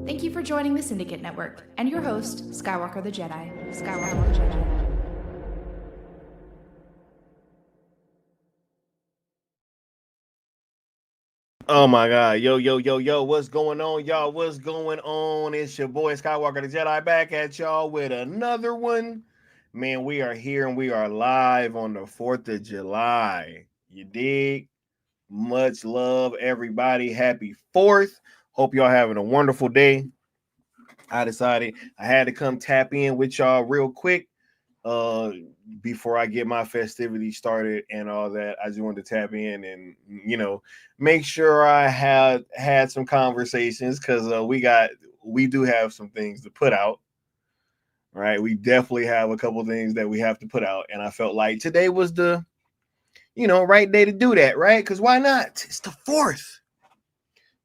Thank you for joining the Syndicate Network and your host, Skywalker the Jedi. Skywalker the Jedi. Oh my God. Yo. What's going on, y'all? What's going on? It's your boy Skywalker the Jedi back at y'all with another one. Man, we are here and we are live on the 4th of July. You dig? Much love, everybody. Happy 4th. Hope y'all having a wonderful day. I decided I had to come tap in with y'all real quick uh before I get my festivities started and all that. I just wanted to tap in and make sure I had some conversations because we do have some things to put out. Right, we definitely have a couple things that we have to put out, and I felt like today was the right day to do that, right? Because why not? It's the 4th.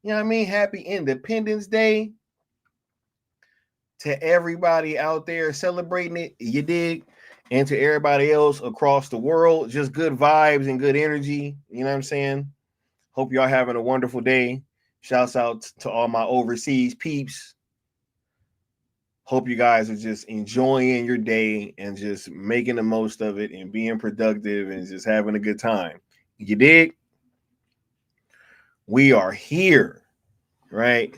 You know what I mean? Happy Independence Day to everybody out there celebrating it. You dig? And to everybody else across the world, just good vibes and good energy. You know what I'm saying? Hope y'all having a wonderful day. Shouts out to all my overseas peeps. Hope you guys are just enjoying your day and just making the most of it and being productive and just having a good time. You dig? We are here, right?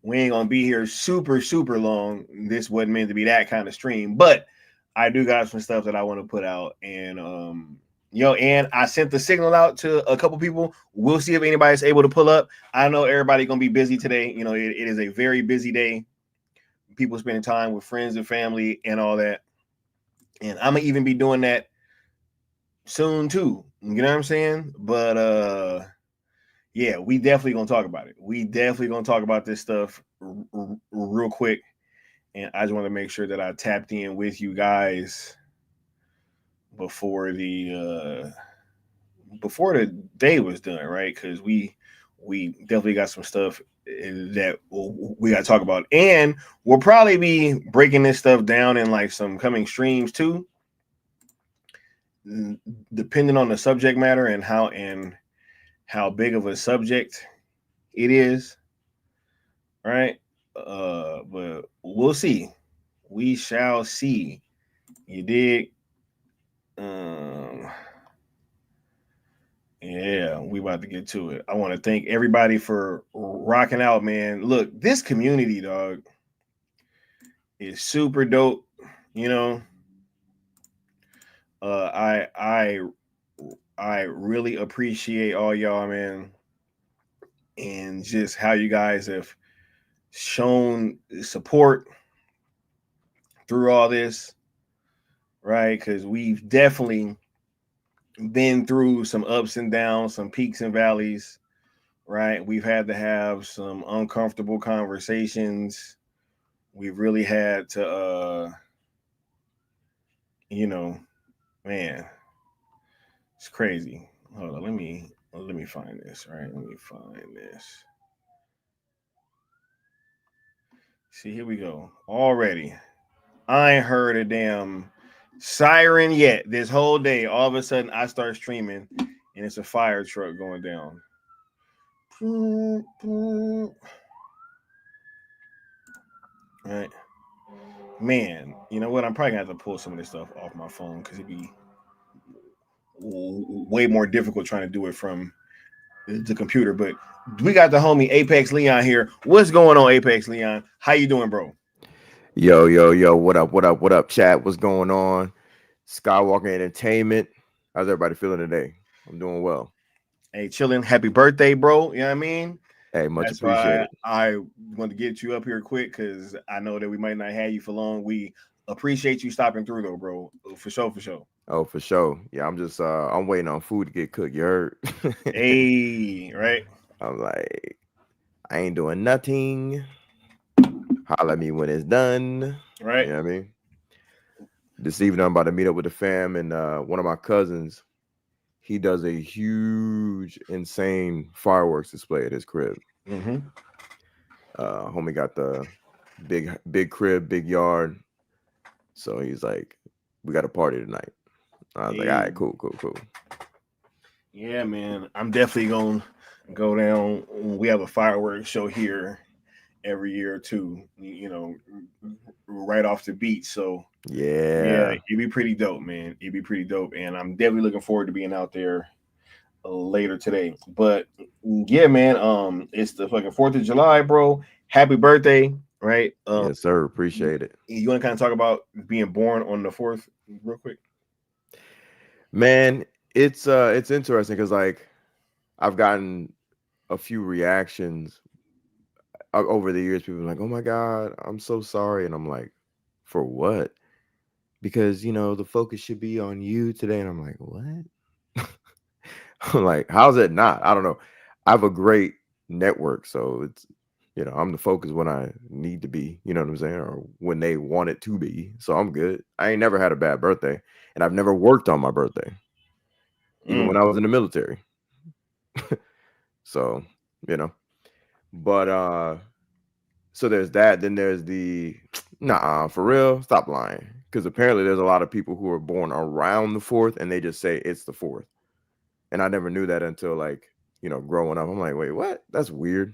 We ain't gonna be here super long. This wasn't meant to be that kind of stream, but I do got some stuff that I want to put out, and and I sent the signal out to a couple people. We'll see if anybody's able to pull up. I know everybody gonna be busy today. It is a very busy day. People spending time with friends and family and all that, and I'm gonna even be doing that soon too. You know what I'm saying? But yeah, we definitely gonna talk about it. We definitely gonna talk about this stuff real quick. And I just want to make sure that I tapped in with you guys before the day was done, right? Because we definitely got some stuff that we got to talk about, and we'll probably be breaking this stuff down in like some coming streams too, depending on the subject matter and how big of a subject it is, right? But we'll see. We shall see. You dig? Um, yeah, we about to get to it. I want to thank everybody for rocking out, man. Look, this community, dog, is super dope. You know, uh, I I I really appreciate all y'all, man, and just how you guys have shown support through all this, right? Because we've definitely been through some ups and downs, some peaks and valleys, right? We've had to have some uncomfortable conversations. We've really had to, you know, man, it's crazy. Hold on, let me find this. Right, let me find this. See, here we go. Already, I ain't heard a damn siren yet. This whole day, all of a sudden, I start streaming, and it's a fire truck going down. Right, man. You know what? I'm probably gonna have to pull some of this stuff off my phone because it'd be way more difficult trying to do it from the computer. But we got the homie Apex Leon here. What's going on, Apex Leon? How you doing, bro? Yo, what up, chat? What's going on? Skywalker Entertainment. How's everybody feeling today? I'm doing well. Hey, chilling. Happy birthday, bro. You know what I mean? Hey, much That's why appreciated. I want to get you up here quick because I know that we might not have you for long. We appreciate you stopping through though, bro. For sure, for sure. Oh, for sure. Yeah, I'm just I'm waiting on food to get cooked. You heard? Hey, right, I'm like, I ain't doing nothing. Holla at me when it's done. You right. know what I mean? This evening I'm about to meet up with the fam and one of my cousins. He does a huge, insane fireworks display at his crib. Mm-hmm. Homie got the big crib, big yard. So he's like, we got a party tonight. I was like, all Hey, right, cool. yeah, man. I'm definitely gonna go down. We have a fireworks show here every year too. Right off the beat. So yeah, Yeah. it'd be pretty dope, man. It'd be pretty dope, and I'm definitely looking forward to being out there later today. But yeah, man, it's the fucking 4th of July, bro. Happy birthday, right? Yes, sir. Appreciate it. You want to kind of talk about being born on the 4th real quick? Man, it's interesting because like I've gotten a few reactions over the years. People are like, "Oh my God, I'm so sorry," and I'm like, "For what?" Because the focus should be on you today, and I'm like, "What?" I'm like, "How's it not?" I don't know. I have a great network, so it's I'm the focus when I need to be. You know what I'm saying, or when they want it to be. So I'm good. I ain't never had a bad birthday, and I've never worked on my birthday, even when I was in the military. So but so there's that. Then there's the nah, for real, stop lying. Because apparently there's a lot of people who are born around the 4th and they just say it's the 4th. And I never knew that until like, growing up. I'm like, wait, what? That's weird.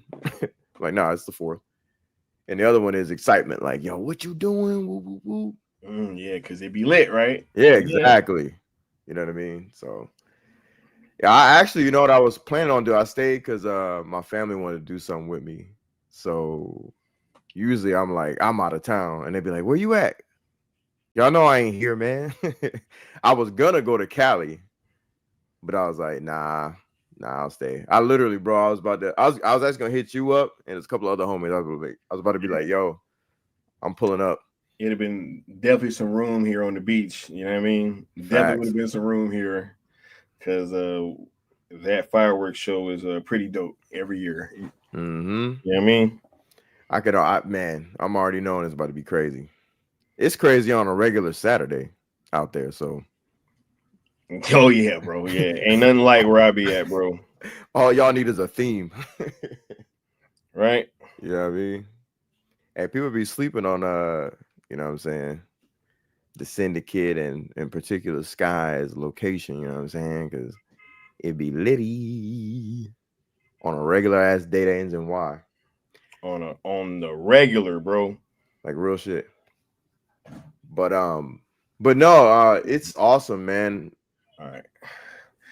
Like, nah, it's the 4th. And the other one is excitement, like, yo, what you doing? Woo, woo, woo. Yeah, because it'd be lit, right? Yeah, exactly. You know what I mean? So yeah, I actually, you know what I was planning on doing? I stayed because my family wanted to do something with me. So usually I'm like, I'm out of town. And they'd be like, where you at? Y'all know I ain't here, man. I was gonna go to Cali, but I was like, nah, I'll stay. I literally, bro, I was actually gonna hit you up and there's a couple of other homies. I was about to be like, yo, I'm pulling up. It'd have been definitely some room here on the beach. You know what I mean? Definitely would Facts. have been some room here because that fireworks show is pretty dope every year. Mm-hmm. You know what I mean? Man, I'm already knowing it's about to be crazy. It's crazy on a regular Saturday out there, so. Oh yeah, bro. Yeah, ain't nothing like where I be at, bro. All y'all need is a theme. Right? You know what I mean? And people be sleeping on you know what I'm saying, the syndicate and in particular Sky's location, you know what I'm saying? Because it'd be litty on a regular ass day that ends in Y. On the regular, bro. Like real shit. But no, it's awesome, man. All right.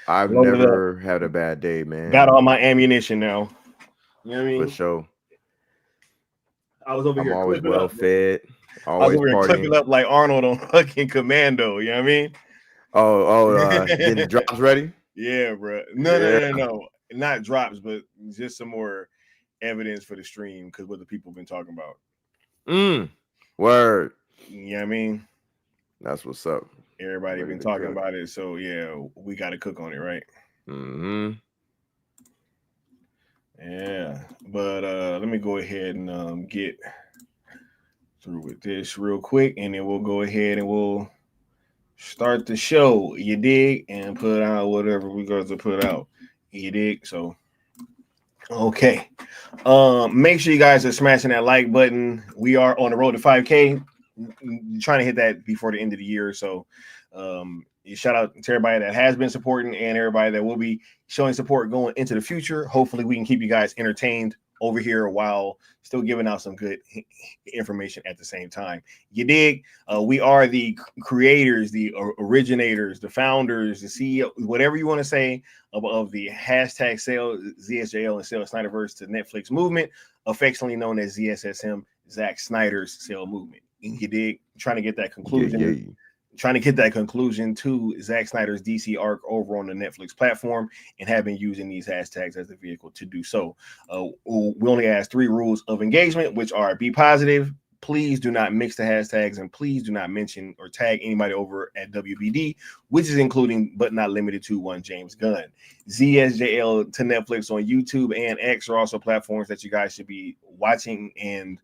I've Loaded up. never had a bad day, man. Got all my ammunition now. You know what I For mean? sure. I was over I'm here always clipping well up, bro. fed, I was always over here clipping partying. up like Arnold on fucking Commando. You know what I mean? Getting the drops ready. Yeah, bro. Yeah. No. Not drops, but just some more evidence for the stream because what the people been talking about. Word. You know what I mean? That's what's up. Everybody Ready been to talking cook. about it, so yeah, we got to cook on it, right? Mm-hmm. Yeah, but let me go ahead and get through with this real quick, and then we'll go ahead and we'll start the show. You dig? And put out whatever we got to put out. You dig? So okay. Make sure you guys are smashing that like button. We are on the road to 5K. Trying to hit that before the end of the year. So shout out to everybody that has been supporting and everybody that will be showing support going into the future. Hopefully we can keep you guys entertained over here while still giving out some good information at the same time. You dig? We are the creators, the originators, the founders, the CEO, whatever you want to say of the hashtag sale ZSJL and Sale Snyderverse to Netflix movement, affectionately known as ZSSM, Zack Snyder's sale movement. You dig? Trying to get that conclusion. Yeah. Trying to get that conclusion to Zack Snyder's DC arc over on the Netflix platform, and have been using these hashtags as the vehicle to do so. We only ask 3 rules of engagement, which are: be positive, please do not mix the hashtags, and please do not mention or tag anybody over at WBD, which is including but not limited to one James Gunn. ZSJL to Netflix on YouTube and X are also platforms that you guys should be watching and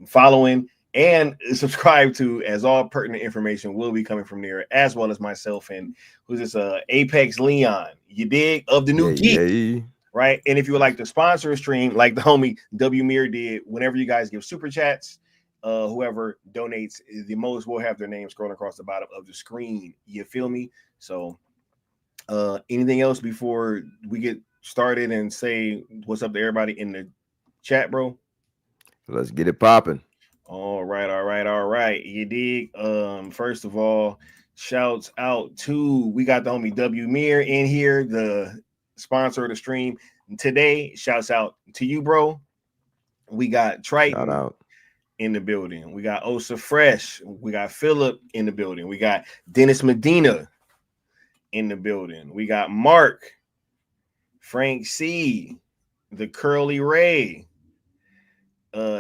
following and subscribe to, as all pertinent information will be coming from there, as well as myself and who's this Apex Leon, you dig, of the new geek, right? And if you would like to sponsor a stream like the homie W Mir did, whenever you guys give super chats, whoever donates the most will have their name scrolling across the bottom of the screen. You feel me? So anything else before we get started and say what's up to everybody in the chat, bro? Let's get it popping. All right. You dig? First of all, shouts out to we got the homie W Mir in here, the sponsor of the stream today. Shouts out to you, bro. We got Triton Shout out. in the building. We got Osa Fresh. We got Philip in the building. We got Dennis Medina in the building. We got Mark, Frank C, the Curly Ray,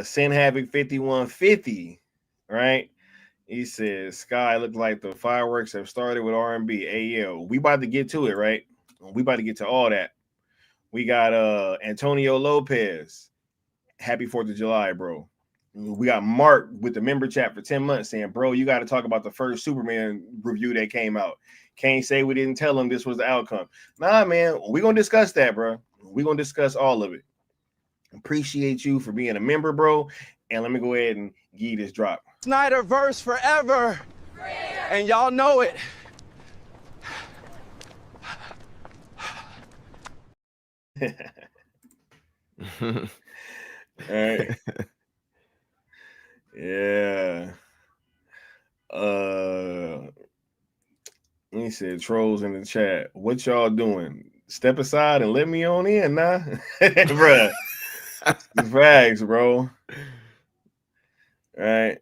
Sin Havoc 5150, right? He says, Sky looked like the fireworks have started with R&B. Hey, yeah, we about to get to it, right? We about to get to all that. We got Antonio Lopez. Happy 4th of July, bro. We got Mark with the member chat for 10 months saying, bro, you got to talk about the first Superman review that came out. Can't say we didn't tell him this was the outcome. Nah, man, we're going to discuss that, bro. We're going to discuss all of it. Appreciate you for being a member, bro. And let me go ahead and give you this drop. Snyderverse forever. And y'all know it. All right. Yeah. He said trolls in the chat. What y'all doing? Step aside and let me on in, nah. Bruh. Facts, bro. All right.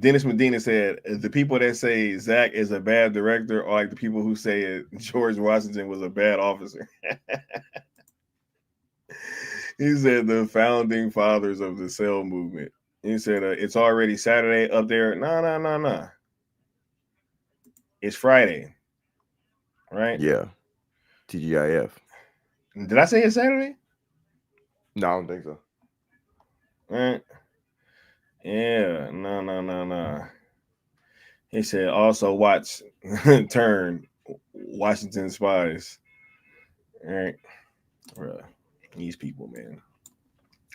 Dennis Medina said the people that say Zach is a bad director are like the people who say George Washington was a bad officer. He said the founding fathers of the cell movement. He said it's already Saturday up there. No. It's Friday, right? Yeah. TGIF. Did I say it's Saturday? No, I don't think so. Right. Yeah. No. He said also watch Turn Washington Spies. All right. Bruh. These people, man.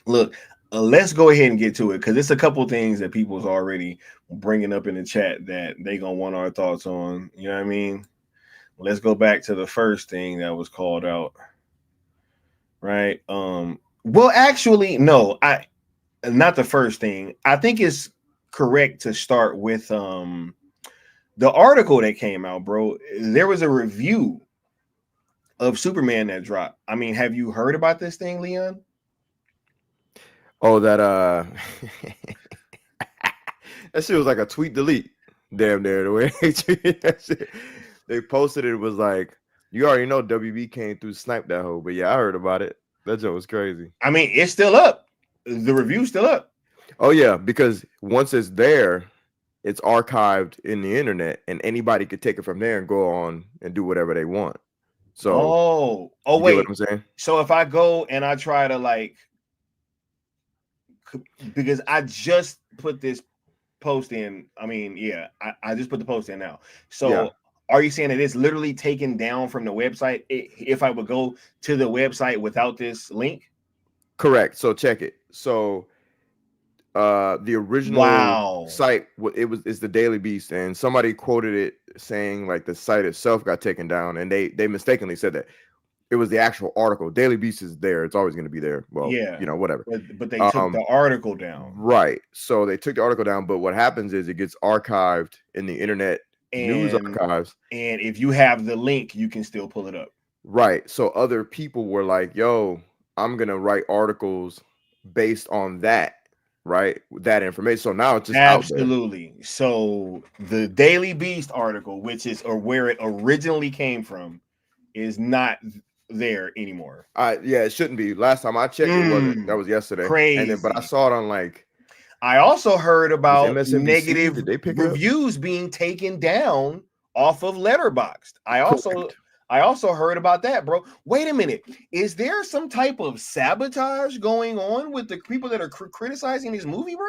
Look, let's go ahead and get to it because it's a couple things that people's already bringing up in the chat that they gonna want our thoughts on. You know what I mean? Let's go back to the first thing that was called out. Right. Well, actually, no, not the first thing. I think it's correct to start with the article that came out, bro. There was a review of Superman that dropped. I mean, have you heard about this thing, Leon? Oh, that that shit was like a tweet delete. Damn near the way they posted it was like, you already know WB came through, sniped that hoe. But yeah, I heard about it. That joke was crazy. I mean, it's still up. The review's still up. Oh yeah, because once it's there, it's archived in the internet, and anybody could take it from there and go on and do whatever they want. So, oh, you wait. get what I'm saying? So if I go and I try to like, because I just put this post in. I mean, yeah, I just put the post in now. So Yeah. are you saying that it's literally taken down from the website if I would go to the website without this link? Correct. So check it. So the original site, it's the Daily Beast, and somebody quoted it saying like the site itself got taken down, and they mistakenly said that it was the actual article. Daily Beast is there; it's always going to be there. Well, yeah, you know, whatever. But they took the article down, right? So they took the article down, but what happens is it gets archived in the internet news archives, and if you have the link, you can still pull it up. Right. So other people were like, "Yo, I'm gonna write articles based on that." Right, that information. So now it's just absolutely out there. So the Daily Beast article, which is or where it originally came from, is not there anymore. Yeah, it shouldn't be. Last time I checked, it wasn't. That was yesterday. Crazy. But I saw it on like. I also heard about MSNBC, negative did they pick reviews being taken down off of Letterboxd. I also heard about that, bro. Wait a minute. Is there some type of sabotage going on with the people that are criticizing this movie, bro?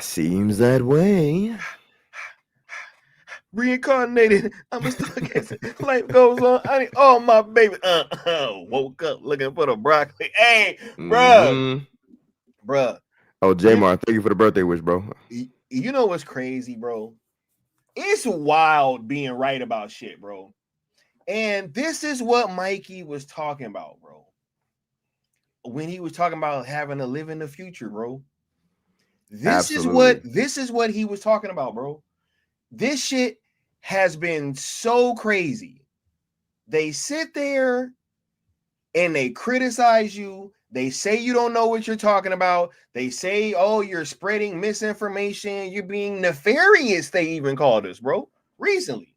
Seems that way. Reincarnated. I'm stuck as life goes on. Oh, my baby. Woke up looking for the broccoli. Hey, bro. Bruh. Oh, Jamar, thank you for the birthday wish, bro. You know what's crazy, bro? It's wild being right about shit, bro. And this is what Mikey was talking about, bro. when he was talking about having to live in the future, bro. This Absolutely. is what he was talking about, bro. This shit has been so crazy. They sit there and they criticize you. They say you don't know what you're talking about. They say, oh, you're spreading misinformation. You're being nefarious, they even called us, bro, recently.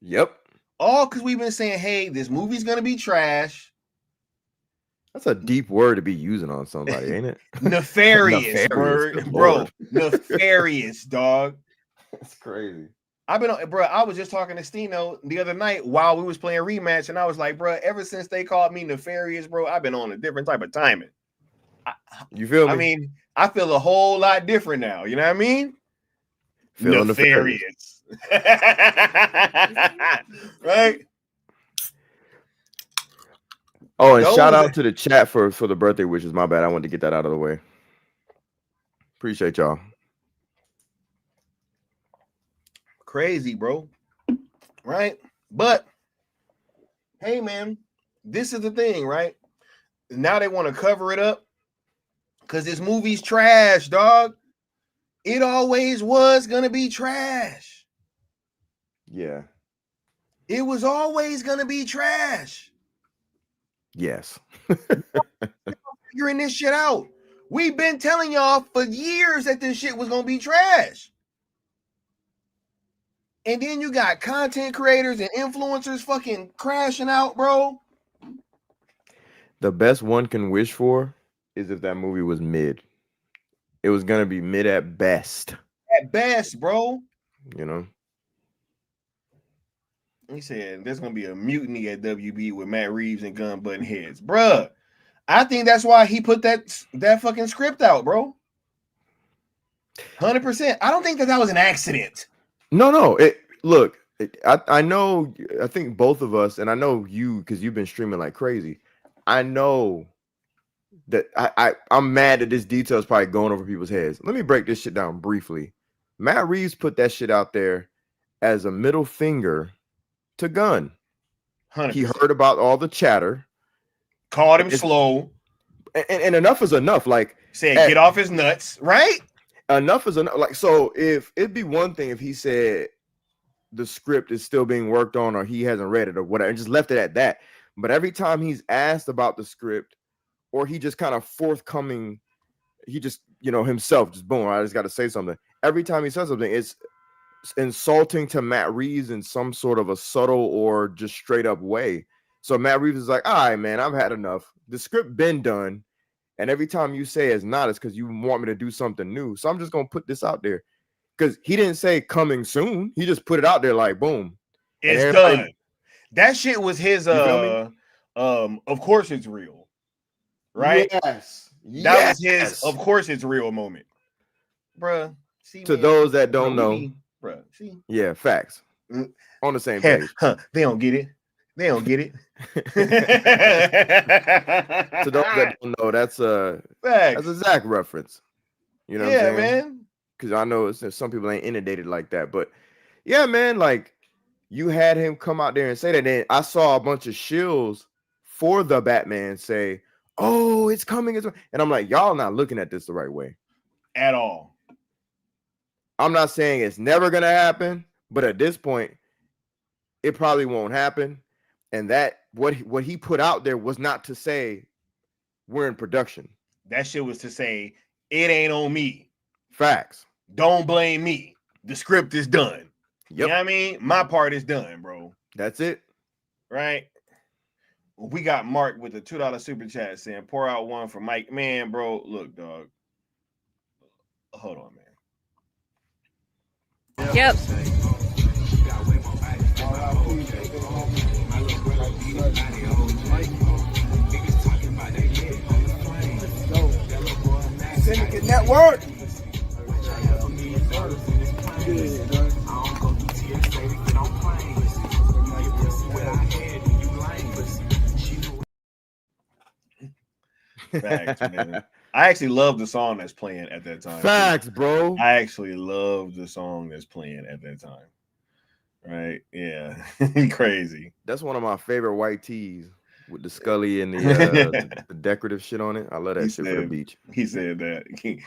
Yep. All because we've been saying, hey, this movie's going to be trash. That's a deep word to be using on somebody, ain't it? Nefarious, Nefarious, bro. Nefarious, dog. That's crazy. I was just talking to Stino the other night while we was playing rematch, and I was like, bro, ever since they called me nefarious, bro, I've been on a different type of timing. You feel me? I mean, I feel a whole lot different now. You know what I mean? Feeling Nefarious. Right? Oh, and shout out to the chat for the birthday wishes. My bad. I wanted to get that out of the way. Appreciate y'all. Crazy, bro. Right? But hey, man, this is the thing, right? Now they want to cover it up because this movie's trash, dog. It always was gonna be trash. Yeah. It was always gonna be trash. Yes. Figuring this shit out. We've been telling y'all for years that this shit was gonna be trash. And then you got content creators and influencers fucking crashing out, bro. The best one can wish for is if that movie was mid. It was gonna be mid at best. At best, bro. You know. He said there's gonna be a mutiny at WB with Matt Reeves and gun button heads, bruh. I think that's why he put that fucking script out, bro. 100%. I don't think that was an accident. No. I know. I think both of us, and I know you because you've been streaming like crazy. I know that I'm mad that this detail is probably going over people's heads. Let me break this shit down briefly. Matt Reeves put that shit out there as a middle finger to Gunn. 100%. He heard about all the chatter, called him slow, and enough is enough. Like said, get off his nuts, right? Enough is enough. Like, so if it'd be one thing if he said the script is still being worked on or he hasn't read it or whatever, and just left it at that. But every time he's asked about the script, or he just kind of forthcoming, he just, himself, just boom, I just got to say something. Every time he says something, it's insulting to Matt Reeves in some sort of a subtle or just straight up way. So Matt Reeves is like, all right, man, I've had enough. The script been done. And every time you say it's not, it's because you want me to do something new. So I'm just going to put this out there. Because he didn't say coming soon. He just put it out there like, boom. It's done. That shit was his, of course it's real. Right? Yes. That was his, of course it's real moment. Bruh. See, to those that don't know. Bruh, see? Yeah, facts. On the same page. They don't get it. They don't get it. To those that don't know, that's a Zach reference. You know what I'm saying? Man. Because I know some people ain't inundated like that. But yeah, man, like you had him come out there and say that. And I saw a bunch of shills for the Batman say, oh, it's coming. And I'm like, y'all not looking at this the right way. At all. I'm not saying it's never going to happen. But at this point, it probably won't happen. And that what he put out there was not to say we're in production. That shit was to say it ain't on me. Facts. Don't blame me. The script is done. Yep. You know what I mean? My part is done, bro. That's it. Right? We got Mark with the $2 super chat saying, pour out one for Mike. Man, bro, look, dog. Hold on, man. Yep. Syndicate Network. Facts, man. I actually love the song that's playing at that time. Facts, bro. I actually love the song that's playing at that time. Right? Yeah. Crazy. That's one of my favorite white tees. with the Scully and the decorative shit on it. I love that shit for the beach. He said that he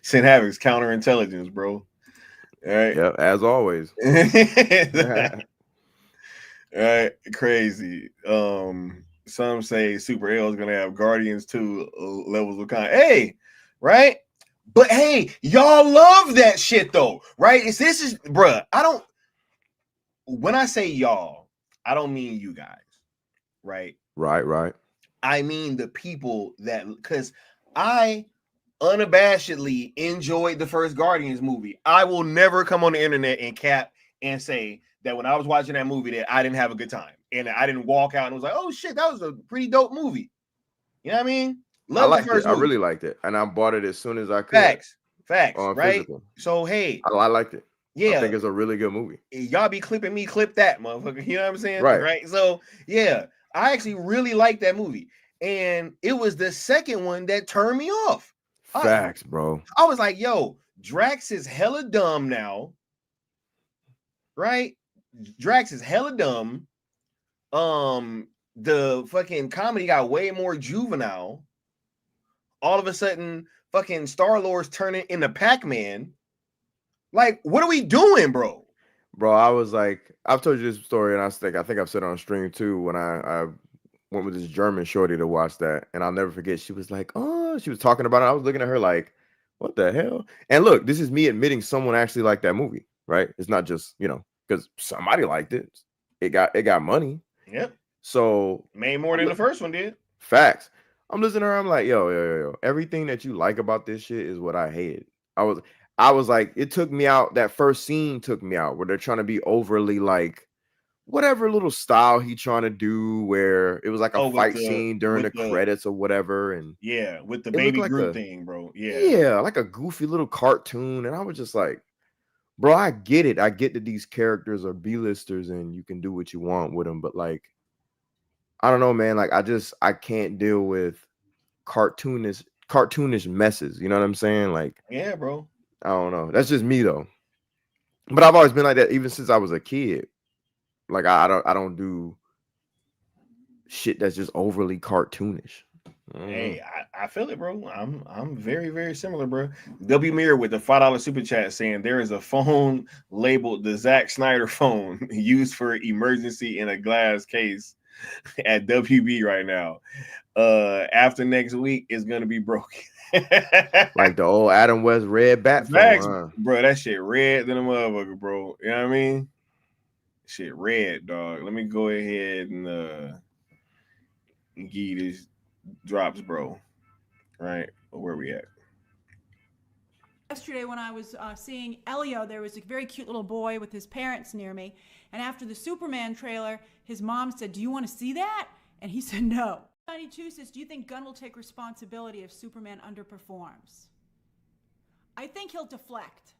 St. Havoc's counterintelligence, bro. All right. Yeah, as always. All right, crazy. Some say Super L is gonna have Guardians 2 levels of kind. Hey, right? But hey, y'all love that shit though, right? This is bruh. When I say y'all, I don't mean you guys, right? Right. I mean the people that, because I unabashedly enjoyed the first Guardians movie. I will never come on the internet and cap and say that when I was watching that movie that I didn't have a good time and I didn't walk out and was like, oh shit, that was a pretty dope movie. You know what I mean? I liked it. I really liked it, and I bought it as soon as I could. Facts, right? Physical. So hey, I liked it. Yeah, I think it's a really good movie. Y'all be clipping me, clip that, motherfucker. You know what I'm saying? Right. So yeah, I actually really liked that movie, and it was the second one that turned me off. Facts, bro. I was like, yo, Drax is hella dumb now, right? Drax is hella dumb. The fucking comedy got way more juvenile. All of a sudden, fucking Star-Lord's turning into Pac-Man. Like, what are we doing, bro? Bro, I was like, I've told you this story, and I think I've said it on stream too when I went with this German shorty to watch that, and I'll never forget. She was like, "Oh," she was talking about it. I was looking at her like, "What the hell?" And look, this is me admitting someone actually liked that movie, right? It's not just because somebody liked it. It got money. Yep. So made more than the first one did. Facts. I'm listening to her. I'm like, yo. Everything that you like about this shit is what I hated. I was like, it took me out. That first scene took me out where they're trying to be overly like whatever little style he trying to do, where it was like a fight scene during the credits or whatever. And yeah, with the baby Groot thing, bro. Yeah, like a goofy little cartoon. And I was just like, bro, I get it. I get that these characters are B-listers and you can do what you want with them. But like, I don't know, man. Like, I can't deal with cartoonish messes. You know what I'm saying? Like, yeah, bro. I don't know. That's just me though. But I've always been like that even since I was a kid. Like I don't do shit that's just overly cartoonish. Hey, I feel it, bro. I'm very, very similar, bro. W Mirror with the $5 super chat saying there is a phone labeled the Zack Snyder phone used for emergency in a glass case at WB right now. After next week is gonna be broken. Like the old Adam West red bat phone, bro. That shit red than a motherfucker, bro. You know what I mean? Shit red, dog. Let me go ahead and give you these drops, bro. Right? Where we at? Yesterday when I was seeing Elio, there was a very cute little boy with his parents near me. And after the Superman trailer, his mom said, "Do you want to see that?" And he said, "No." 92 says, "Do you think Gunn will take responsibility if Superman underperforms?" I think he'll deflect.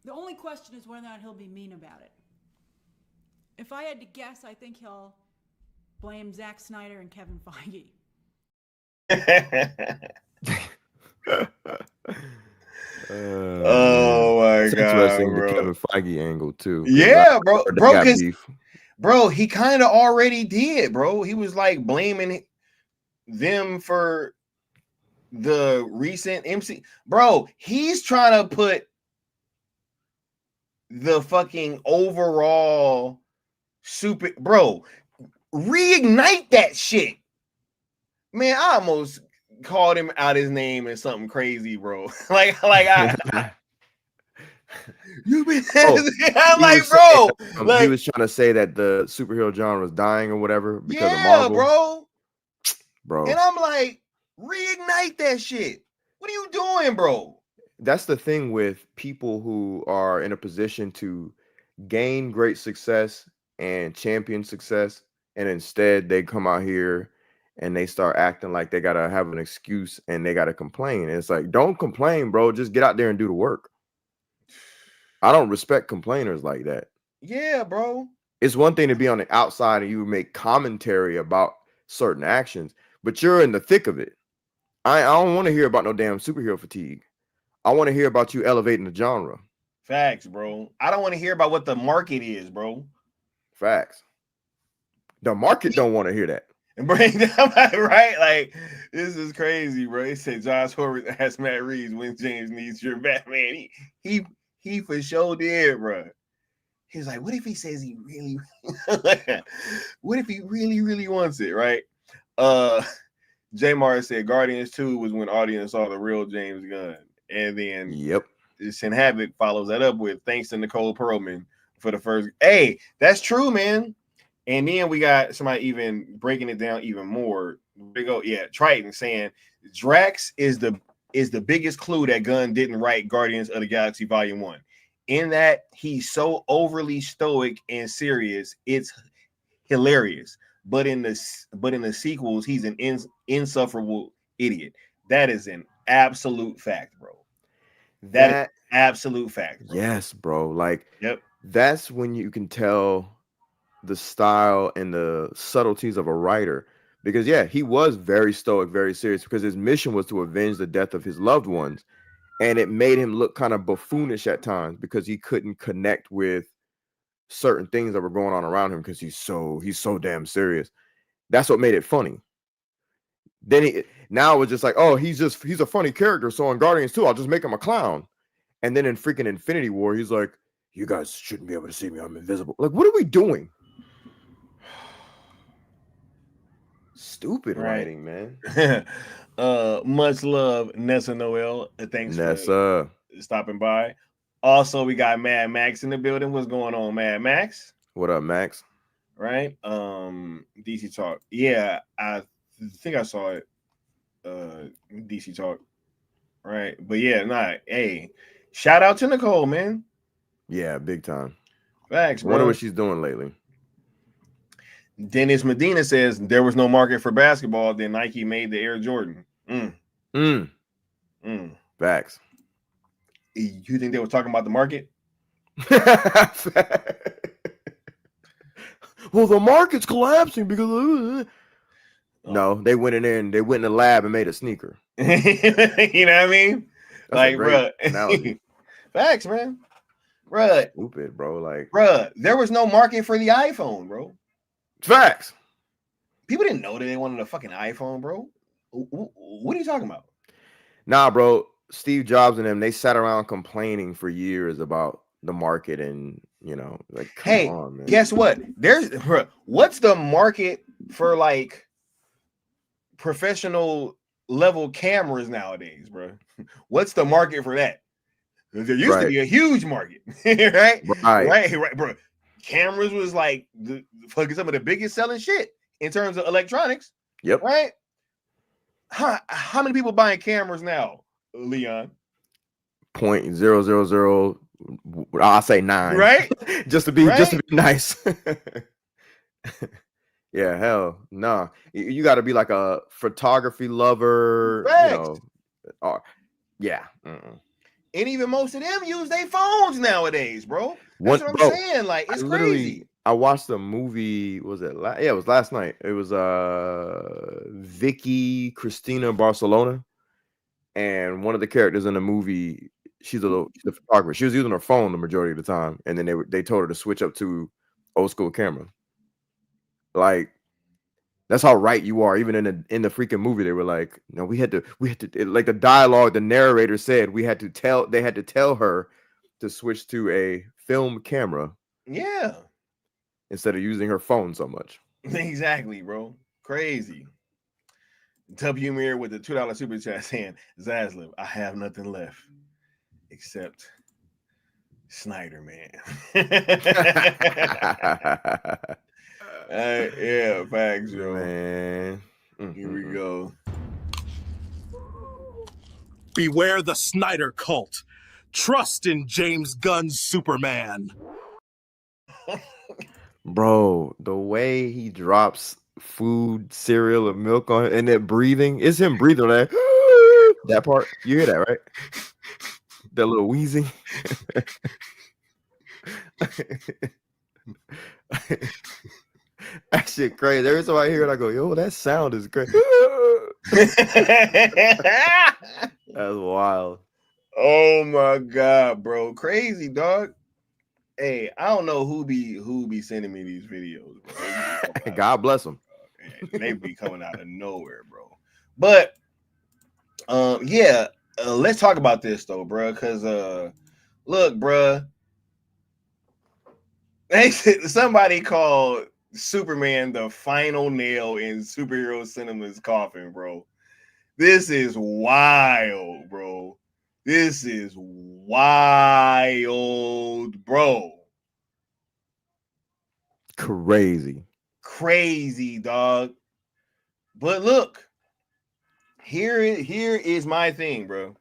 The only question is whether or not he'll be mean about it. If I had to guess, I think he'll blame Zack Snyder and Kevin Feige. Oh my god, interesting, bro. The Kevin Feige angle too. Yeah, bro, bro, he kind of already did, bro. He was like blaming them for the recent MC. Bro, he's trying to put the fucking overall super, bro, reignite that shit. Man, I almost called him out his name and something crazy, bro. like I you been I'm like, bro, like, he was trying to say that the superhero genre was dying or whatever because of Marvel. Bro. And I'm like, reignite that shit. What are you doing, bro? That's the thing with people who are in a position to gain great success and champion success, and instead they come out here and they start acting like they gotta have an excuse and they gotta complain. And it's like, don't complain, bro. Just get out there and do the work. I don't respect complainers like that. Yeah, bro. It's one thing to be on the outside and you make commentary about certain actions, but you're in the thick of it. I don't want to hear about no damn superhero fatigue. I want to hear about you elevating the genre. Facts, bro. I don't want to hear about what the market is, bro. Facts. The market don't want to hear that. And bring them right. Like, this is crazy, bro. He said Josh Horvath asked Matt Reeves when James needs your Batman. He for sure did, bro. He's like, what if he says he really, what if he really, really wants it, right? J Mar said Guardians 2 was when audience saw the real James Gunn. And then Sin Havoc follows that up with thanks to Nicole Perlman for the first. Hey, that's true, man. And then we got somebody even breaking it down even more. Big O, yeah, Triton saying Drax is the biggest clue that Gunn didn't write Guardians of the Galaxy Volume 1. In that he's so overly stoic and serious, it's hilarious. But in the sequels, he's an insufferable idiot. That is an absolute fact, bro. That is absolute fact, bro. Yes, bro. Like, yep. That's when you can tell the style and the subtleties of a writer, because he was very stoic, very serious, because his mission was to avenge the death of his loved ones, and it made him look kind of buffoonish at times because he couldn't connect with certain things that were going on around him because he's so damn serious. That's what made it funny. Then now it was just like, oh, he's a funny character, so in Guardians 2 I'll just make him a clown. And then in freaking Infinity War he's like, you guys shouldn't be able to see me, I'm invisible. Like, what are we doing? Stupid writing, man. Much love, Nessa Noel. Thanks for stopping by. Also, we got Mad Max in the building. What's going on, Mad Max? What up, Max? Right? DC Talk. Yeah, I think I saw it. DC Talk. Right. But yeah, hey, shout out to Nicole, man. Yeah, big time. Facts, bro. I wonder what she's doing lately. Dennis Medina says there was no market for basketball, then Nike made the Air Jordan. Facts. You think they were talking about the market? Well, the market's collapsing because no, they went in there and they went in the lab and made a sneaker. You know what I mean? That's like, bro, facts, man. Bruh. Stupid, bro. Like, bruh, there was no market for the iPhone, bro. Facts. People didn't know that they wanted a fucking iPhone, bro. What are you talking about? Nah, bro. Steve Jobs and them, they sat around complaining for years about the market, and like, come on, man. Guess what? What's the market for like professional level cameras nowadays, bro? What's the market for that? There used to be a huge market, right? Right, bro. Cameras was like some of the biggest selling shit in terms of electronics. Yep. Right. How many people buying cameras now, Leon? 0.000. I'll say 9. Right. just to be nice. Yeah, hell no. You got to be like a photography lover. Yeah. And even most of them use their phones nowadays, bro. That's what I'm saying. Like, it's crazy. I watched a movie. Was it? It was last night. It was Vicky Cristina Barcelona, and one of the characters in the movie, she's a photographer. She was using her phone the majority of the time, and then they told her to switch up to old school camera. Like, that's how right you are. Even in the freaking movie, they were like, no, we had to like the dialogue, the narrator said they had to tell her to switch to a film camera. Yeah. Instead of using her phone so much. Exactly, bro. Crazy. W Mir with the $2 super chat saying, Zaslav, I have nothing left except Snyder, man. Yeah, facts, yo. Man. Here we go. Beware the Snyder cult. Trust in James Gunn's Superman. Bro, the way he drops food, cereal, and milk on it, and then breathing, it's him breathing like that part. You hear that, right? That little wheezing. That shit crazy. Every time I hear it, I go, yo, that sound is great. That's wild. Oh my God, bro. Crazy, dog. Hey, I don't know who be sending me these videos, bro. God bless them. They be coming out of nowhere, bro. But yeah, let's talk about this though, bro. Because look, bro, somebody called Superman the final nail in superhero cinema's coffin, bro. This is wild, bro. This is wild, bro. Crazy, dog. But look, here is my thing, bro.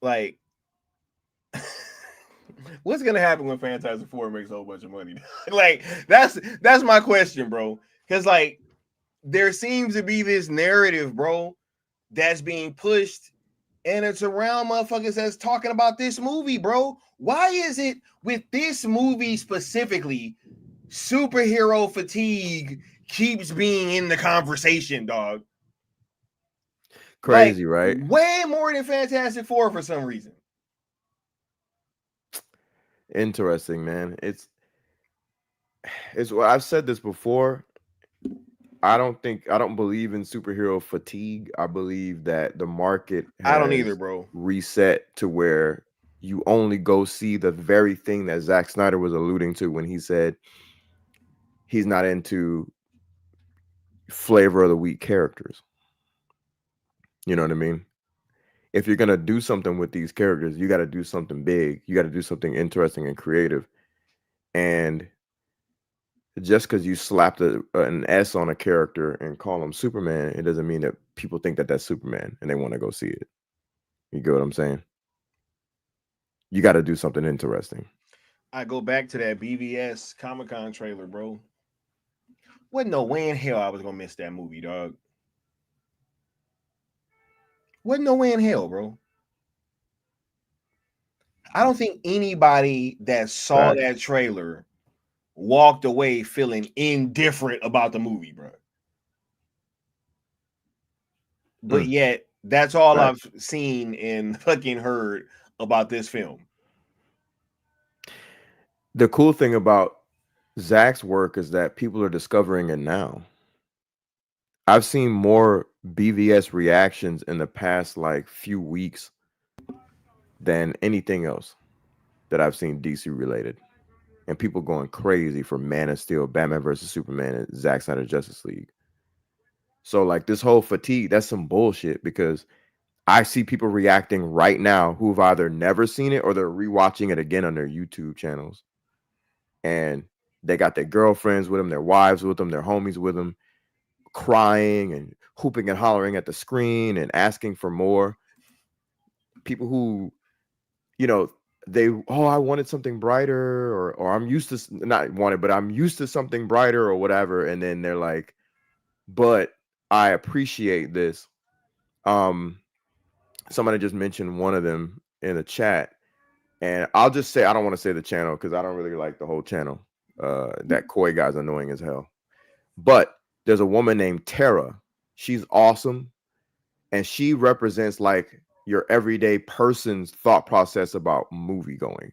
Like, what's gonna happen when Fantastic Four makes a whole bunch of money? Like, that's my question, bro. Because like, there seems to be this narrative, bro, that's being pushed, and it's around motherfuckers that's talking about this movie, bro. Why is it with this movie specifically, superhero fatigue keeps being in the conversation, dog? Crazy, like, right? Way more than Fantastic Four for some reason. Interesting, man. It's what I've said this before. I don't believe in superhero fatigue. I believe that the market I don't either, has bro. reset to where you only go see the very thing that Zack Snyder was alluding to when he said he's not into flavor of the week characters. You know what I mean? If you're going to do something with these characters, you got to do something big. You got to do something interesting and creative. And just because you slapped an S on a character and call him Superman, it doesn't mean that people think that that's Superman and they want to go see it. You get what I'm saying? You got to do something interesting. I go back to that BVS Comic-Con trailer, bro. Wasn't no way in hell I was gonna miss that movie, dog. Wasn't no way in hell, bro. I don't think anybody that saw that trailer walked away feeling indifferent about the movie, bro. But yet, that's all I've seen and fucking heard about this film. The cool thing about Zach's work is that people are discovering it now. I've seen more BVS reactions in the past like few weeks than anything else that I've seen DC related. And people going crazy for Man of Steel, Batman versus Superman, and Zack Snyder Justice League. So like this whole fatigue, that's some bullshit because I see people reacting right now who've either never seen it or they're rewatching it again on their YouTube channels. And they got their girlfriends with them, their wives with them, their homies with them, crying and hooping and hollering at the screen and asking for more. People who, you know, I wanted something brighter, or I'm used to not wanted, but I'm used to something brighter or whatever. And then they're like, but I appreciate this. Somebody just mentioned one of them in the chat, and I'll just say I don't want to say the channel because I don't really like the whole channel. That Koi guy's annoying as hell. But there's a woman named Tara. She's awesome, and she represents like your everyday person's thought process about movie going.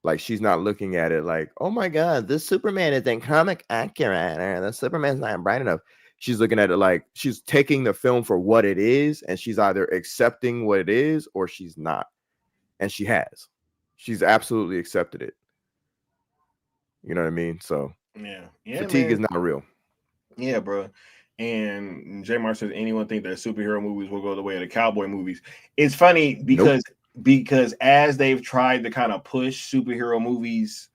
Like she's not looking at it like, oh my god, this Superman isn't comic accurate, or the Superman's not bright enough. She's looking at it like she's taking the film for what it is, and she's either accepting what it is or she's not. And she has. She's absolutely accepted it. You know what I mean? So yeah, fatigue man. is not real. Yeah, bro. And J Mar says, anyone think that superhero movies will go the way of the cowboy movies? It's funny because as they've tried to kind of push superhero movies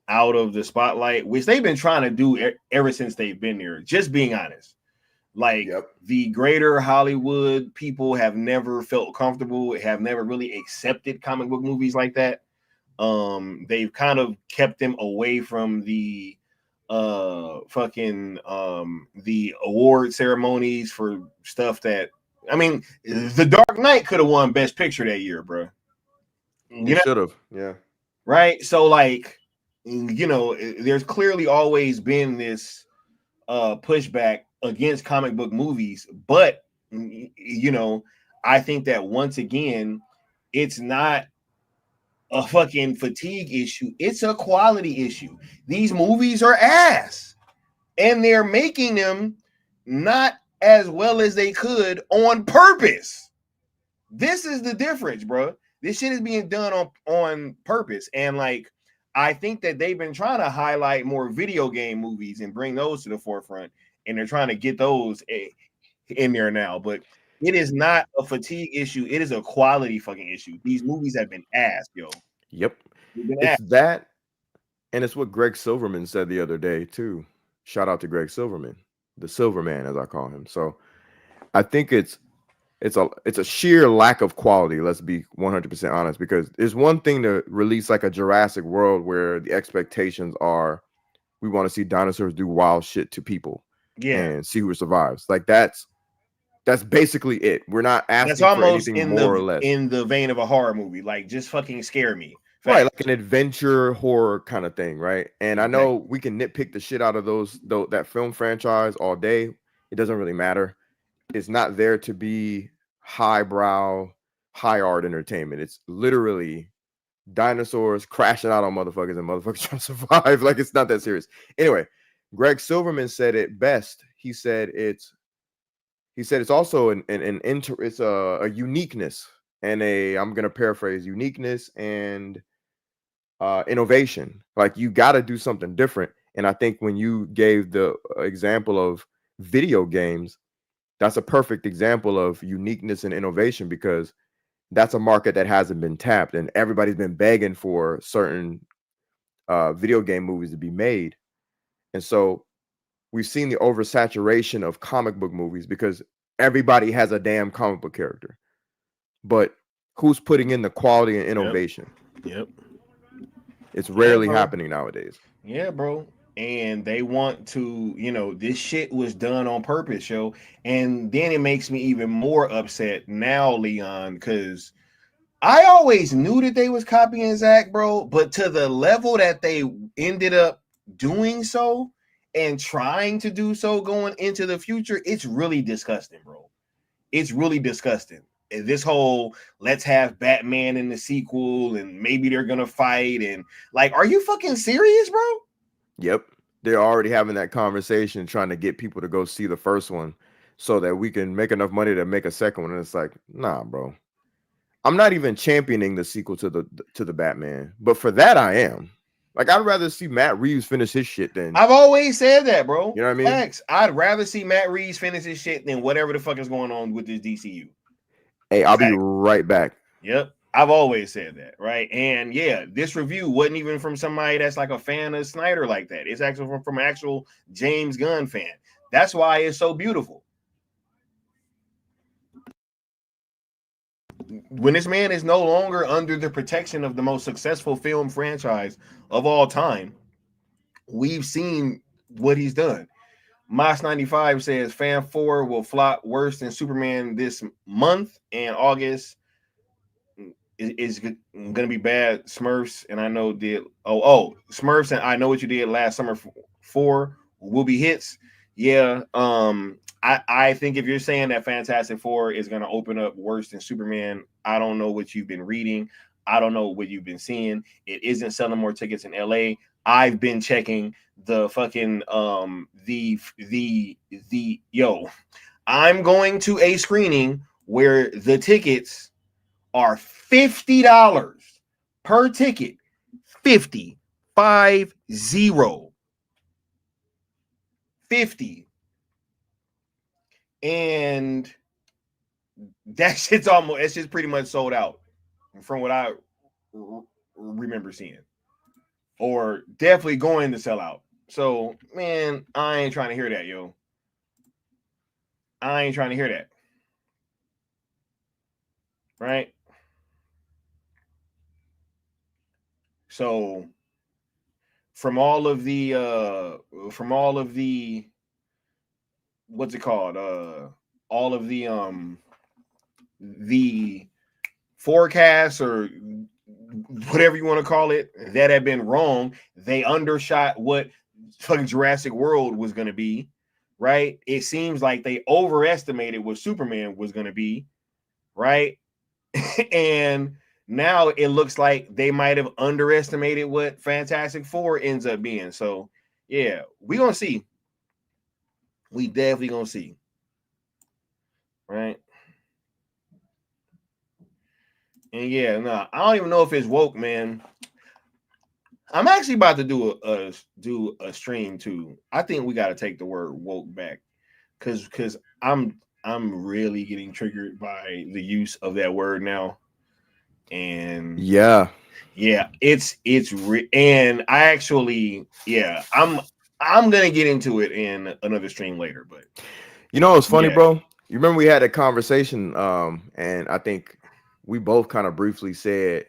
out of the spotlight, which they've been trying to do ever since they've been there, just being honest. Like the greater Hollywood people have never felt comfortable, have never really accepted comic book movies like that. They've kind of kept them away from the the award ceremonies for stuff that, I mean, The Dark Knight could have won Best Picture that year, bro. You should have, yeah. Right. So like, you know, there's clearly always been this pushback against comic book movies, but you know, I think that once again, it's not a fucking fatigue issue. It's a quality issue. These movies are ass, and they're making them not as well as they could on purpose. This is the difference, bro. This shit is being done on purpose. And like, I think that they've been trying to highlight more video game movies and bring those to the forefront, and they're trying to get those in there now. But it is not a fatigue issue. It is a quality fucking issue. These movies have been ass, yo. Yep. They've been It's ass. that, and it's what Greg Silverman said the other day too. Shout out to Greg Silverman, the Silverman as I call him. So I think it's a sheer lack of quality. Let's be 100% honest, because it's one thing to release like a Jurassic World where the expectations are we want to see dinosaurs do wild shit to people, and see who survives. Like that's basically it. We're not asking That's almost for anything more or less in the vein of a horror movie. Like, just fucking scare me. Right, like an adventure horror kind of thing, right? And I know we can nitpick the shit out of that film franchise all day. It doesn't really matter. It's not there to be highbrow, high art entertainment. It's literally dinosaurs crashing out on motherfuckers and motherfuckers trying to survive. Like, it's not that serious. Anyway, Greg Silverman said it best. He said it's also it's a uniqueness and I'm gonna paraphrase, uniqueness and innovation. Like, you got to do something different. And I think when you gave the example of video games, that's a perfect example of uniqueness and innovation, because that's a market that hasn't been tapped, and everybody's been begging for certain video game movies to be made. And so we've seen the oversaturation of comic book movies because everybody has a damn comic book character, but who's putting in the quality and innovation? Yep. It's rarely happening nowadays. Yeah, bro. And they want to, this shit was done on purpose, yo. And then it makes me even more upset now, Leon, because I always knew that they was copying Zach, bro. But to the level that they ended up doing so and trying to do so going into the future, it's really disgusting, bro. It's really disgusting. This whole let's have Batman in the sequel and maybe they're gonna fight, and like, are you fucking serious, bro? Yep, they're already having that conversation, trying to get people to go see the first one so that we can make enough money to make a second one. And it's like, nah, bro. I'm not even championing the sequel to the Batman, but for that I am. Like, I'd rather see Matt Reeves finish his shit than. I've always said that, bro. You know what I mean? Facts. I'd rather see Matt Reeves finish his shit than whatever the fuck is going on with this DCU. Hey, I'll be right back. Yep. I've always said that, right? And yeah, this review wasn't even from somebody that's like a fan of Snyder like that. It's actually from an actual James Gunn fan. That's why it's so beautiful. When this man is no longer under the protection of the most successful film franchise of all time, we've seen what he's done. Moss95 says Fan 4 will flop worse than Superman this month, and August is going to be bad. Smurfs and I Know did. Smurfs and I Know What You Did Last Summer 4 will be hits. Yeah. I think if you're saying that Fantastic Four is going to open up worse than Superman, I don't know what you've been reading. I don't know what you've been seeing. It isn't selling more tickets in LA. I've been checking the fucking I'm going to a screening where the tickets are $50 per ticket. 50. And that shit's just pretty much sold out from what I remember seeing, or definitely going to sell out. So, man, I ain't trying to hear that, yo. I ain't trying to hear that. Right? So, from all of the what's it called? All of the forecasts or whatever you want to call it that have been wrong. They undershot what fucking Jurassic World was going to be, right? It seems like they overestimated what Superman was going to be, right? And now it looks like they might have underestimated what Fantastic Four ends up being. So yeah, we gonna see. We definitely gonna see. Right. And yeah, no, I don't even know if it's woke, man. I'm actually about to do a stream too. I think we got to take the word woke back, because I'm really getting triggered by the use of that word now. And Yeah, it's and I actually, I'm gonna get into it in another stream later. But you know what's funny, yeah, bro? You remember we had a conversation, and I think we both kind of briefly said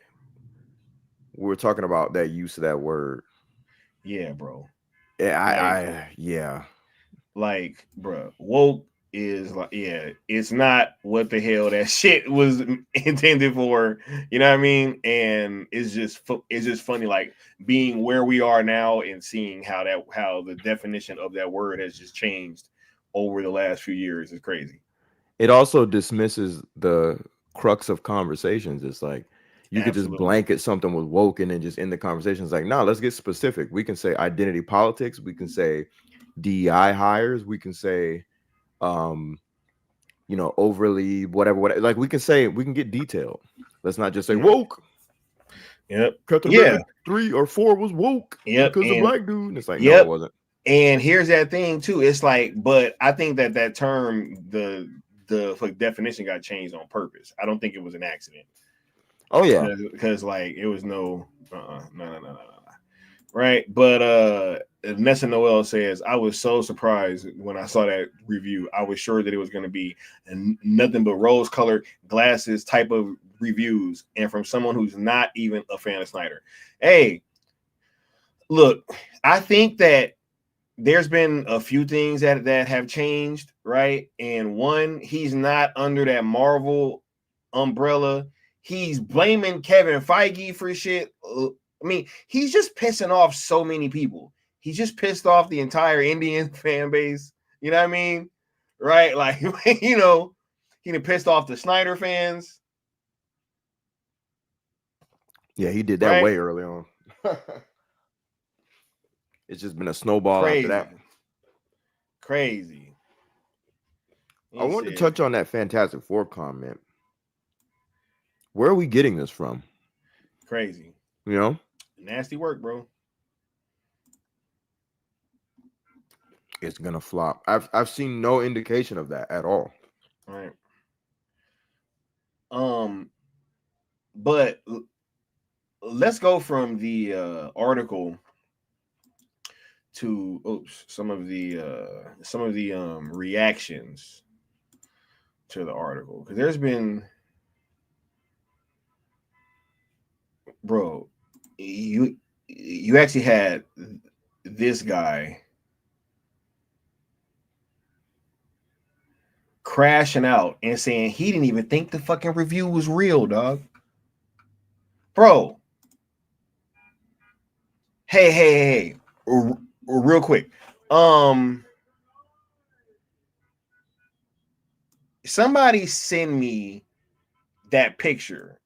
we were talking about that use of that word. yeah, bro. Yeah, Like, bro, woke is like, it's not what the hell that shit was intended for. You know what I mean? And it's just funny, like being where we are now and seeing how the definition of that word has just changed over the last few years is crazy. It also dismisses the crux of conversations. It's like you could just Absolutely. blanket something with woke and then just end the conversation. It's like, no, let's get specific. We can say identity politics. We can say DEI hires. We can say, overly whatever. Like we can get detailed. Let's not just say woke. Yep. Captain Yeah. America 3 or 4 was woke because the black dude. And it's like, no, it wasn't. And here's that thing too. It's like, but I think that term, the definition got changed on purpose. I don't think it was an accident. Oh yeah, because like it was no. Right. But Nessa Noel says, I was so surprised when I saw that review. I was sure that it was going to be nothing but rose colored glasses type of reviews, and from someone who's not even a fan of Snyder. Hey, look, I think that there's been a few things that have changed, right? And one, he's not under that Marvel umbrella. He's blaming Kevin Feige for shit. I mean, he's just pissing off so many people. He's just pissed off the entire Indian fan base. You know what I mean? Right? Like, he done pissed off the Snyder fans. Yeah, he did that right? way early on. It's just been a snowball after that. Crazy. I wanted to touch on that Fantastic Four comment. Where are we getting this from? Crazy. You know? Nasty work, bro. It's gonna flop. I've seen no indication of that at all. All right. But let's go from the article to some of the reactions to the article, because there's been, bro, you actually had this guy crashing out and saying he didn't even think the fucking review was real, dog. Bro. Hey. Real quick. Somebody send me that picture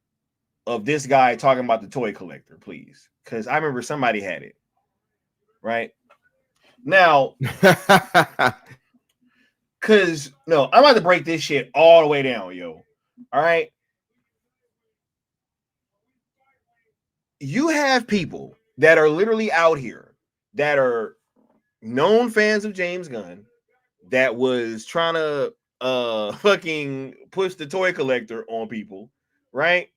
of this guy talking about the toy collector, please. Because I remember somebody had it. Right? Now, because, no, I'm about to break this shit all the way down, yo. All right? You have people that are literally out here that are known fans of James Gunn that was trying to fucking push the toy collector on people, right?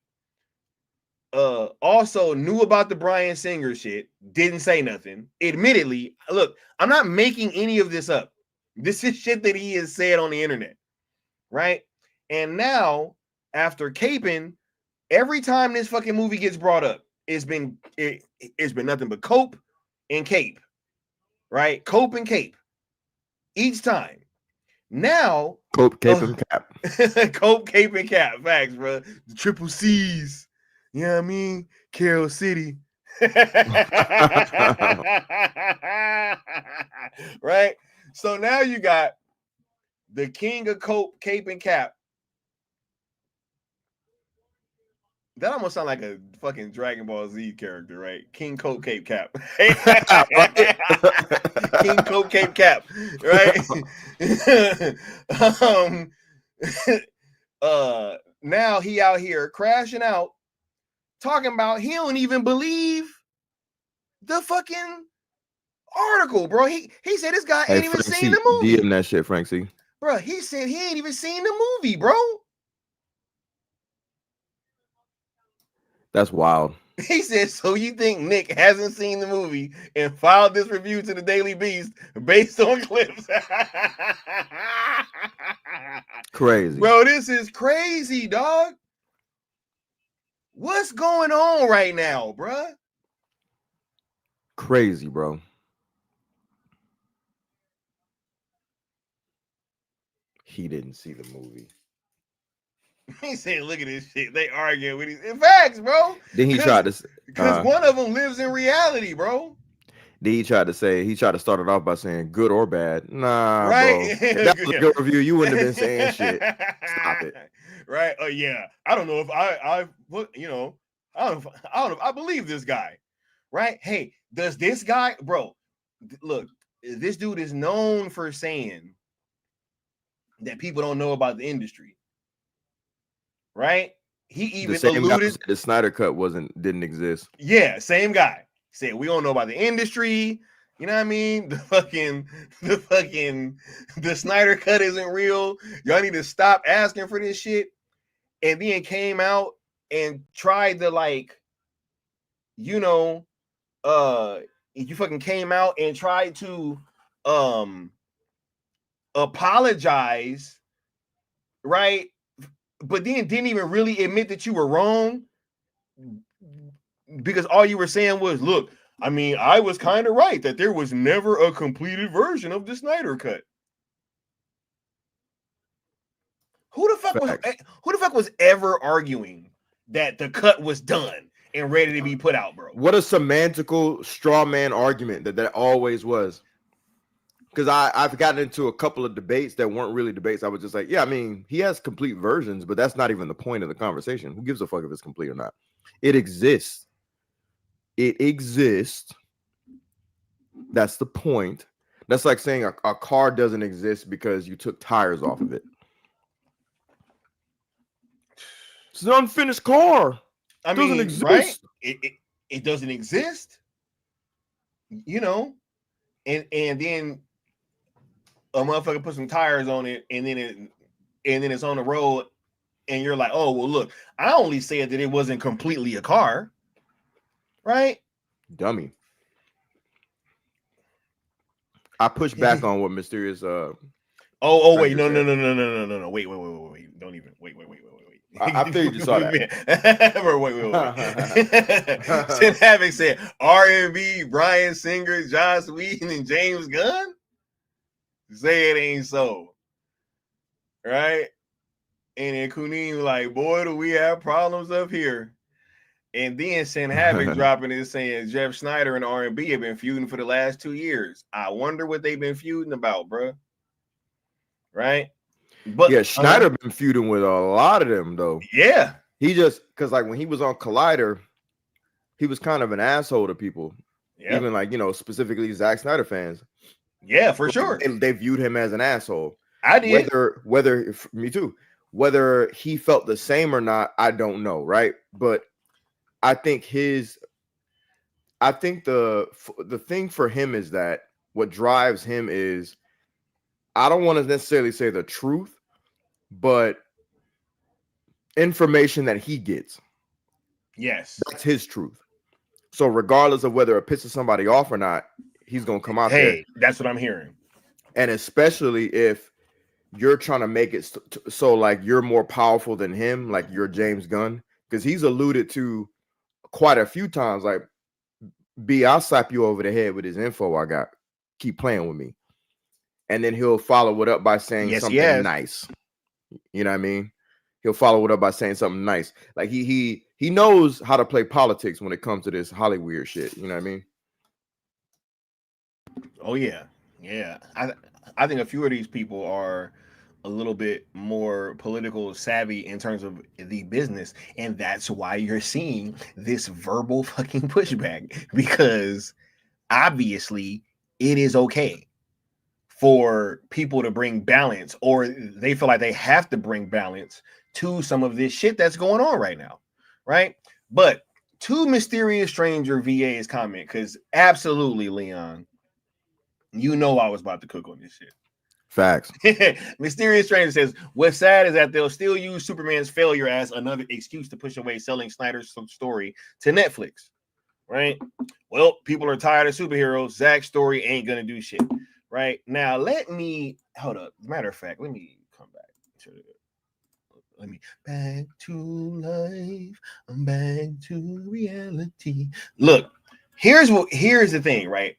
Also knew about the Bryan Singer shit, didn't say nothing. Admittedly, look, I'm not making any of this up. This is shit that he has said on the internet, right? And now, after caping, every time this fucking movie gets brought up, it's been nothing but cope and cape, right? Cope and cape each time. Now, Cope, cape, and cap. Cope, cape, and cap. Facts, bro. The triple C's. You know what I mean? Carroll City. Right? So now you got the king of cope, cape, and cap That almost sounds like a fucking Dragon Ball Z character, right? King Coat Cape Cap. King Coat Cape Cap, right? Now he out here crashing out, talking about he don't even believe the fucking article, bro. He said this guy ain't even seen the movie. DM that shit, Frank C. Bro, he said he ain't even seen the movie, bro. That's wild. He said, so you think Nick hasn't seen the movie and filed this review to the Daily Beast based on clips? Crazy. Bro, this is crazy, dog. What's going on right now, bro? Crazy, bro. He didn't see the movie. He said, look at this shit. They arguing with these facts, bro. Then he tried to, because one of them lives in reality, bro. Then he tried to start it off by saying good or bad. Nah, right? Bro. If that was a good review, you wouldn't have been saying shit. Stop it. Right? Yeah. I don't know if I don't know. I believe this guy. Right? Hey, does this guy, bro? Look, this dude is known for saying that people don't know about the industry. Right? He even alluded the Snyder Cut didn't exist. Yeah, same guy said we don't know about the industry. You know what I mean? The Snyder Cut isn't real. Y'all need to stop asking for this shit. And then came out and tried to you fucking came out and tried to apologize, right? But then didn't even really admit that you were wrong, because all you were saying was, look, I mean, I was kind of right that there was never a completed version of the Snyder Cut. Who the fuck was ever arguing that the cut was done and ready to be put out, bro? What a semantical straw man argument that always was. Because I've gotten into a couple of debates that weren't really debates. I was just like, yeah, I mean, he has complete versions, but that's not even the point of the conversation. Who gives a fuck if it's complete or not? It exists. It exists. That's the point. That's like saying a car doesn't exist because you took tires off of it. It's an unfinished car. It doesn't exist. Right? It doesn't exist. You know, and then a motherfucker put some tires on it, and then it's on the road, and you're like, oh well, look, I only said that it wasn't completely a car, right? Dummy. I push back on what mysterious. Wait, no, wait, don't even wait. I figured you saw that. wait. Sin Havoc said R&B, Bryan Singer, Joss Whedon, and James Gunn. Say it ain't so, right? And then Kunin was like, boy, do we have problems up here. And then Sin Havoc dropping it saying Jeff Snyder and R&B have been feuding for the last 2 years. I wonder what they've been feuding about, bro. Right? But yeah, Schneider been feuding with a lot of them though. Yeah. He just, because like when he was on Collider, he was kind of an asshole to people. Yep. Even like, specifically Zack Snyder fans. Yeah, for sure. They viewed him as an asshole. I did. Me too. Whether he felt the same or not, I don't know, right? But I think the thing for him is that what drives him is, I don't want to necessarily say the truth, but information that he gets. Yes. That's his truth. So regardless of whether it pisses somebody off or not, he's going to come out there. Hey, that's what I'm hearing. And especially if you're trying to make it so like you're more powerful than him, like you're James Gunn, because he's alluded to quite a few times, like, B, I'll slap you over the head with his info I got. Keep playing with me. And then he'll follow it up by saying something nice. You know what I mean? He'll follow it up by saying something nice. Like he knows how to play politics when it comes to this Hollywood shit. You know what I mean? Oh yeah, yeah. I think a few of these people are a little bit more political savvy in terms of the business, and that's why you're seeing this verbal fucking pushback, because obviously it is okay for people to bring balance, or they feel like they have to bring balance to some of this shit that's going on right now, right? But to Mysterious Stranger VA's comment, because absolutely, Leon, you know I was about to cook on this shit. Facts. Mysterious Stranger says, what's sad is that they'll still use Superman's failure as another excuse to push away selling Snyder's story to Netflix, right? Well, people are tired of superheroes. Zack's story ain't gonna do shit, right? Now, let me, hold up. Matter of fact, let me come back to it. Let me back to life. I'm back to reality. Look, here's the thing, right?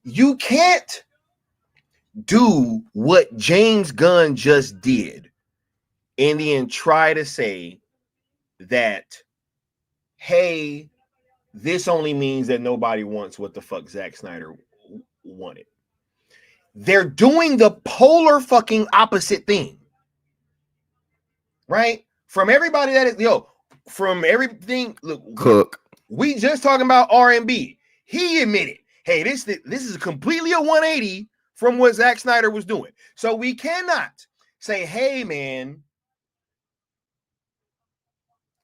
You can't do what James Gunn just did and then try to say that, hey, this only means that nobody wants what the fuck Zack Snyder wanted. They're doing the polar fucking opposite thing, right? From everybody that is, from everything. Look, Cook. we just talking about R&B. He admitted, hey, this is completely a 180 from what Zack Snyder was doing. So we cannot say, hey, man,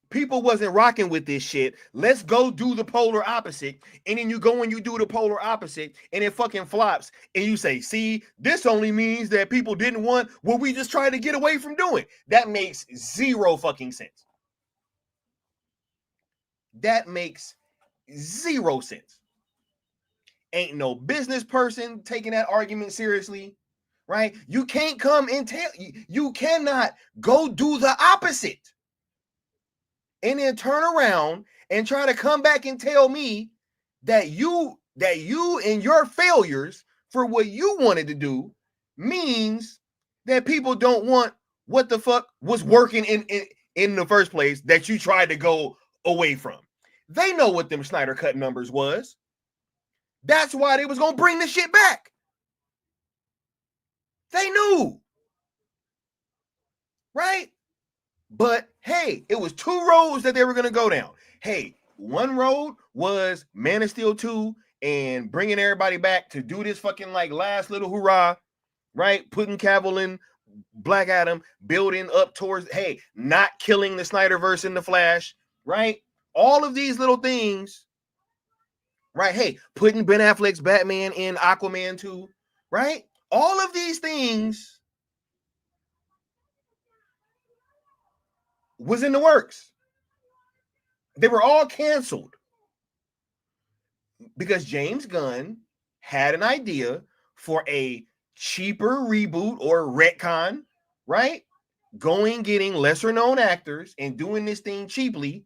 people wasn't rocking with this shit. Let's go do the polar opposite. And then you go and you do the polar opposite and it fucking flops. And you say, see, this only means that people didn't want what we just tried to get away from doing. That makes zero fucking sense. That makes zero sense. Ain't no business person taking that argument seriously, right? You can't come and tell, you cannot go do the opposite and then turn around and try to come back and tell me that you and your failures for what you wanted to do means that people don't want what the fuck was working in the first place that you tried to go away from. They know what them Snyder Cut numbers was. That's why they was gonna bring the shit back. They knew, right? But hey, it was two roads that they were gonna go down. Hey, one road was Man of Steel 2 and bringing everybody back to do this fucking like last little hurrah, right? Putting Cavill in Black Adam, building up towards, hey, not killing the Snyderverse in the Flash, right? All of these little things, right? Hey, putting Ben Affleck's Batman in Aquaman 2, right? All of these things was in the works. They were all canceled because James Gunn had an idea for a cheaper reboot or retcon, right? Getting lesser known actors and doing this thing cheaply.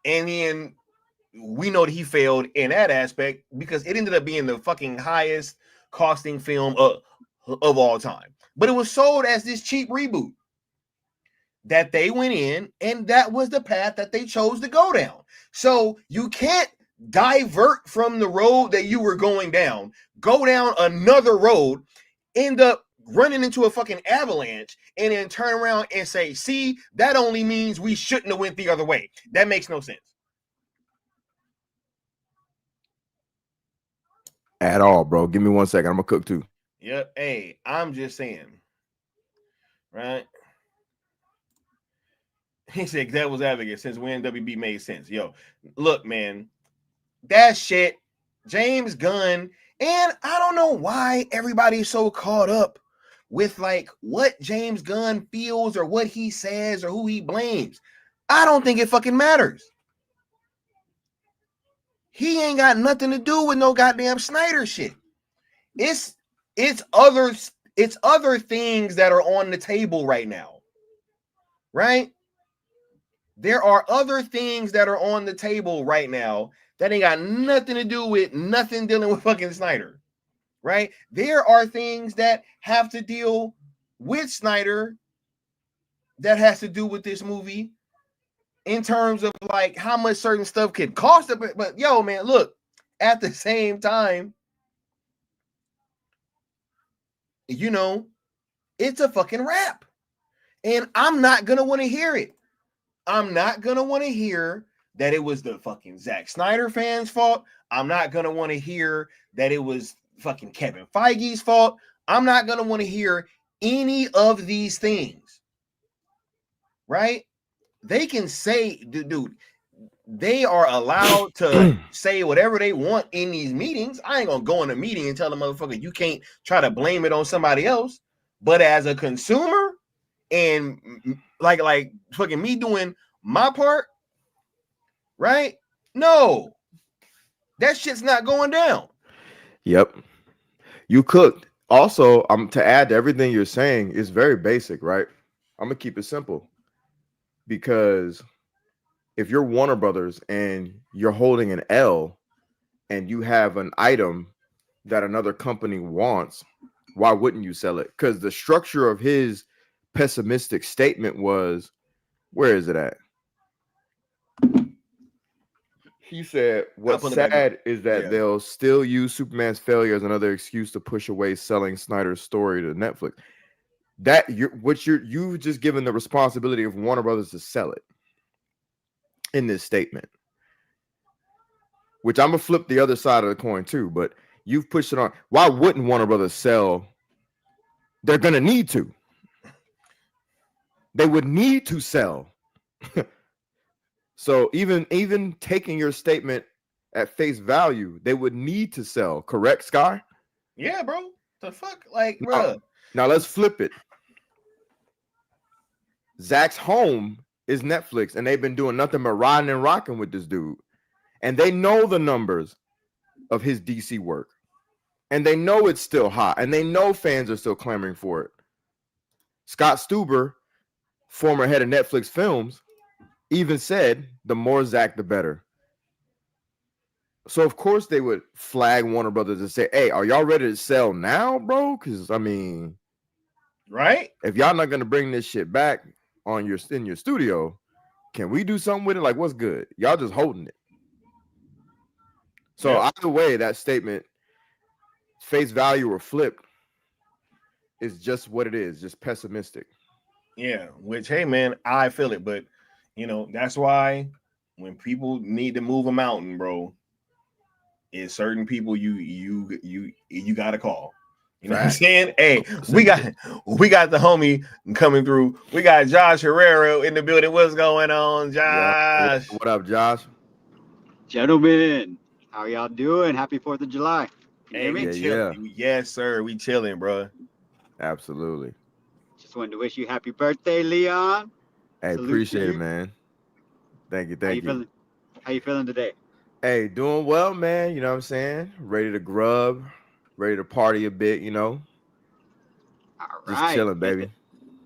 And then we know that he failed in that aspect because it ended up being the fucking highest costing film of all time. But it was sold as this cheap reboot that they went in, and that was the path that they chose to go down. So you can't divert from the road that you were going down, go down another road, end up running into a fucking avalanche, and then turn around and say, see, that only means we shouldn't have went the other way. That makes no sense. At all, bro. Give me 1 second. I'm gonna cook too. Yep. Hey, I'm just saying, right? He said devil's advocate since when WB made sense. Yo, look, man, that shit, James Gunn, and I don't know why everybody's so caught up with like what James Gunn feels or what he says or who he blames. I don't think it fucking matters. He ain't got nothing to do with no goddamn Snyder shit. It's other things that are on the table right now, right? There are other things that are on the table right now that ain't got nothing to do with nothing dealing with fucking Snyder, right? There are things that have to deal with Snyder that has to do with this movie in terms of like how much certain stuff could cost. But yo, man, look, at the same time, you know, It's a fucking rap. And I'm not gonna want to hear it. I'm not gonna want to hear that it was the fucking Zack Snyder fans' fault. I'm not gonna want to hear that it was fucking Kevin Feige's fault. I'm not gonna want to hear any of these things. Right? They can say, dude, they are allowed to say whatever they want in these meetings. I ain't gonna go in a meeting and tell the motherfucker you can't try to blame it on somebody else. But as a consumer, and like fucking me doing my part, right? No, that shit's not going down. Yep. You cooked. Also, to add to everything you're saying, is very basic, right? I'm gonna keep it simple. Because if you're Warner Brothers and you're holding an L and you have an item that another company wants, why wouldn't you sell it? Because the structure of his pessimistic statement was, where is it at? He said, what's sad is that they'll still use Superman's failure as another excuse to push away selling Snyder's story to Netflix. You've just given the responsibility of Warner Brothers to sell it in this statement, which I'm gonna flip the other side of the coin too, but you've pushed it on. Why wouldn't Warner Brothers sell? They're gonna need to. They would need to sell. So even taking your statement at face value, they would need to sell. Correct, Sky? Yeah, bro. The fuck, like, bro. Now let's flip it. Zach's home is Netflix, and they've been doing nothing but riding and rocking with this dude. And they know the numbers of his DC work. And they know it's still hot. And they know fans are still clamoring for it. Scott Stuber, former head of Netflix Films, even said, the more Zach, the better. So, of course, they would flag Warner Brothers and say, hey, are y'all ready to sell now, bro? Because, I mean, right? If y'all not going to bring this shit back in your studio, can we do something with it? Like, what's good? Y'all just holding it. So, either way, that statement, face value or flip, is just what it is, just pessimistic. Yeah, which, hey, man, I feel it. But, you know, that's why when people need to move a mountain, bro, is certain people you got to call. You know what I'm saying? Hey, we got the homie coming through. We got Josh Herrera in the building. What's going on, Josh? What up, Josh? Gentlemen, how y'all doing? Happy 4th of July. Can you hear me? Yeah. Yes, sir. We chilling, bro. Absolutely. Just wanted to wish you happy birthday, Leon. Hey, appreciate it, man. Thank you. How you feeling today? Hey, doing well, man. You know what I'm saying? Ready to grub, ready to party a bit, you know. All just right. chilling, baby.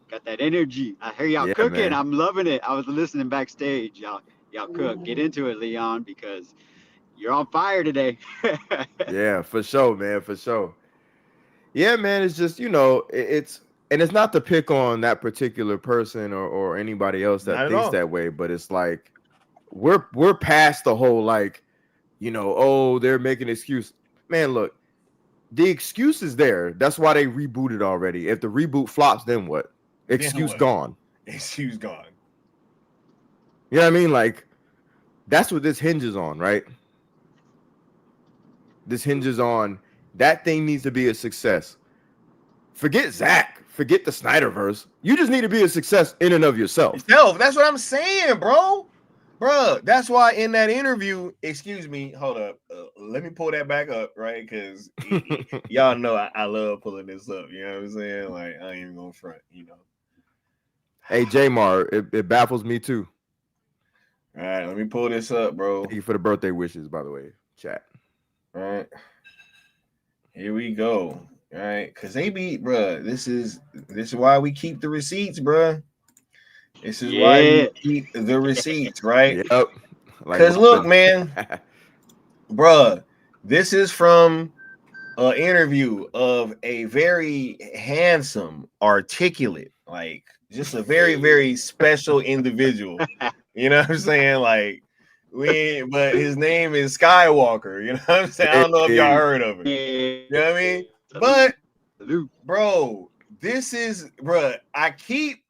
Got that energy. I hear y'all cooking. Man. I'm loving it. I was listening backstage. Y'all cook. Get into it, Leon, because you're on fire today. Yeah, for sure, man. For sure. Yeah, man. It's just, you know, it's not to pick on that particular person or anybody else that thinks that way, but it's like we're past the whole, like, you know, oh, they're making an excuse. Man, look, the excuse is there. That's why they rebooted already. If the reboot flops, then what? Excuse gone. Excuse gone. You know what I mean? Like, that's what this hinges on, right? This hinges on that thing needs to be a success. Forget Zach. Forget the Snyderverse. You just need to be a success in and of yourself. That's what I'm saying, bro. Bro, that's why in that interview, excuse me, hold up. Let me pull that back up, right? Because y'all know I love pulling this up. You know what I'm saying? Like, I ain't even gonna front, you know. Hey, Jamar, it baffles me too. All right, let me pull this up, bro. Thank you for the birthday wishes, by the way, chat. All right. Here we go. All right, because they be, bro, this is why we keep the receipts, bro. This is why we keep the receipts, right? Yep. Because look, man, bruh, this is from an interview of a very handsome, articulate, like just a very, very special individual. You know what I'm saying? Like, but his name is Skywalker. You know what I'm saying? I don't know if y'all heard of it. You know what I mean? But, bro, This is, bruh, I keep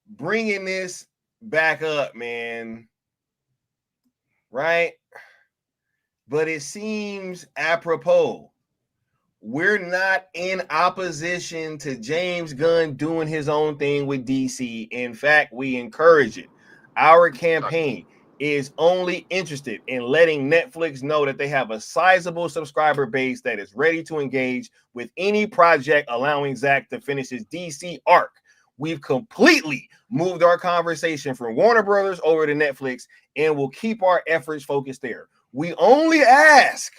bringing this back up, man. Right? But it seems apropos. We're not in opposition to James Gunn doing his own thing with DC. In fact, we encourage it. Our campaign is only interested in letting Netflix know that they have a sizable subscriber base that is ready to engage with any project allowing Zack to finish his DC arc. We've completely moved our conversation from Warner Brothers over to Netflix and will keep our efforts focused there. We only ask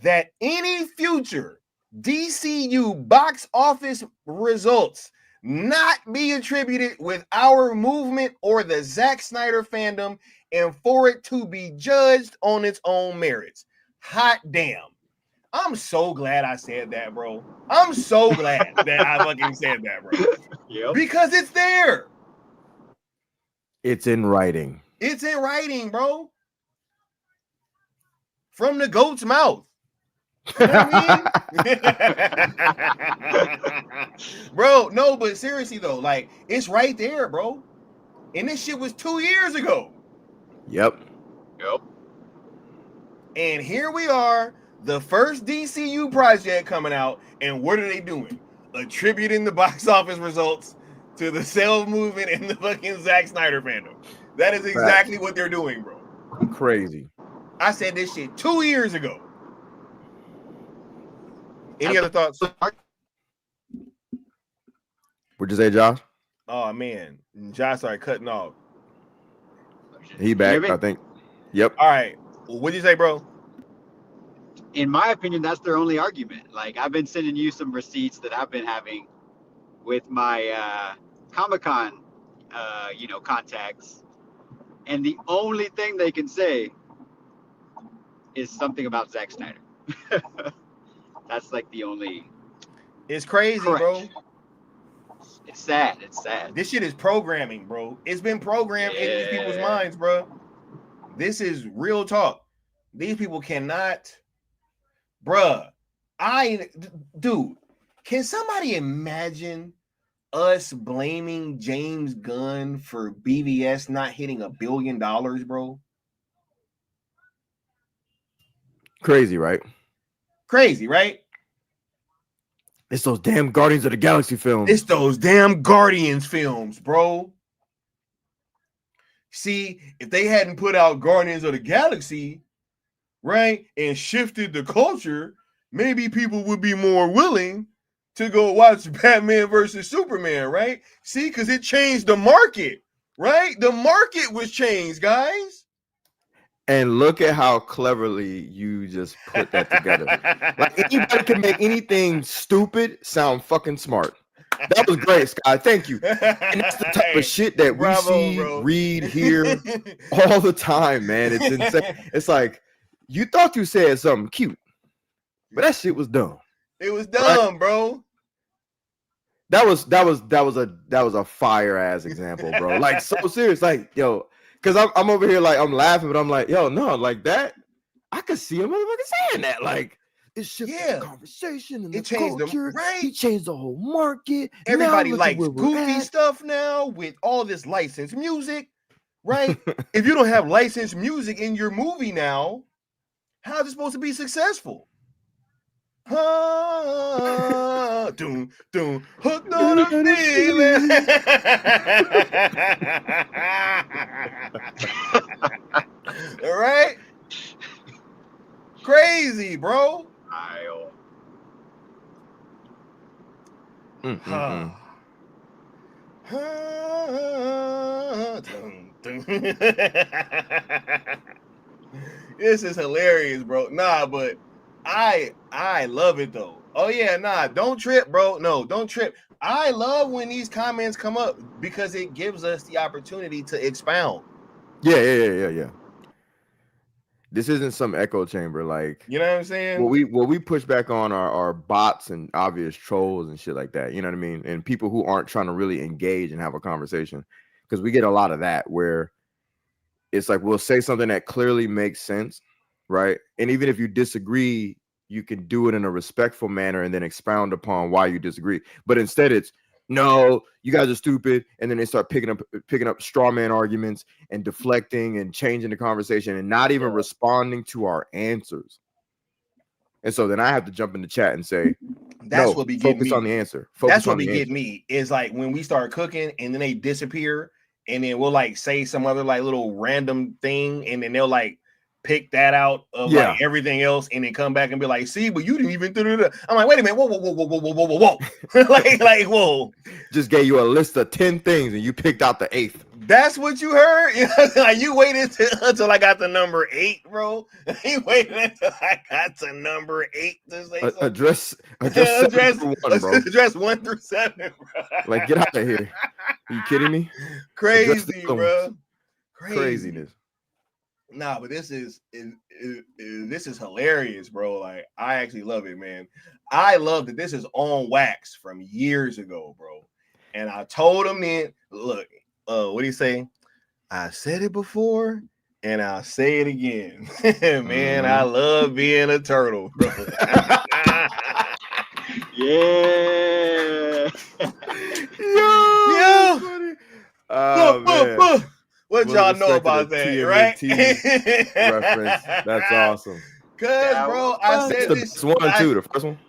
that any future DCU box office results not be attributed with our movement or the Zack Snyder fandom, and for it to be judged on its own merits. Hot damn. I'm so glad I said that, bro. I'm so glad that I fucking said that, bro. Yep. Because it's there. It's in writing. It's in writing, bro. From the goat's mouth. You know what I mean? Bro, no, but seriously though, like, it's right there, bro. And this shit was 2 years ago. Yep. And here we are, the first DCU project coming out, and what are they doing? Attributing the box office results to the sales movement and the fucking Zack Snyder fandom. That is exactly what they're doing, bro. Crazy. I said this shit 2 years ago. Any other thoughts? What'd you say, Josh? Oh man, Josh started cutting off. He back, I think. Yep. All right. What'd you say, bro? In my opinion, that's their only argument. Like, I've been sending you some receipts that I've been having with my Comic-Con, contacts, and the only thing they can say is something about Zack Snyder. That's like the only. It's crazy, bro. It's sad. It's sad. This shit is programming, bro. It's been programmed in these people's minds, bro. This is real talk. These people cannot, bruh. Dude, can somebody imagine us blaming James Gunn for BVS not hitting $1 billion, bro? Crazy, right? Crazy, right? It's those damn Guardians of the Galaxy films. It's those damn Guardians films, bro. See, if they hadn't put out Guardians of the Galaxy, right, and shifted the culture, maybe people would be more willing to go watch Batman versus Superman, right? See, because it changed the market, right? The market was changed, guys. And look at how cleverly you just put that together. Like, anybody can make anything stupid sound fucking smart. That was great, Sky. Thank you. And that's the type of shit that we see, read, hear all the time, man. It's insane. It's like, you thought you said something cute, but that shit was dumb. It was dumb, right? Bro. That was a fire ass example, bro. Like, so serious. Like, yo, because I'm over here like I'm laughing, but I'm like, yo, no, like that. I could see a motherfucker saying that. Like, it shifted the conversation and the culture. Right. He changed the whole market. Everybody likes goofy stuff now with all this licensed music, right? If you don't have licensed music in your movie now, how is it supposed to be successful? Doom, hooked on a feeling. All right, crazy, bro. This is hilarious, bro. Nah, but I love it though. Oh yeah, nah, don't trip, bro. No, don't trip. I love when these comments come up because it gives us the opportunity to expound. Yeah. This isn't some echo chamber, like, you know what I'm saying? What we push back on are bots and obvious trolls and shit like that. You know what I mean? And people who aren't trying to really engage and have a conversation, because we get a lot of that where it's like we'll say something that clearly makes sense, right? And even if you disagree, you can do it in a respectful manner and then expound upon why you disagree. But instead it's, no, you guys are stupid. And then they start picking up straw man arguments and deflecting and changing the conversation and not even responding to our answers. And so then I have to jump in the chat and say, that's what be getting focus me. on the answer. That's what be getting me is like when we start cooking and then they disappear and then we'll like say some other like little random thing and then they'll like pick that out of like everything else and then come back and be like, see, but you didn't even do. I'm like, wait a minute, whoa. like whoa. Just gave you a list of 10 things and you picked out the 8th. That's what you heard? Like you waited until I got to number 8, bro. You waited until I got to number 8 to say something. Address 1, address 1 through 7, bro. Like, get out of here. Are you kidding me? Crazy, bro. Craziness. Nah, but this is hilarious, bro. Like, I actually love it, man. I love that this is on wax from years ago, bro. And I told him then, look, what do you say? I said it before, and I'll say it again. Man, I love being a turtle, bro. Yeah. Yo. Man. What y'all know about that, right? Reference. That's awesome. Cause, bro, I said this. It's 1 and 2, the first one.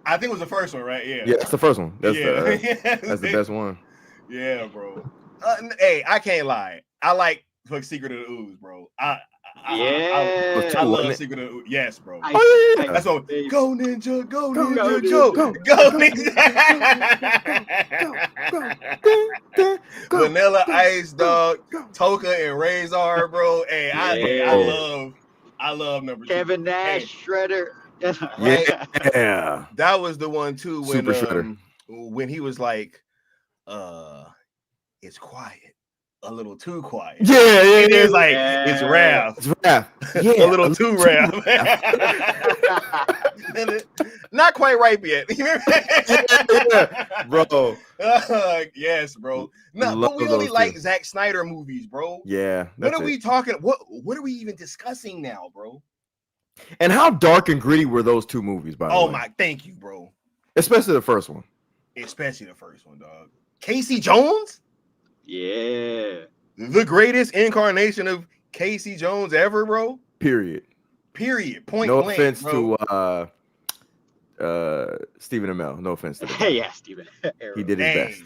I think it was the first one, right? Yeah. Yeah, it's the first one. That's that's the best one. Yeah, bro. Hey, I can't lie. I like Secret of the Ooze, bro. I love Secret of the Ooze. Yes, bro. That's what. Go Ninja, go Ninja, go Ninja. Vanilla Ice, dog. Toka and Razor, bro. Hey, I love number 2. Kevin Nash, Shredder. Yeah. That was the one too when he was like, it's quiet. A little too quiet. Yeah. It's like it's Raph. It's Raph. Yeah, a little too Raph. Not quite ripe yet. Bro. Yes, bro. No, but we only like Zack Snyder movies, bro. Yeah. What are we talking? What are we even discussing now, bro? And how dark and gritty were those 2 movies, by the way? Oh my, thank you, bro. Especially the first one. Especially the first one, dog. Casey Jones? Yeah. The greatest incarnation of Casey Jones ever, bro. Period. Point no blank, offense bro. to Stephen Amell. No offense to him. Yeah, Stephen. He did his best.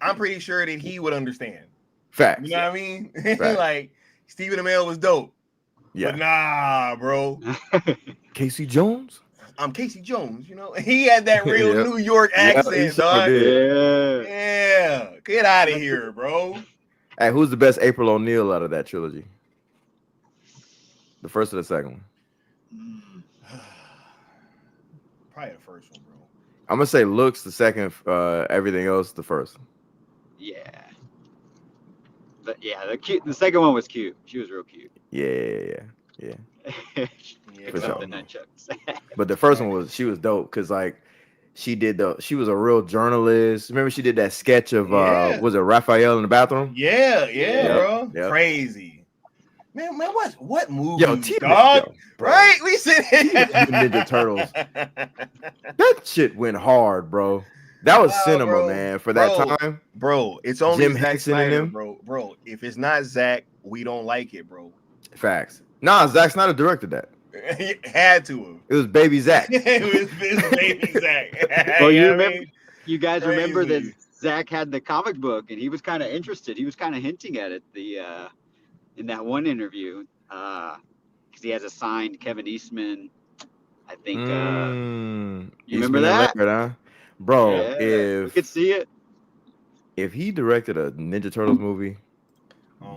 I'm pretty sure that he would understand. Facts. You know what I mean? Like Stephen Amell was dope. Yeah. But nah, bro. Casey Jones? I'm Casey Jones, you know. He had that real New York accent, dog. Yeah. Get out of here, bro. Hey, who's the best April O'Neil out of that trilogy? The first or the second one? Probably the first one, bro. I'm gonna say looks the second, everything else the first. Yeah. But yeah, the second one was cute. She was real cute. Yeah. For sure. The nunchucks. But the first one she was dope because like she was a real journalist. Remember she did that sketch of was it Raphael in the bathroom? Yeah, bro. Yep. Crazy. Man, what movie, dog? Right? We said Ninja Turtles. That shit went hard, bro. That was cinema, bro, man, for that time. Bro, it's only Jim Zack Henson Snyder, and him. Bro, if it's not Zack, we don't like it, bro. Facts. Nah, Zack Snyder directed that. He had to have. It was Baby Zack. it was Baby Zack. Well, you guys remember that Zack had the comic book and he was kind of interested. He was kind of hinting at it in that one interview because he has a signed Kevin Eastman. I think you remember that, Leonard, huh? Bro? Yeah, if you could see it, if he directed a Ninja Turtles movie,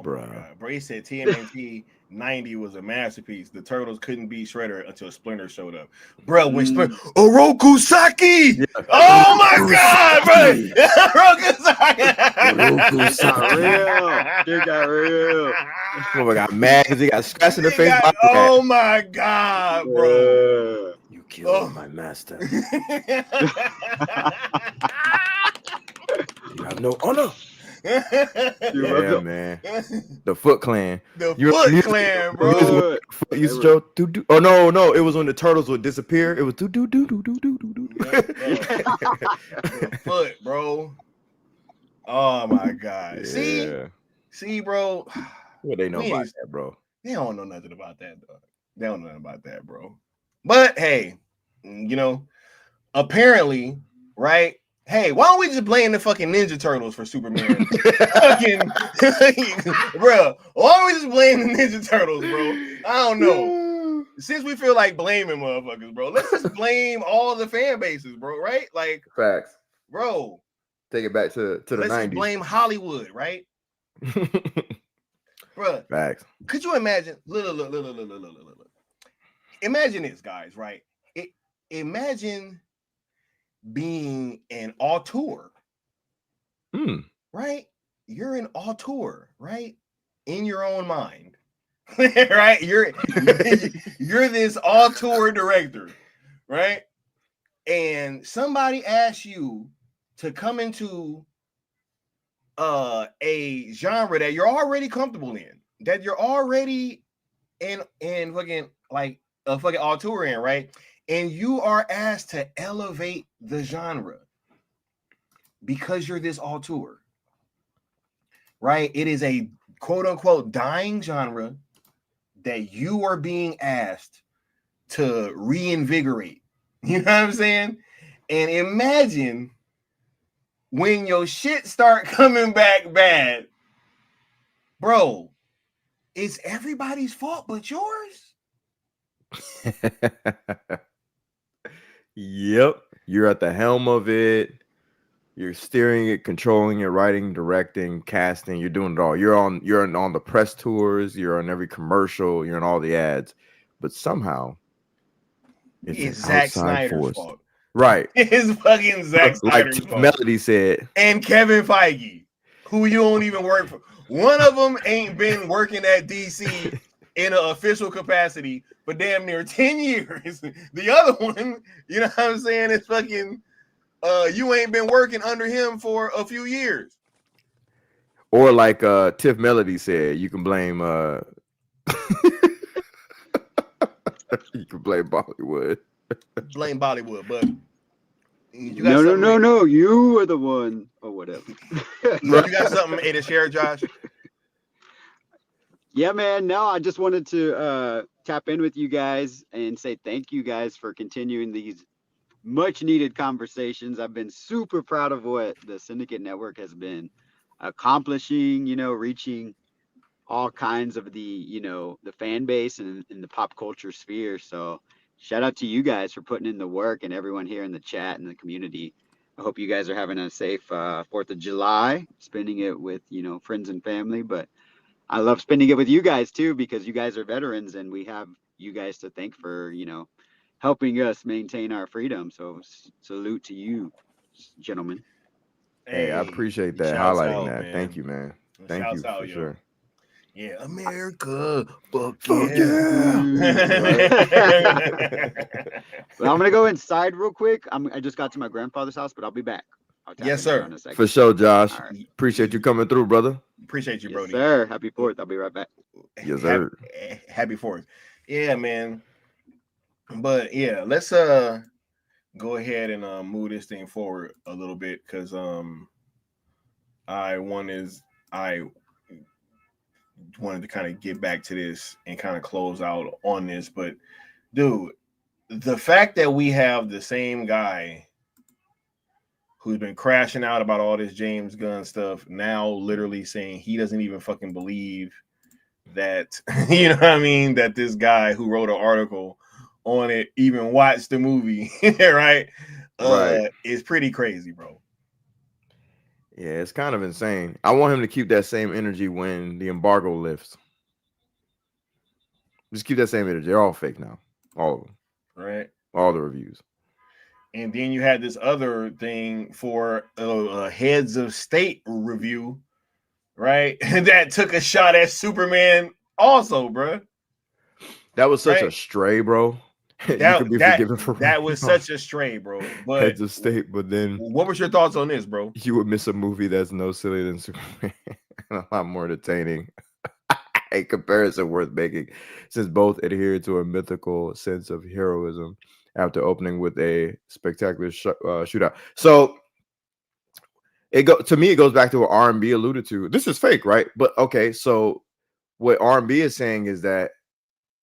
bro, he said TMNT 90 was a masterpiece. The Turtles couldn't beat Shredder until Splinter showed up. Bro, when Splinter Oroku Saki! Yeah. Oh my god, bro! Oroku Saki! Dude got real. Oh my god, mad because he got scratched in the face. Oh my god, bro. You killed my master. You have no honor. Yeah, man. The Foot Clan. The You Foot remember Clan, the music bro. when Foot used to do. Oh no, it was when the turtles would disappear. It was do. Yep, bro. The Foot, bro. Oh my God. Yeah. See, bro. What they know We about ain't- that, bro? They don't know nothing about that, dog. They don't know nothing about that, bro. But hey, you know, apparently, right? Hey, why don't we just blame the fucking Ninja Turtles for Superman? Fucking, bro. Why don't we just blame the Ninja Turtles, bro? I don't know. Since we feel like blaming motherfuckers, bro, let's just blame all the fan bases, bro. Right? Like, Facts. bro. Take it back to the Let's 90s. just blame Hollywood, right? Bro. Facts. Could you imagine? Look. Imagine this, guys. Right? Imagine being an auteur, right? You're an auteur, right? In your own mind, right? You're this auteur director, right? And somebody asks you to come into a genre that you're already comfortable in, that you're already in fucking like a fucking auteur in, right? And you are asked to elevate the genre because you're this auteur, right? It is a quote unquote dying genre that you are being asked to reinvigorate. You know what I'm saying? And imagine when your shit start coming back bad, bro, it's everybody's fault but yours. Yep. You're at the helm of it. You're steering it, controlling it, writing, directing, casting. You're doing it all. You're on the press tours. You're on every commercial. You're in all the ads. But somehow, it's Zack Snyder's fault. Right. It's fucking Zack Snyder's fault. Melody said. And Kevin Feige, who you don't even work for. One of them ain't been working at DC in an official capacity for damn near 10 years. The other one, you know what I'm saying, is fucking you ain't been working under him for a few years. Or like Tiff Melody said, you can blame you can blame Bollywood. Blame Bollywood, but no, you were the one or whatever. You got something to share, Josh? Yeah, man. No, I just wanted to tap in with you guys and say thank you guys for continuing these much needed conversations. I've been super proud of what the Syndicate Network has been accomplishing, reaching all kinds of the fan base and in the pop culture sphere. So shout out to you guys for putting in the work and everyone here in the chat and the community. I hope you guys are having a safe 4th of July, spending it with, friends and family. But I love spending it with you guys too, because you guys are veterans and we have you guys to thank for, helping us maintain our freedom. So salute to you, gentlemen. Hey, I appreciate that, highlighting that. Man. Thank you, man. Thank you for sure. Yeah, America. Fuck yeah. Well, I'm gonna go inside real quick. I just got to my grandfather's house, but I'll be back. Yes, sir. For sure, Josh. Right. Appreciate you coming through, brother. Appreciate you, Brody. Yes, sir. Happy 4th. I'll be right back. Yes, sir. Happy 4th. Yeah, man. But yeah, let's go ahead and move this thing forward a little bit, because I wanted to kind of get back to this and kind of close out on this. But dude, the fact that we have the same guy who's been crashing out about all this James Gunn stuff now literally saying he doesn't even fucking believe that, you know what I mean, that this guy who wrote an article on it even watched the movie, right? It's pretty crazy, bro. Yeah, it's kind of insane. I want him to keep that same energy when the embargo lifts. Just keep that same energy. They're all fake now. All of them. Right. All the reviews. And then you had this other thing for a heads of state review, right? That took a shot at Superman also, bro. That was such a stray, bro. you could be forgiven for that was such a stray, bro. But heads of state. But then, what was your thoughts on this, bro? you would miss a movie that's no sillier than Superman and a lot more entertaining. A comparison worth making, since both adhere to a mythical sense of heroism after opening with a spectacular shootout. So to me, it goes back to what R&B alluded to. This is fake, right? But okay, so what R&B is saying is that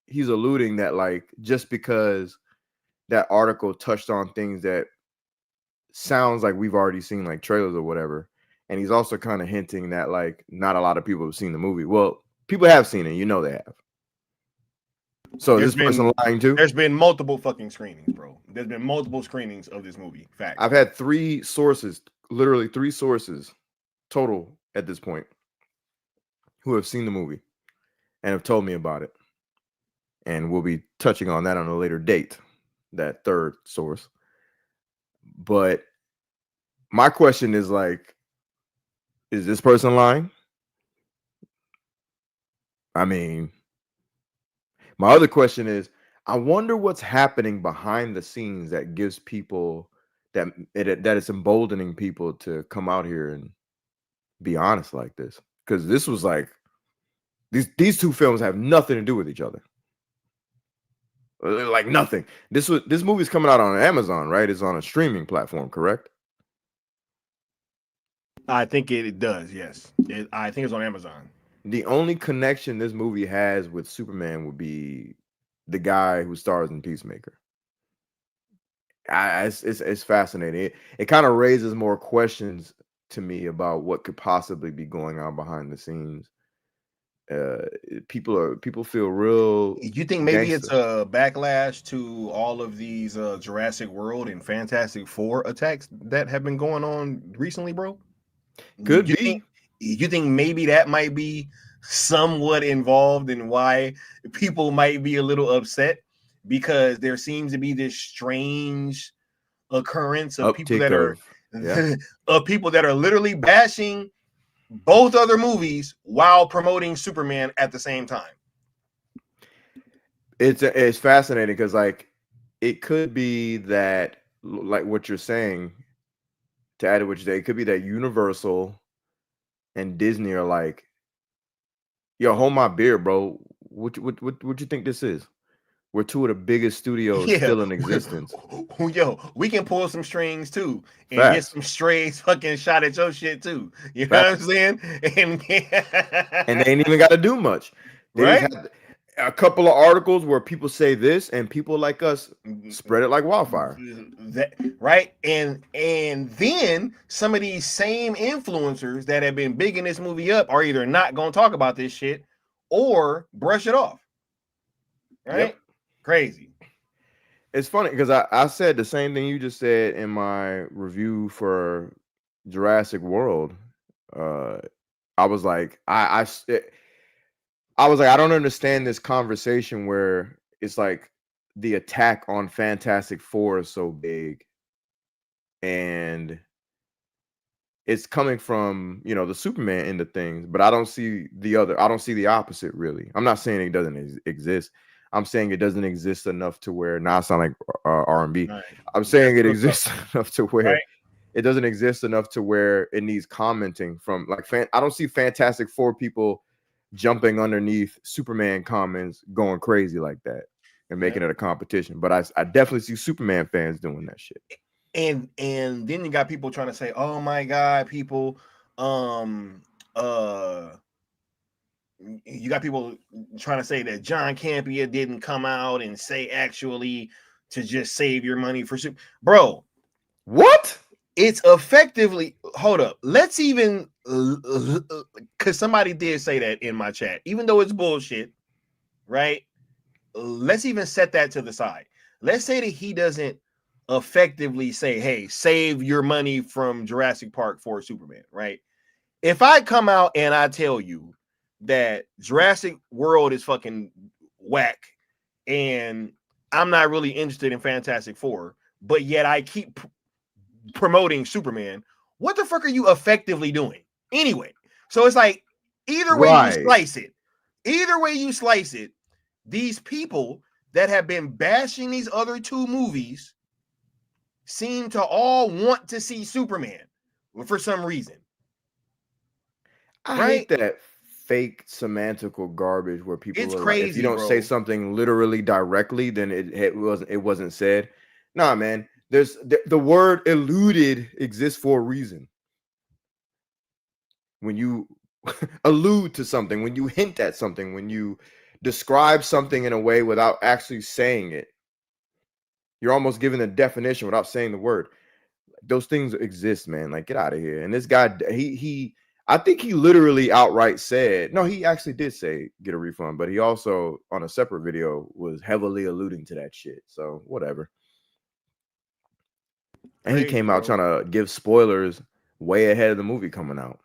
he's alluding that, like, just because that article touched on things that sounds like we've already seen, like trailers or whatever, and he's also kind of hinting that, like, not a lot of people have seen the movie. Well, people have seen it, they have. So this person lying too? There's been multiple fucking screenings, bro. There's been multiple screenings of this movie. Fact. I've had 3 sources, literally 3 sources total at this point, who have seen the movie and have told me about it. And we'll be touching on that on a later date, that third source. But my question is, like, is this person lying? I mean, my other question is, I wonder what's happening behind the scenes that gives people that it's emboldening people to come out here and be honest like this. Because this was like, these 2 films have nothing to do with each other. Like nothing. This movie's coming out on Amazon, right? It's on a streaming platform, correct? I think it does, yes. I think it's on Amazon. The only connection this movie has with Superman would be the guy who stars in Peacemaker. It's fascinating. It kind of raises more questions to me about what could possibly be going on behind the scenes. People feel real. You think maybe gangster. It's a backlash to all of these Jurassic World and Fantastic Four attacks that have been going on recently, bro? Could be. You think maybe that might be somewhat involved in why people might be a little upset, because there seems to be this strange occurrence of people that are of people that are literally bashing both other movies while promoting Superman at the same time. It's fascinating because, like, it could be that, like what you're saying, to add to what you say, it could be that Universal and Disney are like, yo, hold my beer, bro. What you think this is? We're 2 of the biggest studios still in existence. Yo, we can pull some strings too and get some strays fucking shot at your shit too. You know what I'm saying? And they ain't even got to do much. They just have a couple of articles where people say this, and people like us spread it like wildfire. Right? And then some of these same influencers that have been bigging this movie up are either not going to talk about this shit or brush it off. Right? Yep. Crazy. It's funny because I said the same thing you just said in my review for Jurassic World. I was like, I was like, I don't understand this conversation where it's like the attack on Fantastic Four is so big, and it's coming from, the Superman end of things, but I don't see the opposite, really. I'm not saying it doesn't exist. I'm saying it doesn't exist enough to where, now I sound like R&B. Right. I'm saying it exists enough to where it doesn't exist enough to where it needs commenting from, like, I don't see Fantastic Four people jumping underneath Superman comments going crazy like that and making it a competition. But I definitely see Superman fans doing that shit. And then you got people trying to say, oh my God, people, you got people trying to say that John Campea didn't come out and say actually to just save your money for super. Bro, what? It's effectively, hold up. Let's even, because somebody did say that in my chat, even though it's bullshit, right? Let's even set that to the side. Let's say that he doesn't effectively say, hey, save your money from Jurassic Park for Superman, right? If I come out and I tell you that Jurassic World is fucking whack and I'm not really interested in Fantastic Four, but yet I keep promoting Superman, what the fuck are you effectively doing anyway? So it's like, either way you slice it, these people that have been bashing these other two movies seem to all want to see Superman for some reason. I Right? hate that fake semantical garbage where people It's are like, if crazy, you don't say bro. something literally directly, then it wasn't said. Nah, man. There's the word eluded exists for a reason. When you allude to something, when you hint at something, when you describe something in a way without actually saying it, you're almost giving a definition without saying the word. Those things exist, man. Like, get out of here. And this guy, I think he literally outright said, no, he actually did say get a refund, but he also on a separate video was heavily alluding to that shit. So whatever. And he Crazy, came out bro. trying to give spoilers way ahead of the movie coming out.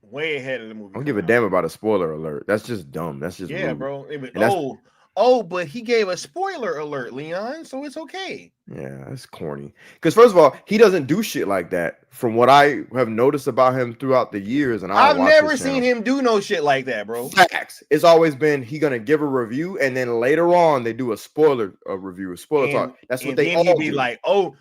Way ahead of the movie. I don't give a damn about a spoiler alert. That's just dumb. That's just Yeah, rude. bro. And But he gave a spoiler alert, Leon, so it's okay. Yeah, that's corny. Because first of all, he doesn't do shit like that. From what I have noticed about him throughout the years, and I've never seen him do no shit like that, bro. Facts. It's always been he gonna give a review, and then later on they do a spoiler review, a spoiler talk. That's what they then all he'd be do. like, oh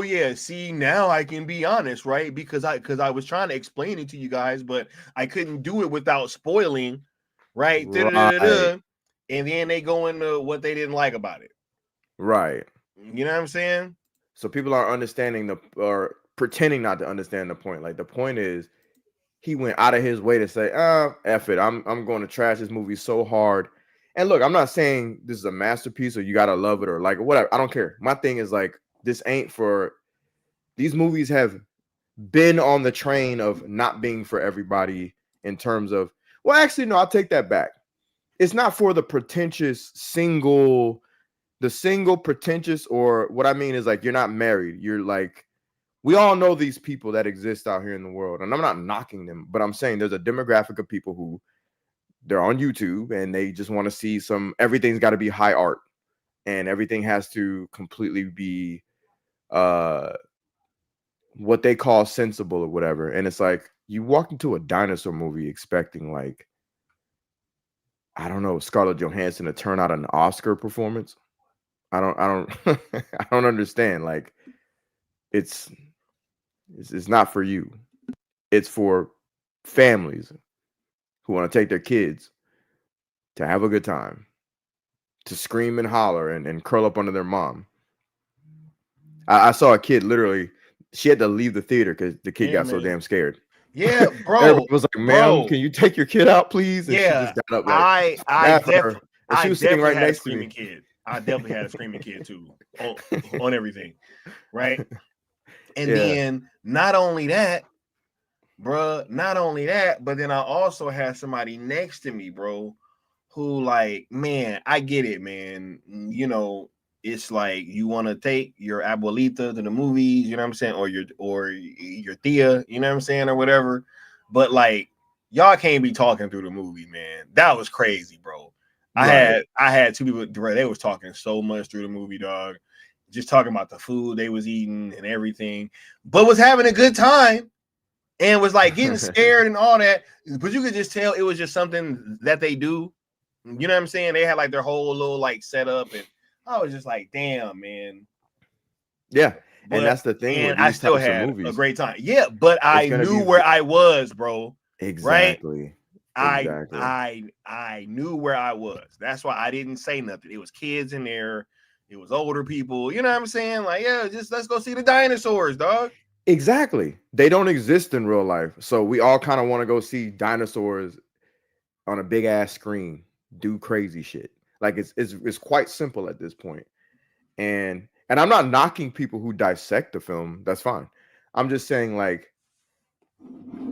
yeah, see now I can be honest, right? Because I was trying to explain it to you guys, but I couldn't do it without spoiling, right? Right. And then they go into what they didn't like about it. Right. You know what I'm saying? So people are understanding or pretending not to understand the point. Like the point is, he went out of his way to say, F it. I'm going to trash this movie so hard. And look, I'm not saying this is a masterpiece or you gotta love it or like whatever. I don't care. My thing is like, this ain't for these movies have been on the train of not being for everybody in terms of, well, actually, no, I'll take that back. It's not for the pretentious single pretentious, or what I mean is like, you're not married. You're like, we all know these people that exist out here in the world, and I'm not knocking them, but I'm saying there's a demographic of people who they're on YouTube and they just want to see everything's got to be high art and everything has to completely be what they call sensible or whatever. And it's like, you walk into a dinosaur movie expecting like, I don't know, Scarlett Johansson to turn out an Oscar performance. I don't I don't understand. Like, it's not for you. It's for families who want to take their kids to have a good time, to scream and holler and curl up under their mom. I saw a kid literally, she had to leave the theater because the kid got so damn scared. Yeah, bro. Everybody was like, ma'am, can you take your kid out, please? And yeah, she just got up like, I she was sitting right next to screaming me. Kid. I definitely had a screaming kid too on everything, right? And then not only that, but then I also had somebody next to me, bro, who like, man, I get it, man. You know, it's like you want to take your abuelita to the movies, you know what I'm saying, or your tia, you know what I'm saying, or whatever. But like, y'all can't be talking through the movie, man. That was crazy, bro. I had two people, they was talking so much through the movie, dog. Just talking about the food they was eating and everything, but was having a good time and was like getting scared and all that. But you could just tell it was just something that they do. You know what I'm saying? They had like their whole little like setup, and I was just like, damn, man. Yeah. And that's the thing with these I still types had of movies. a great time. Yeah, but I knew where I was, bro. Exactly. Right? Exactly. I knew where I was. That's why I didn't say nothing. It was kids in there. It was older people. You know what I'm saying? Like, yeah, just let's go see the dinosaurs, dog. Exactly. They don't exist in real life. So we all kind of want to go see dinosaurs on a big ass screen, do crazy shit. Like it's quite simple at this point. And I'm not knocking people who dissect the film. That's fine. I'm just saying, like,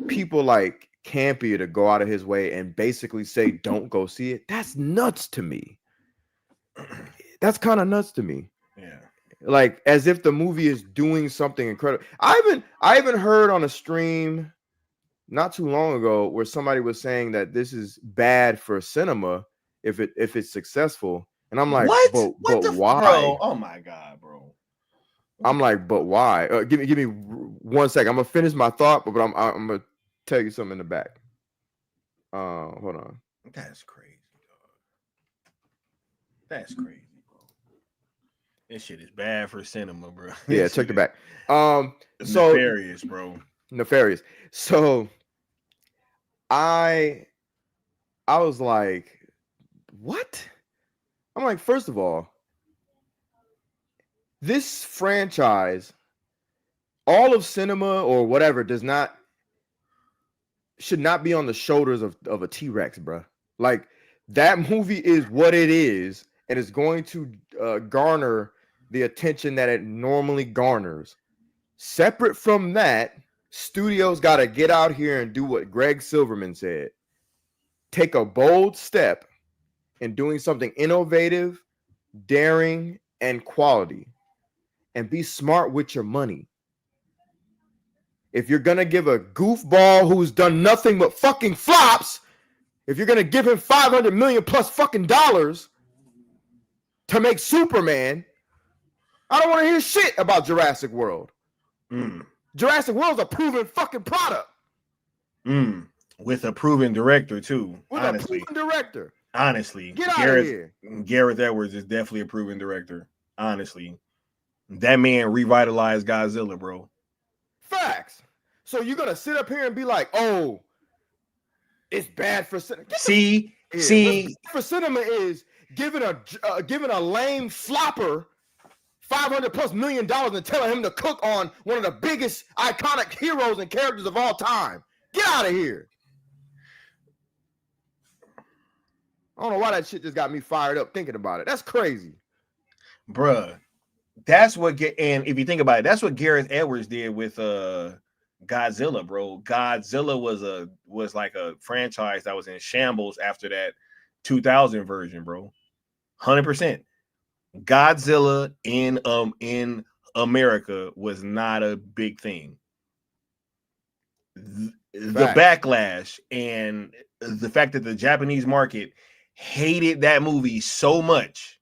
people like Campy to go out of his way and basically say don't go see it. That's nuts to me. That's kind of nuts to me. Yeah. Like, as if the movie is doing something incredible. I even heard on a stream not too long ago where somebody was saying that this is bad for cinema if it's successful. And I'm like, what? But why? Bro? Oh my god, bro. I'm like, but why? Give me 1 second. I'm gonna finish my thought, but I'm gonna tell you something in the back. Hold on. That's crazy, dog. That's crazy, bro. This shit is bad for cinema, bro. Yeah, This check shit the back. So nefarious, bro. nefarious. So I was like, what? I'm like, first of all, this franchise, all of cinema or whatever, should not be on the shoulders of a T-Rex, bro. Like, that movie is what it is, and it's going to garner the attention that it normally garners. Separate from that, studios got to get out here and do what Greg Silverman said. Take a bold step in doing something innovative, daring, and quality, and be smart with your money. If you're going to give a goofball who's done nothing but fucking flops, if you're going to give him $500 million plus fucking dollars to make Superman, I don't want to hear shit about Jurassic World. Jurassic World's a proven fucking product. With a proven director, too. With honestly. A proven director. Honestly. Get out of here. Gareth Edwards is definitely a proven director. Honestly. That man revitalized Godzilla, bro. Facts. So you're going to sit up here and be like, oh, it's bad for cinema. See, what's bad for cinema is giving a lame flopper $500+ million and telling him to cook on one of the biggest iconic heroes and characters of all time. Get out of here. I don't know why that shit just got me fired up thinking about it. That's crazy. Bruh. That's what and if you think about it, that's what Gareth Edwards did with Godzilla, bro. Godzilla was like a franchise that was in shambles after that 2000 version, bro. 100%. Godzilla in America was not a big thing. The backlash and the fact that the Japanese market hated that movie so much.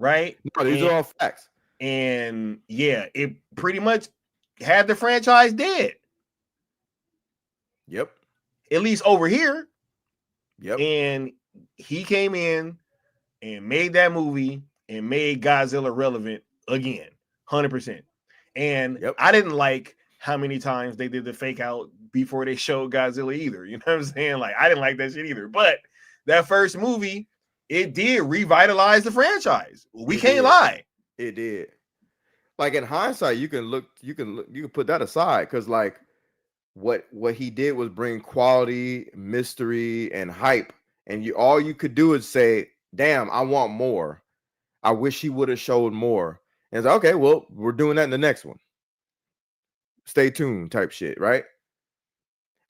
Right? No, these are all facts. And yeah, it pretty much had the franchise dead. Yep. At least over here. Yep. And he came in and made that movie and made Godzilla relevant again. 100%. And I didn't like how many times they did the fake out before they showed Godzilla either. You know what I'm saying? Like, I didn't like that shit either. But that first movie, it did revitalize the franchise. We can't lie. It did. Like, in hindsight, you can put that aside, because like what he did was bring quality, mystery, and hype. And all you could do is say, damn, I want more. I wish he would have showed more. And it's like, okay, well, we're doing that in the next one. Stay tuned type shit, right?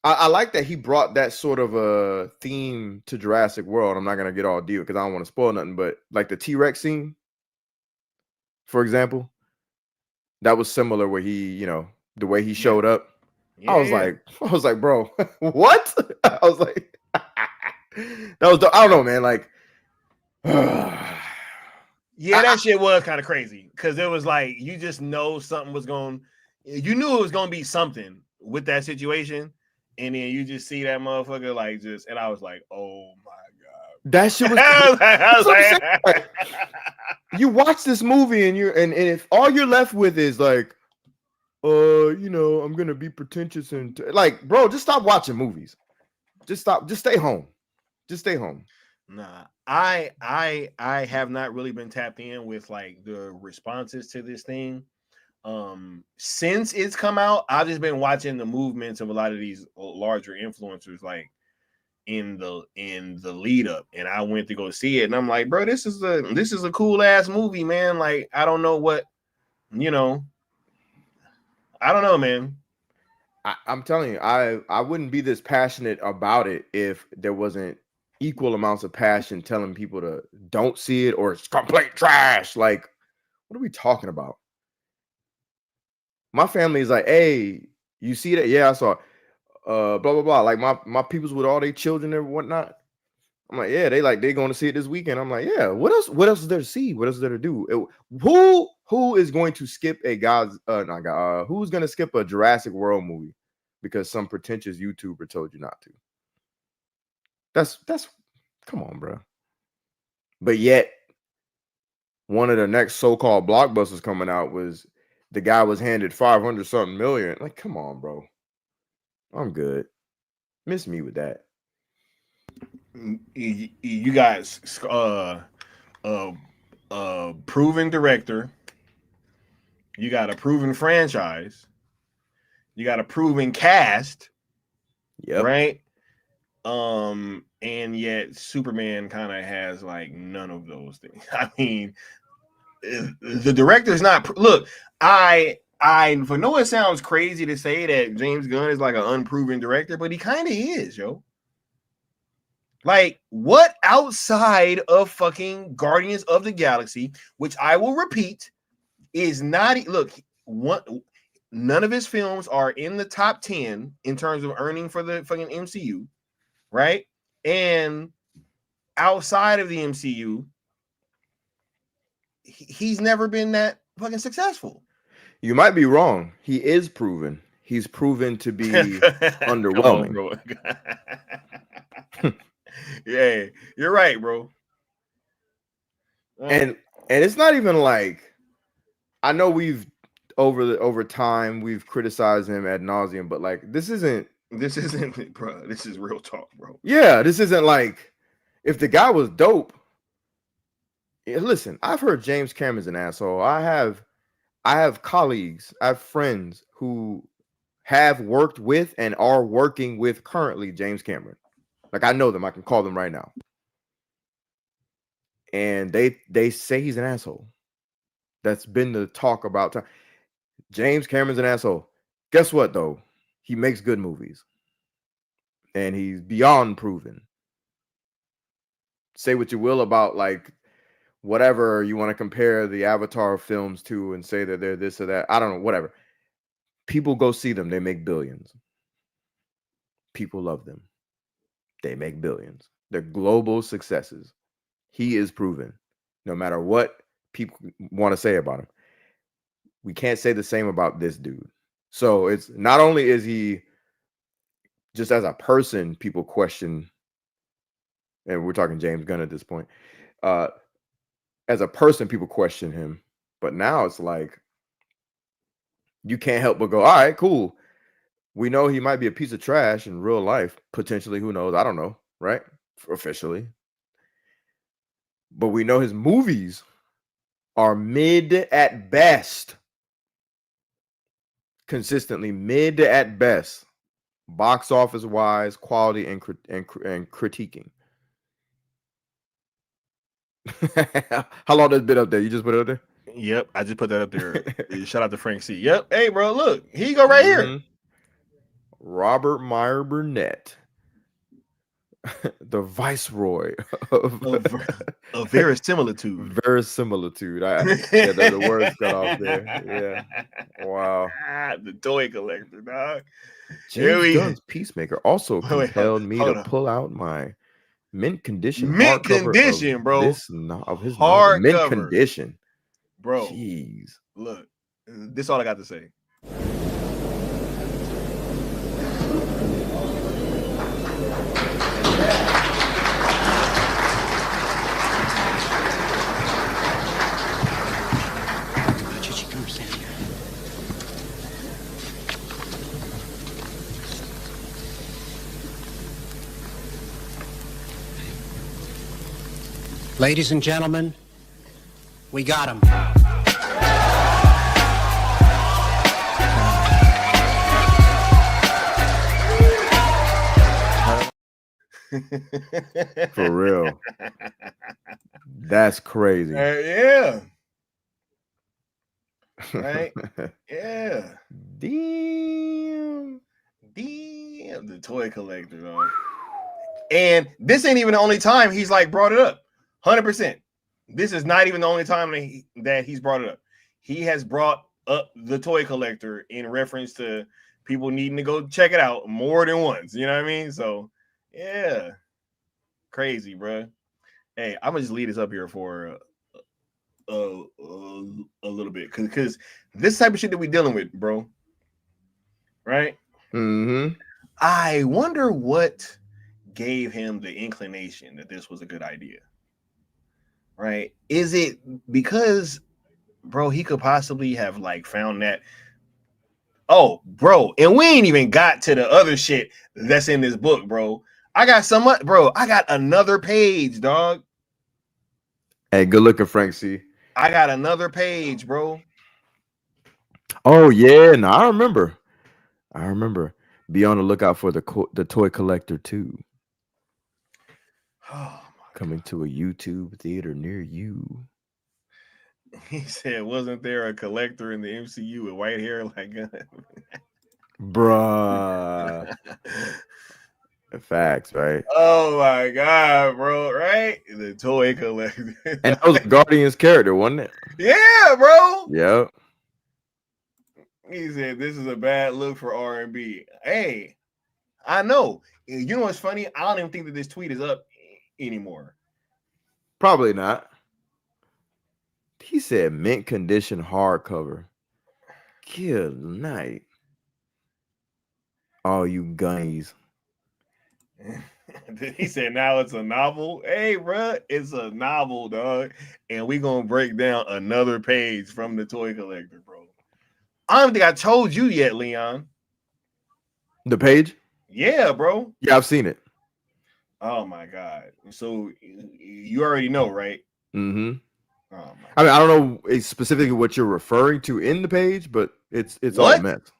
I like that he brought that sort of a theme to Jurassic World. I'm not going to get all deep because I don't want to spoil nothing, but like the T-Rex scene, for example, that was similar where he, the way he showed up. Yeah. I was like, bro, what? I was like, that was, I don't know, man. Like, yeah, that shit was kind of crazy because it was like, you just know something was you knew it was going to be something with that situation. And then you just see that motherfucker like and I was like, oh my God. That shit was you watch this movie and and if all you're left with is like, I'm gonna be pretentious and like, bro, just stop watching movies. Just stay home. Just stay home. Nah, I have not really been tapped in with like the responses to this thing. Since it's come out, I've just been watching the movements of a lot of these larger influencers, like in the lead up, and I went to go see it, and I'm like, bro, this is a cool ass movie, man. Like, I don't know what, I don't know, man. I'm telling you, I wouldn't be this passionate about it if there wasn't equal amounts of passion telling people to don't see it or it's complete trash. Like, what are we talking about? My family is like, hey, you see that? Yeah, I saw it. Blah, blah, blah. Like my peoples with all their children and whatnot. I'm like, yeah, they're going to see it this weekend. I'm like, yeah, what else is there to see? What else is there to do? Who is going to skip who's going to skip a Jurassic World movie because some pretentious YouTuber told you not to? That's come on, bro. But yet, one of the next so-called blockbusters coming out was the guy was handed 500 something million. Like, come on, bro. I'm good. Miss me with that. You guys, proven director. You got a proven franchise. You got a proven cast. Yep. Right. And yet Superman kind of has like none of those things. I mean, the director's not. Look, I know it sounds crazy to say that James Gunn is like an unproven director, but he kind of is, yo. Like, what outside of fucking Guardians of the Galaxy, which I will repeat, is not. Look, none of his films are in the top 10 in terms of earning for the fucking MCU, right? And outside of the MCU, he's never been that fucking successful. You might be wrong. He is proven. He's proven to be underwhelming. Bro. Yeah, you're right, bro. And it's not even like, I know we've over time we've criticized him ad nauseum, but like this isn't, bro. This is real talk, bro. Yeah, this isn't like, if the guy was dope. Listen, I've heard James Cameron's an asshole. I have colleagues, I have friends who have worked with and are working with currently James Cameron. Like, I know them. I can call them right now. And they say he's an asshole. That's been the talk about time. James Cameron's an asshole. Guess what, though? He makes good movies. And he's beyond proven. Say what you will about, like, whatever you want to compare the Avatar films to and say that they're this or that. I don't know, whatever. People go see them. They make billions. People love them. They make billions. They're global successes. He is proven, no matter what people want to say about him. We can't say the same about this dude. So it's not only is he just as a person, people question, and we're talking James Gunn at this point. As a person, people question him, but now it's like you can't help but go, all right, cool. We know he might be a piece of trash in real life, potentially. Who knows? I don't know, right? Officially. But we know his movies are mid at best. Consistently mid at best. Box office wise, quality and critiquing. How long has it been up there? You just put it up there? Yep, I just put that up there. Shout out to Frank C. Yep. Hey, bro, look, here you go right here. Robert Meyer Burnett, the viceroy of verisimilitude. Verisimilitude. The words got off there. Yeah. Wow. The toy collector, dog. James Gunn's Peacemaker also compelled me to pull out my mint condition hardcover bro. Of his hard mint cover. Condition, bro. Jeez. Look, this is all I got to say. Ladies and gentlemen, we got him. For real. That's crazy. Yeah. Right? Yeah. Damn. The toy collector, dog. And this ain't even the only time he's like brought it up. 100%. This is not even the only time that he's brought it up. He has brought up the toy collector in reference to people needing to go check it out more than once. You know what I mean? So, yeah. Crazy, bro. Hey, I'm going to just lead us up here for a little bit. Because this type of shit that we're dealing with, bro. Right? Mm-hmm. I wonder what gave him the inclination that this was a good idea. right? Is it because, bro, he could possibly have like found that? Oh, bro, and we ain't even got to the other shit that's in this book, bro. I got bro. I got another page, dog. Hey, good looking, Frank C. I got another page, bro. Oh yeah, no, I remember. Be on the lookout for the Toy Collector 2. Oh, coming to a YouTube theater near you. He said, "Wasn't there a collector in the MCU with white hair like?" Bruh. Facts, right? Oh my god, bro! Right, the toy collector, and that was Guardian's character, wasn't it? Yeah, bro. Yep. He said, "This is a bad look for R&B." Hey, I know. You know what's funny? I don't even think that this tweet is up anymore. Probably not. He said mint condition hardcover. Good night. All you gunnies. He said, "Now it's a novel." Hey, bro, it's a novel, dog, and we gonna break down another page from the Toy Collector, bro. I don't think I told you yet, Leon. The page? Yeah, bro. Yeah, I've seen it. Oh my god! So you already know, right? Mm-hmm. Oh I mean, I don't know specifically what you're referring to in the page, but it's what? all meant.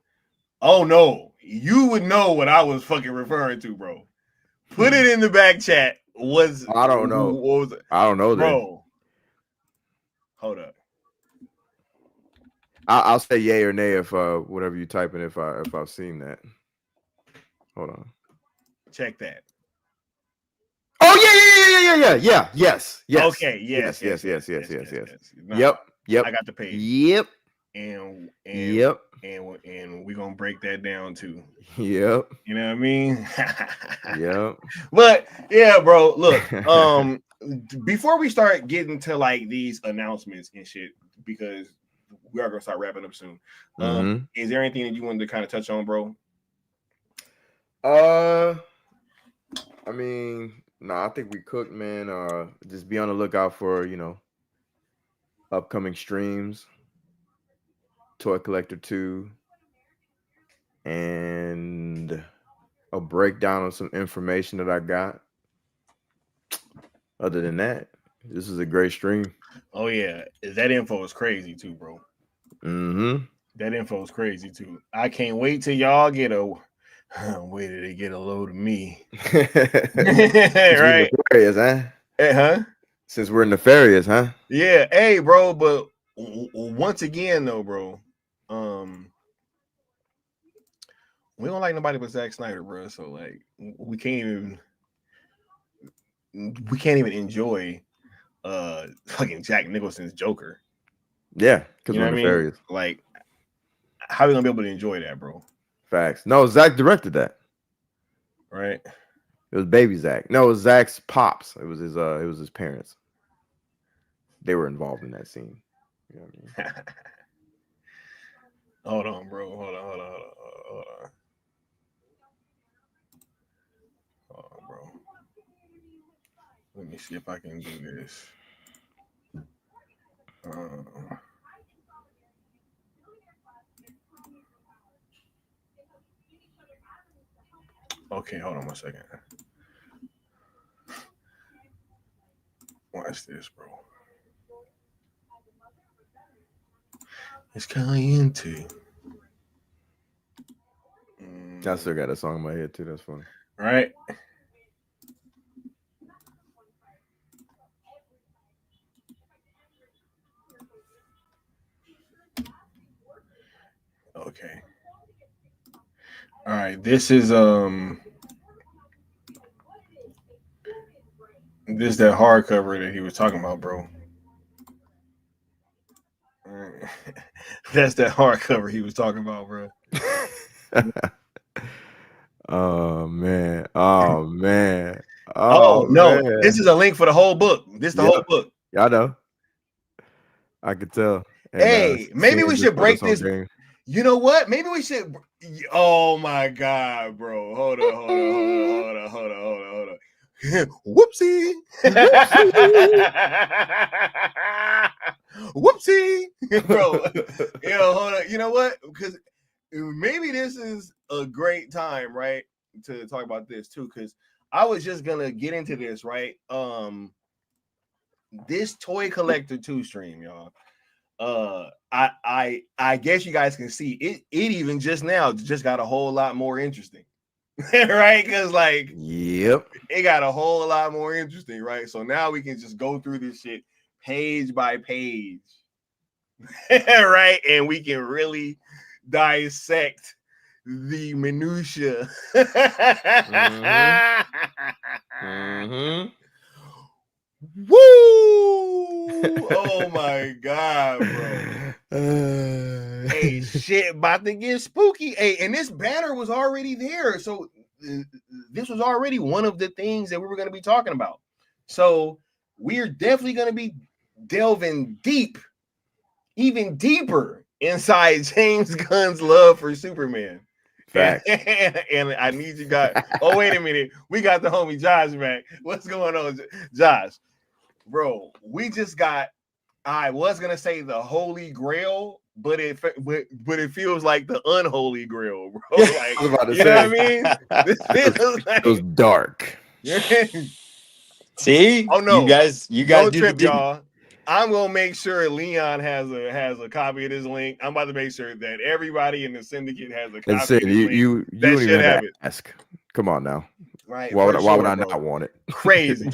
Oh no, you would know what I was fucking referring to, bro. Put it in the back chat. I don't know. What was it? I don't know, bro. then. Hold up. I'll say yay or nay if whatever you type in if I've seen that. Hold on. Check that. Oh yeah. Yes. Okay. Yes. Yep. Yep. I got the page. Yep. And yep. And we're gonna break that down too. Yep. You know what I mean? Yep. But yeah, bro. Look, before we start getting to like these announcements and shit, because we are gonna start wrapping up soon. Is there anything that you wanted to kind of touch on, bro? I mean, I think we cooked, man. Just be on the lookout for, upcoming streams, Toy Collector 2, and a breakdown of some information that I got. Other than that, this is a great stream. Oh yeah, that info is crazy too, bro. That info is crazy too. I can't wait till y'all get a wait till they get a load of me. Right? Nefarious, huh? Huh? Since we're nefarious, huh? Yeah. Hey, bro. But once again, though, bro, we don't like nobody but Zack Snyder, bro. So like, we can't even enjoy fucking Jack Nicholson's Joker. Yeah, because you know we're nefarious. I mean? Like, how are we gonna be able to enjoy that, bro? Facts. No, Zach directed that. Right. It was baby Zach. No, it was Zach's pops. It was his parents. They were involved in that scene. You know what I mean? Hold on, bro. Hold on, bro. Let me see if I can do this. Okay, hold on 1 second. Watch this, bro. It's caliente. I still got a song in my head too. That's funny. Right? Okay. All right. This is that hardcover that he was talking about, bro. That's that hardcover he was talking about, bro. Oh man. Oh no, man. this is a link for the whole book. This is the whole book. Yeah, I know. I could tell. And, hey, maybe we should break this. You know what? Maybe we should. Oh my god, bro! Hold on. Whoopsie. Whoopsie. Bro, hold on. You know what? Because maybe this is a great time, right, to talk about this too. Because I was just gonna get into this, right? This Toy Collector 2 stream, y'all. I guess you guys can see it even just now just got a whole lot more interesting. Right? Because like it got a whole lot more interesting, right? So now we can just go through this shit page by page. Right? And we can really dissect the minutia. Woo! Oh my god, bro. Hey, shit about to get spooky. Hey, and this banner was already there. So this was already one of the things that we were going to be talking about. So we're definitely going to be delving deep, even deeper inside James Gunn's love for Superman. And I need you guys. Oh, wait a minute. We got the homie Josh back. What's going on, Josh? Bro, we just got, I was gonna say the Holy Grail, but it feels like the unholy grail, bro. Like, I was about to say, know what I mean? This feels like, it was dark. See? Oh no, you guys don't trip, y'all. I'm gonna make sure Leon has a copy of this link. I'm about to make sure that everybody in the syndicate has a copy. And say, you don't even have to ask. Come on now. Right? Why would I not want it? Crazy.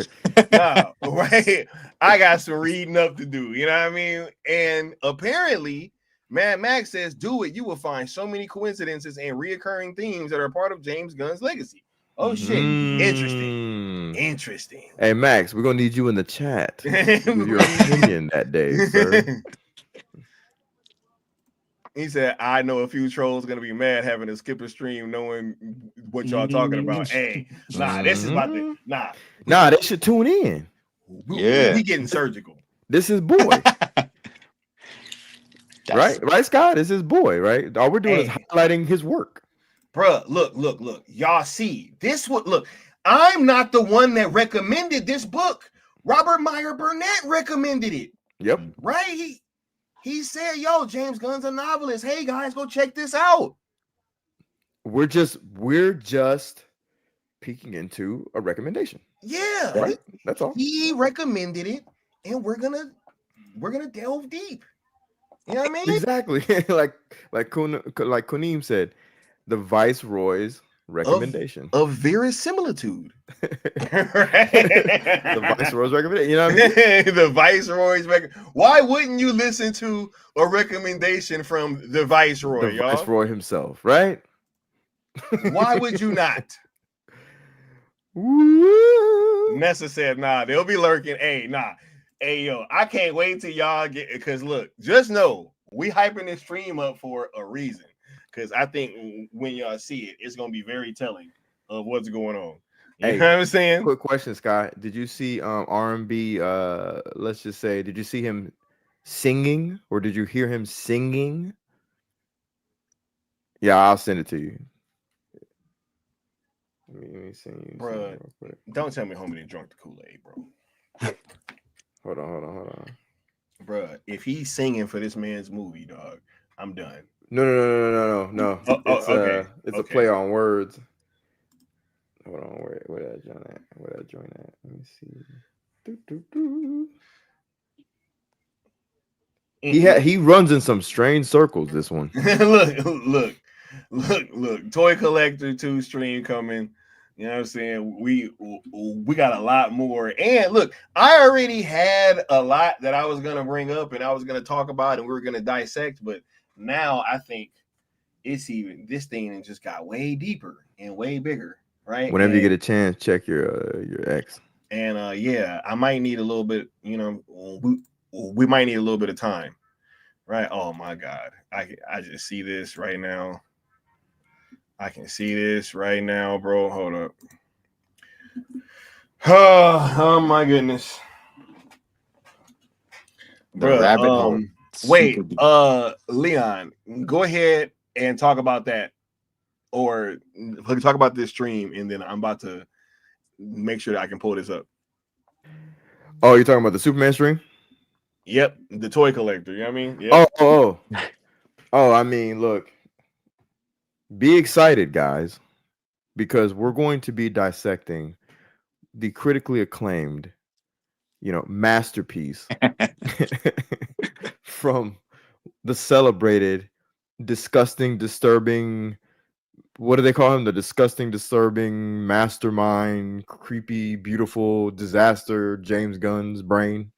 No, right? I got some reading up to do. You know what I mean? And apparently, Mad Max says, "Do it. You will find so many coincidences and reoccurring themes that are part of James Gunn's legacy." Oh shit! Interesting. Hey Max, we're gonna need you in the chat with your opinion that day, sir. He said, "I know a few trolls gonna be mad having to skip a stream knowing what y'all talking about." Hey, this is about to they should tune in. We getting surgical. This is boy. Right, Scott? This is boy, right? All we're doing is highlighting his work. Bruh, look. Y'all see this? Look, I'm not the one that recommended this book. Robert Meyer Burnett recommended it. Yep. Right? He said, "Yo, James Gunn's a novelist. Hey guys, go check this out." We're just peeking into a recommendation. Yeah, right. That's all. He recommended it, and we're gonna delve deep. You know what I mean? Exactly. like Kunim said, the Viceroy's recommendation of verisimilitude. The Viceroy's recommendation. You know what I mean? The Viceroy's Why wouldn't you listen to a recommendation from the Viceroy, y'all? Viceroy himself, right? Why would you not? Nessa said, "Nah, they'll be lurking." Hey, yo, I can't wait till y'all get, because look, just know we hyping this stream up for a reason. Because I think when y'all see it, it's gonna be very telling of what's going on. You know what I'm saying? Quick question, Scott. Did you see R&B? Let's just say, did you see him singing, or did you hear him singing? Yeah, I'll send it to you. Let me send you, bro. Don't tell me homie didn't drunk the Kool-Aid, bro. Hold on, bro. If he's singing for this man's movie, dog, I'm done. No. It's a play on words. Hold on, where did I join at? Let me see. He runs in some strange circles. This one. look. Toy Collector 2 stream coming. You know what I'm saying? We got a lot more. And look, I already had a lot that I was gonna bring up and I was gonna talk about and we were gonna dissect, but now I think it's even, this thing just got way deeper and way bigger, right? Whenever you get a chance, check your X. And yeah, I might need a little bit, we might need a little bit of time, right? Oh my God, I just see this right now. I can see this right now, bro. Hold up. Oh my goodness. The rabbit hole. Wait, Leon, go ahead and talk about that, or talk about this stream, and then I'm about to make sure that I can pull this up. Oh, you're talking about the Superman stream? Yep, the toy collector. You know what I mean? Yep. Oh. I mean, look, be excited, guys, because we're going to be dissecting the critically acclaimed, masterpiece from the celebrated, disgusting, disturbing. What do they call him? The disgusting, disturbing, mastermind, creepy, beautiful disaster, James Gunn's brain.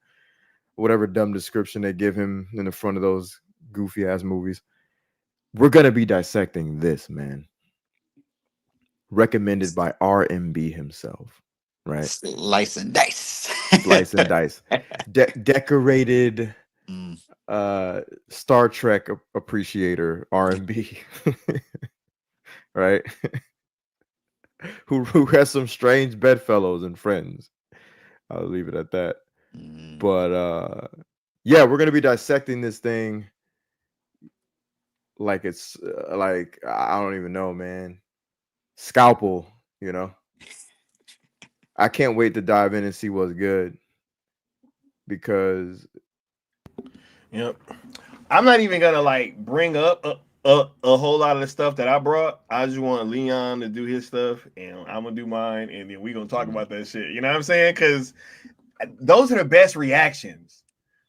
Whatever dumb description they give him in the front of those goofy ass movies. We're going to be dissecting this, man. Recommended by RMB himself, right? Slice and dice. Slice and dice. Decorated Star Trek appreciator, RMB. Right? who has some strange bedfellows and friends. I'll leave it at that. But yeah, we're gonna be dissecting this thing like it's like I don't even know, man. Scalpel, I can't wait to dive in and see what's good because Yep. I'm not even gonna like bring up a whole lot of the stuff that I brought. I just want Leon to do his stuff and I'm gonna do mine, and then we're gonna talk about that shit. You know what I'm saying? Because those are the best reactions,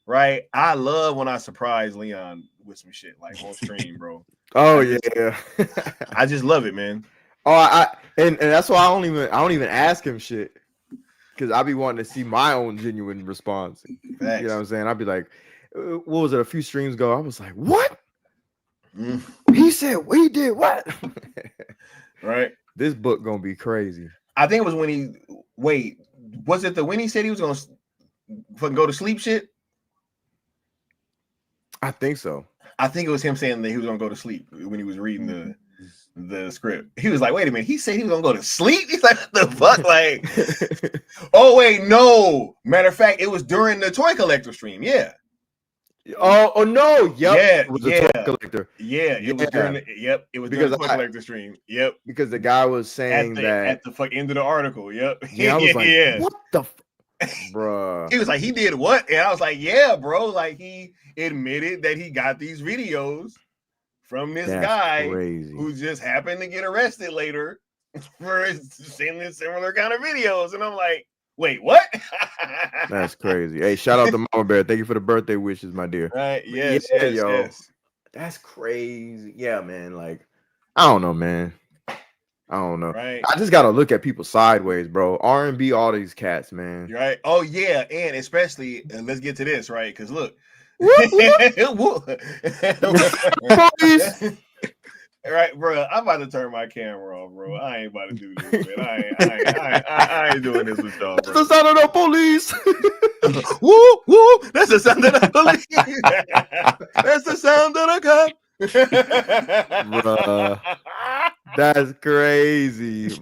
right? I love when I surprise Leon with some shit like on stream, bro. Oh yeah. I just love it, man. Oh, and that's why I don't even ask him shit, because I be wanting to see my own genuine response. Facts. You know what I'm saying? I'd be like, what was it? A few streams ago, I was like, what? He said he did what? Right. This book gonna be crazy. I think it was when was it when he said he was gonna fucking go to sleep shit? I think so. I think it was him saying that he was gonna go to sleep when he was reading the script. He was like, wait a minute, he said he was gonna go to sleep? He's like, what the fuck? Like, oh wait, no. Matter of fact, it was during the toy collector stream. Yeah. Oh no, yep. Yeah, it was a toy collector. Yeah, it was during the toy collector stream. Yep. Because the guy was saying at the fuck end of the article. Yep. Yeah, I was like, what the bruh. He was like, he did what? And I was like, yeah, bro. Like, he admitted that he got these videos from this guy who just happened to get arrested later for sending similar kind of videos. And I'm like, wait, what? That's crazy. Hey, shout out to Mama Bear. Thank you for the birthday wishes, my dear. Right. Yes. Yes. That's crazy. Yeah, man. Like, I don't know, man. I don't know. Right. I just gotta look at people sideways, bro. R&B, all these cats, man. Right. Oh yeah, and especially, let's get to this, right? Because look, right, bro. I'm about to turn my camera off, bro. I ain't about to do this, man. I ain't doing this with y'all, bro. That's the sound of the police. Woo, woo. That's the sound of the police. That's the sound of the cop. Bruh, that's crazy.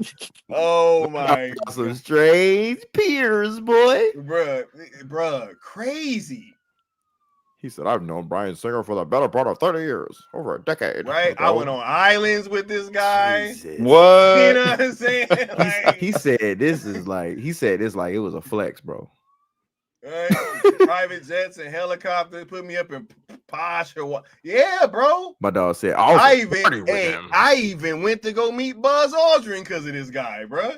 Oh my God. Some strange peers, boy. Bruh, crazy. He said, I've known Bryan Singer for the better part of 30 years, over a decade. Right? ago. I went on islands with this guy. Jesus. What? You know what I'm saying? Like, he said this like it was a flex, bro. Right? Private jets and helicopters put me up in posh or what? Yeah, bro. My dog said, I even went to go meet Buzz Aldrin because of this guy, bro.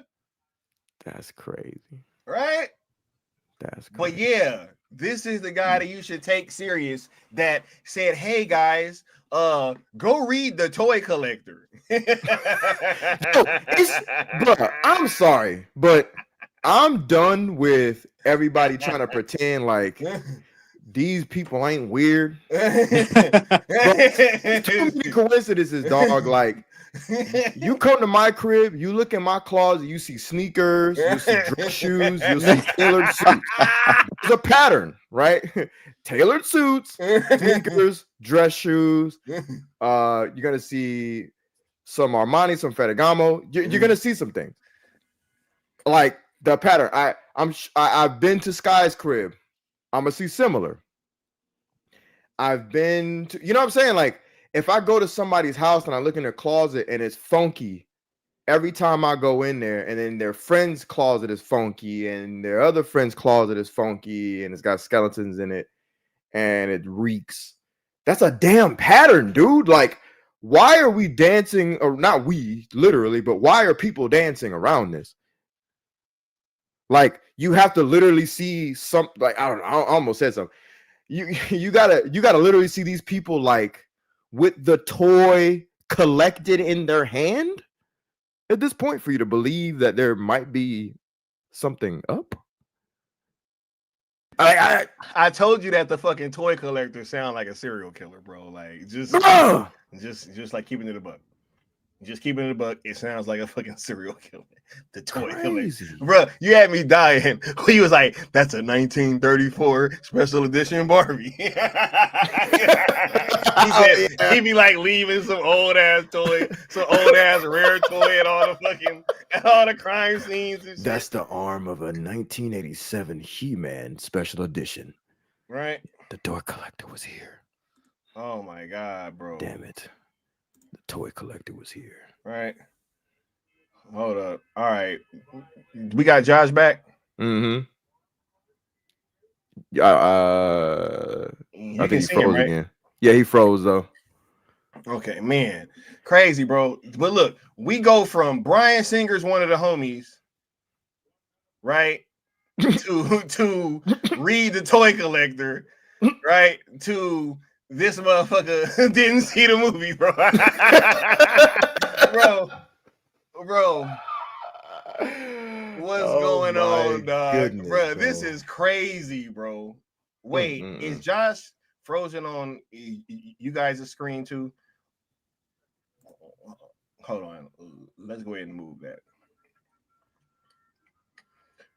That's crazy. Right? That's crazy. But yeah, this is the guy that you should take serious that said, hey guys, go read The Toy Collector. Bro, I'm sorry, but I'm done with everybody trying to pretend like these people ain't weird. Too many coincidences, dog. Like, you come to my crib, you look in my closet, you see sneakers, you see dress shoes, you see tailored suits. There's a pattern, right? Tailored suits, sneakers, dress shoes. You're gonna see some Armani, some Ferragamo. You're gonna see some things like the pattern. I've been to Sky's crib. I'm gonna see similar. I've been to, you know what I'm saying? Like, if I go to somebody's house and I look in their closet and it's funky, every time I go in there, and then their friend's closet is funky, and their other friend's closet is funky, and it's got skeletons in it, and it reeks. That's a damn pattern, dude. Like, why are we dancing, or not we, literally, but why are people dancing around this? Like, you have to literally see some, like, I don't know, I almost said something. You gotta literally see these people like with the toy collected in their hand at this point for you to believe that there might be something up. I told you that the fucking toy collector sound like a serial killer, bro. Like just like keeping it a buck. Just keeping it a buck. It sounds like a fucking serial killer. The toy collector, bro. You had me dying. He was like, "That's a 1934 special edition Barbie." He said he'd be like leaving some old ass toy, some old ass rare toy at all the crime scenes. And shit. That's the arm of a 1987 He-Man special edition. Right. The toy collector was here. Oh my god, bro. Damn it. The toy collector was here. Right. Hold up. All right. We got Josh back. Mm-hmm. I think he froze right? again. Yeah, he froze though. Okay, man. Crazy, bro. But look, we go from Bryan Singer's one of the homies, right? to Reed the toy collector, right? To this motherfucker didn't see the movie, bro. bro. What's going on, dog? Goodness, bro, this is crazy, bro. Wait, is Josh frozen on you guys' screen too? Hold on. Let's go ahead and move that.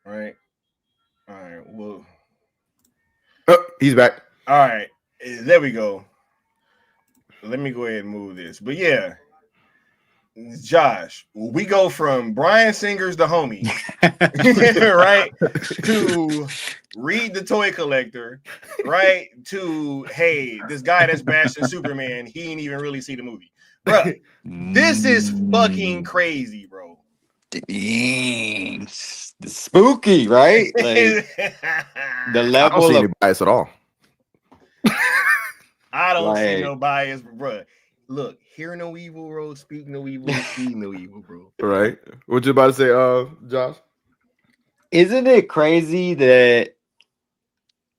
All right. Well, he's back. All right. There we go. Let me go ahead and move this. But yeah, Josh, we go from Bryan Singer's The Homie, right, to Reed the Toy Collector, right, to, hey, this guy that's bashing Superman, he ain't even really see the movie. Bro, this is fucking crazy, bro. Dang. Spooky, right? Like, the level I don't see of any bias at all. I don't see no bias, bro. Look, hear no evil, bro. Speak no evil, see no evil, bro. Right. What you about to say, Josh? Isn't it crazy that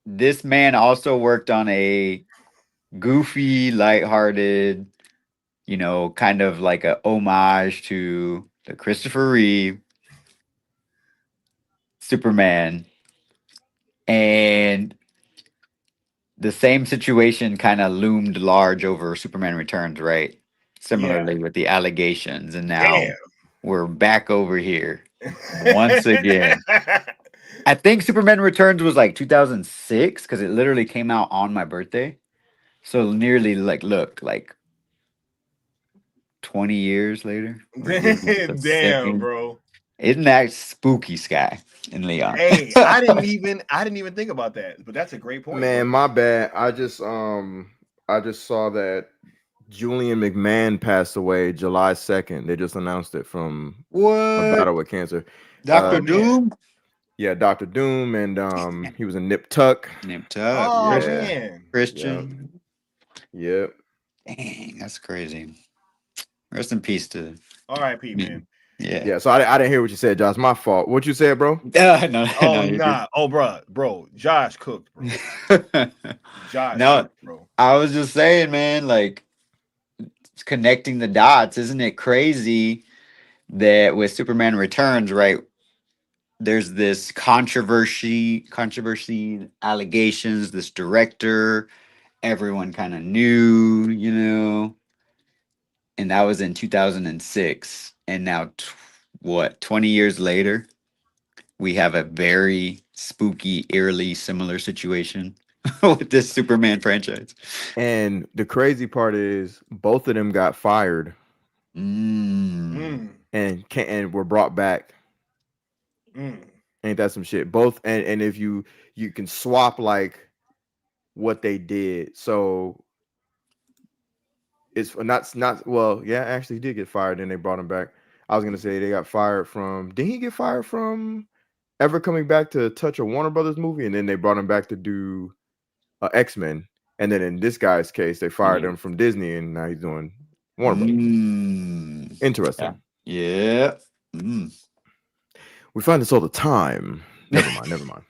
this man also worked on a goofy, lighthearted, kind of like a homage to the Christopher Reeve Superman, and the same situation kind of loomed large over Superman Returns, right? Similarly with the allegations, and now we're back over here once again. I think Superman Returns was like 2006 because it literally came out on my birthday. So nearly like 20 years later. Damn, bro. Isn't that spooky, Sky and Leon? Hey, I didn't even think about that, but that's a great point. Man, bro. my bad. I just saw that Julian McMahon passed away July 2nd. They just announced it from a battle with cancer. Dr. Doom? Yeah, Dr. Doom, and he was a Nip Tuck. Nip Tuck. Oh, yeah. man. Christian. Yep. Dang, that's crazy. Rest in peace to R.I.P. man. Yeah. So I didn't hear what you said, Josh. My fault. What you said, bro? No. Oh, nah. Oh, bro. Josh cooked, bro. Josh cooked, bro. I was just saying, man, like, connecting the dots. Isn't it crazy that with Superman Returns, right, there's this controversy, allegations, this director, everyone kind of knew, and that was in 2006. And now, 20 years later, we have a very spooky, eerily similar situation with this Superman franchise. And the crazy part is both of them got fired Mm. and were brought back. Ain't that some shit? Both, and if you can swap like what they did, so it's not well, yeah, actually he did get fired and they brought him back. I was gonna say they got fired from. Did he get fired from ever coming back to touch a Warner Brothers movie? And then they brought him back to do X-Men. And then in this guy's case, they fired him from Disney, and now he's doing Warner Brothers. Interesting. Yeah. Mm. We find this all the time. Never mind.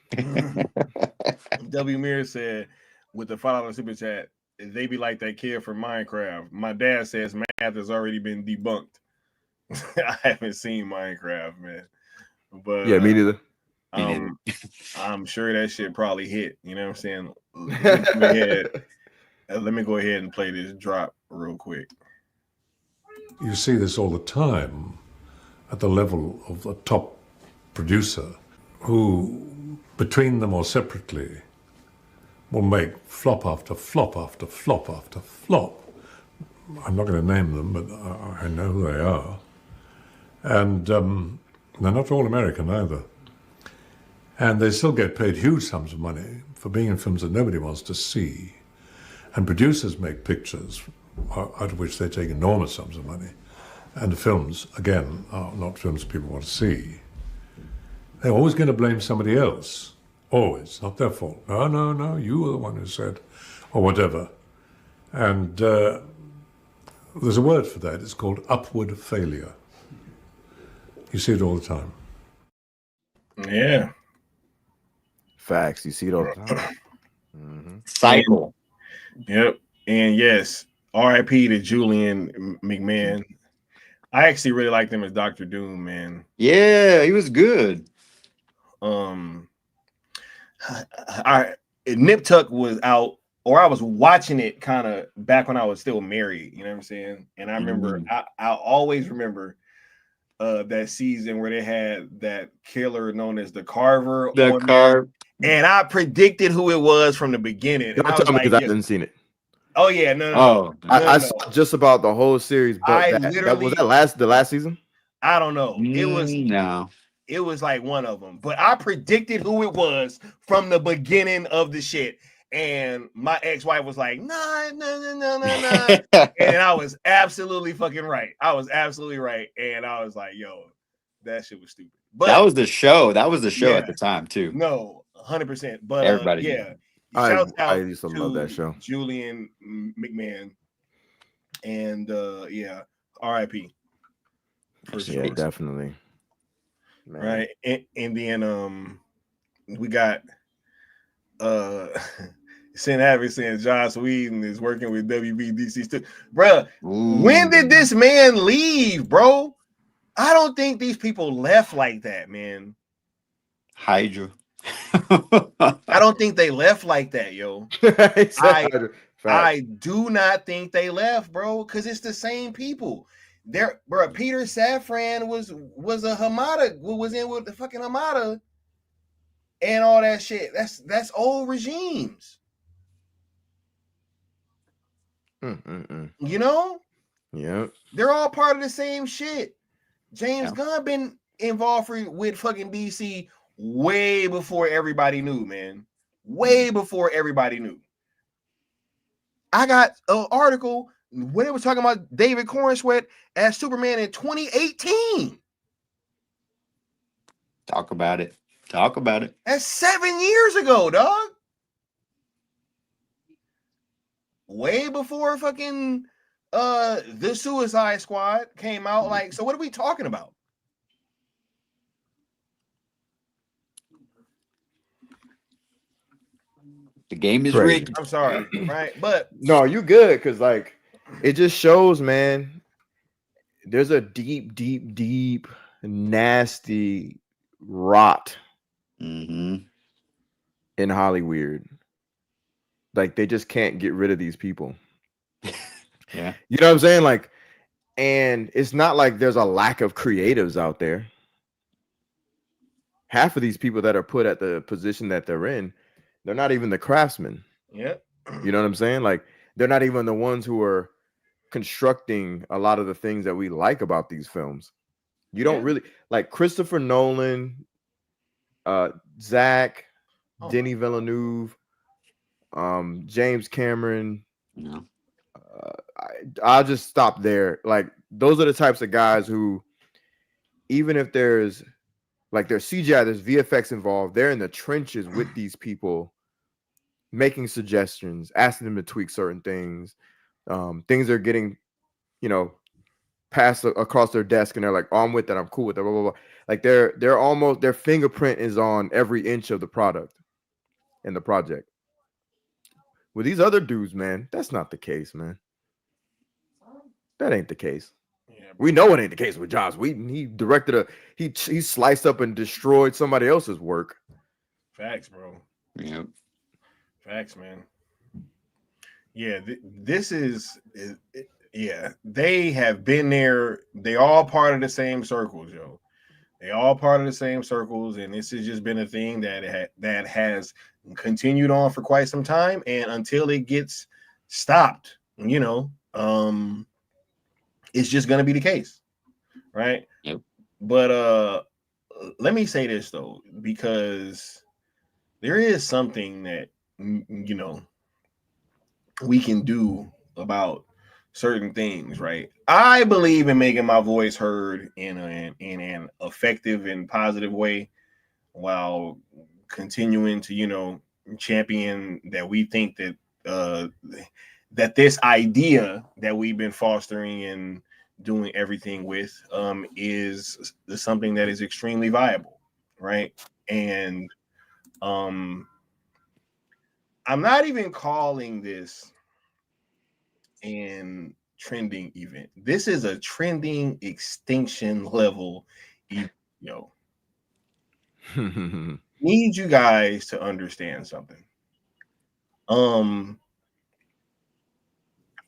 W. Mir said, with the $5 super chat, they be like that kid from Minecraft. My dad says math has already been debunked. I haven't seen Minecraft, man. But yeah, me neither. I'm sure that shit probably hit. You know what I'm saying? Let me go ahead and play this drop real quick. You see this all the time at the level of the top producer who, between them or separately, will make flop after flop after flop after flop. I'm not going to name them, but I know who they are. And they're not all American either. And they still get paid huge sums of money for being in films that nobody wants to see. And producers make pictures out of which they take enormous sums of money. And the films, again, are not films people want to see. They're always going to blame somebody else. Always. Not their fault. No, you were the one who said, or whatever. And there's a word for that. It's called upward failure. You see it all the time. Yeah. Facts. You see it all the time. Mm-hmm. Cycle. Yep. And yes, R.I.P. to Julian McMahon. I actually really liked him as Dr. Doom, man. Yeah, he was good. Nip Tuck was out, or I was watching it kind of back when I was still married. You know what I'm saying? And I remember, I always remember that season where they had that killer known as the Carver. And I predicted who it was from the beginning. Don't tell me because I haven't seen it. Oh yeah, no. I saw just about the whole series, but was that the last season? I don't know. It was no. It was like one of them, but I predicted who it was from the beginning of the shit. And my ex-wife was like, nah. And I was absolutely fucking right. I was absolutely right. And I was like, yo, that shit was stupid. But that was the show. That was the show at the time, too. No, 100%. But everybody, yeah. I used to love that show. Julian McMahon. And yeah, R.I.P. Yeah, definitely. Man. Right. And then we got Sin Abbott saying Joss Whedon is working with WBDC too. Bruh, when did this man leave, bro? I don't think these people left like that, man. Hydra. I don't think they left like that, yo. I do not think they left, bro, because it's the same people. There, bro. Peter Safran was a Hamada, was in with the fucking Hamada and all that shit. That's old regimes. You know? Yeah. They're all part of the same shit. James Gunn been involved with fucking DC way before everybody knew, man. Way before everybody knew. I got an article when it was talking about David Corenswet as Superman in 2018. Talk about it. That's 7 years ago, dog. Way before fucking the Suicide Squad came out. Like, so what are we talking about? The game is rigged. I'm sorry, right? But no, you good, because like it just shows, man, there's a deep, nasty rot in Hollywood. Like they just can't get rid of these people. Yeah. You know what I'm saying? Like, and it's not like there's a lack of creatives out there. Half of these people that are put at the position that they're in, they're not even the craftsmen. Yeah. You know what I'm saying? Like, they're not even the ones who are constructing a lot of the things that we like about these films. You don't really like Christopher Nolan, Zach, Denis Villeneuve, James Cameron. I'll just stop there. Like, those are the types of guys who even if there's CGI, there's VFX involved, they're in the trenches with these people, making suggestions, asking them to tweak certain things. Things are getting, passed across their desk, and they're like, "Oh, I'm with that. I'm cool with that." Blah, blah, blah. Like they're almost, their fingerprint is on every inch of the product in the project. With these other dudes, man, that's not the case, man. That ain't the case. Yeah, we know it ain't the case with Joss Whedon. He directed he sliced up and destroyed somebody else's work. Facts, bro. Yep. Facts, man. Yeah, this is yeah. They have been there. They all part of the same circles, yo. They all part of the same circles, and this has just been a thing that has continued on for quite some time, and until it gets stopped, it's just going to be the case, right? Yep. But let me say this though, because there is something that we can do about certain things, right? I believe in making my voice heard in an effective and positive way, while continuing to champion that we think that that this idea that we've been fostering and doing everything with is something that is extremely viable, right? And I'm not even calling this an trending event. This is a trending extinction level event, yo. Need you guys to understand something.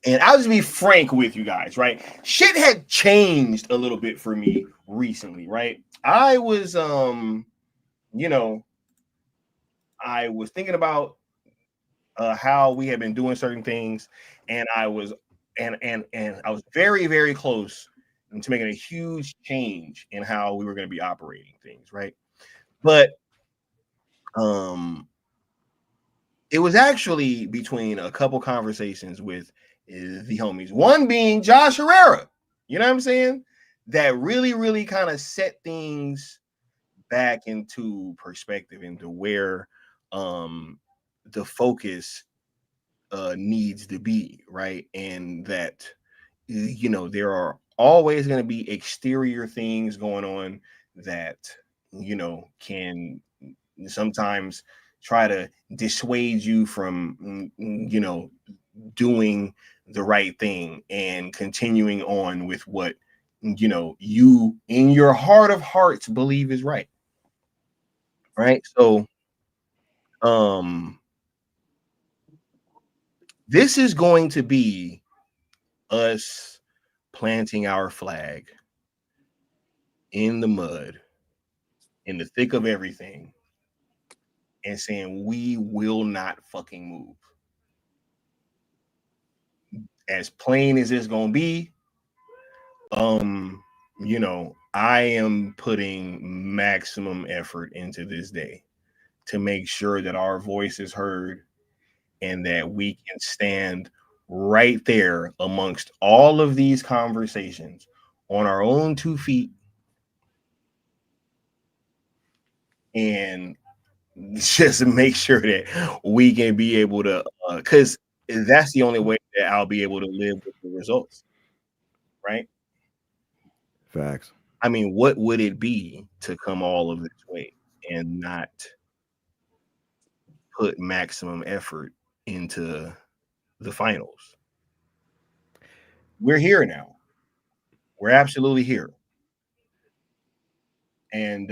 And I'll just be frank with you guys, right? Shit had changed a little bit for me recently, right? I was I was thinking about how we had been doing certain things, and I was I was very, very close to making a huge change in how we were going to be operating things, right? But it was actually between a couple conversations with the homies, one being Josh Herrera, you know what I'm saying, that really, really kind of set things back into perspective, into where the focus needs to be, right? And that there are always going to be exterior things going on that can sometimes try to dissuade you from doing the right thing and continuing on with what you in your heart of hearts believe is right. So this is going to be us planting our flag in the mud, in the thick of everything, and saying we will not fucking move. As plain as it's gonna be, I am putting maximum effort into this day to make sure that our voice is heard and that we can stand right there amongst all of these conversations on our own 2 feet and just make sure that we can be able to, because that's the only way that I'll be able to live with the results, right? Facts. I mean, what would it be to come all of this way and not put maximum effort into the finals? We're here now. We're absolutely here. And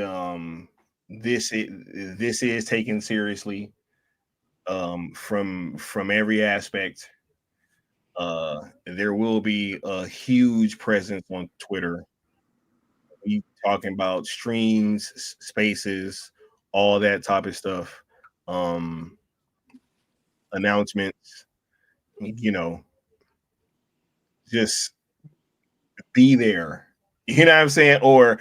this is taken seriously from every aspect. There will be a huge presence on Twitter. We talking about streams, spaces, all that type of stuff. Announcements, just be there. You know what I'm saying? Or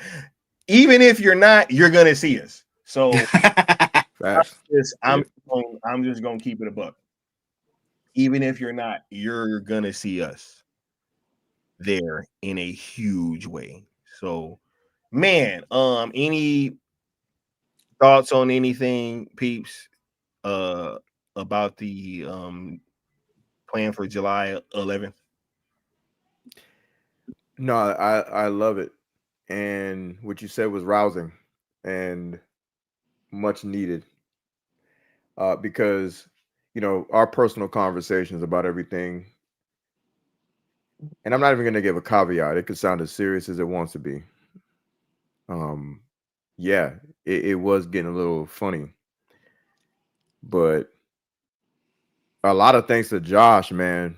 even if you're not, you're gonna see us. So I'm just gonna keep it a buck. Even if you're not, you're gonna see us there in a huge way. So Man, any thoughts on anything, peeps? About the plan for July 11th? No, I love it, and what you said was rousing and much needed. Because our personal conversations about everything, and I'm not even going to give a caveat. It could sound as serious as it wants to be. Yeah, it was getting a little funny, but a lot of thanks to Josh, man.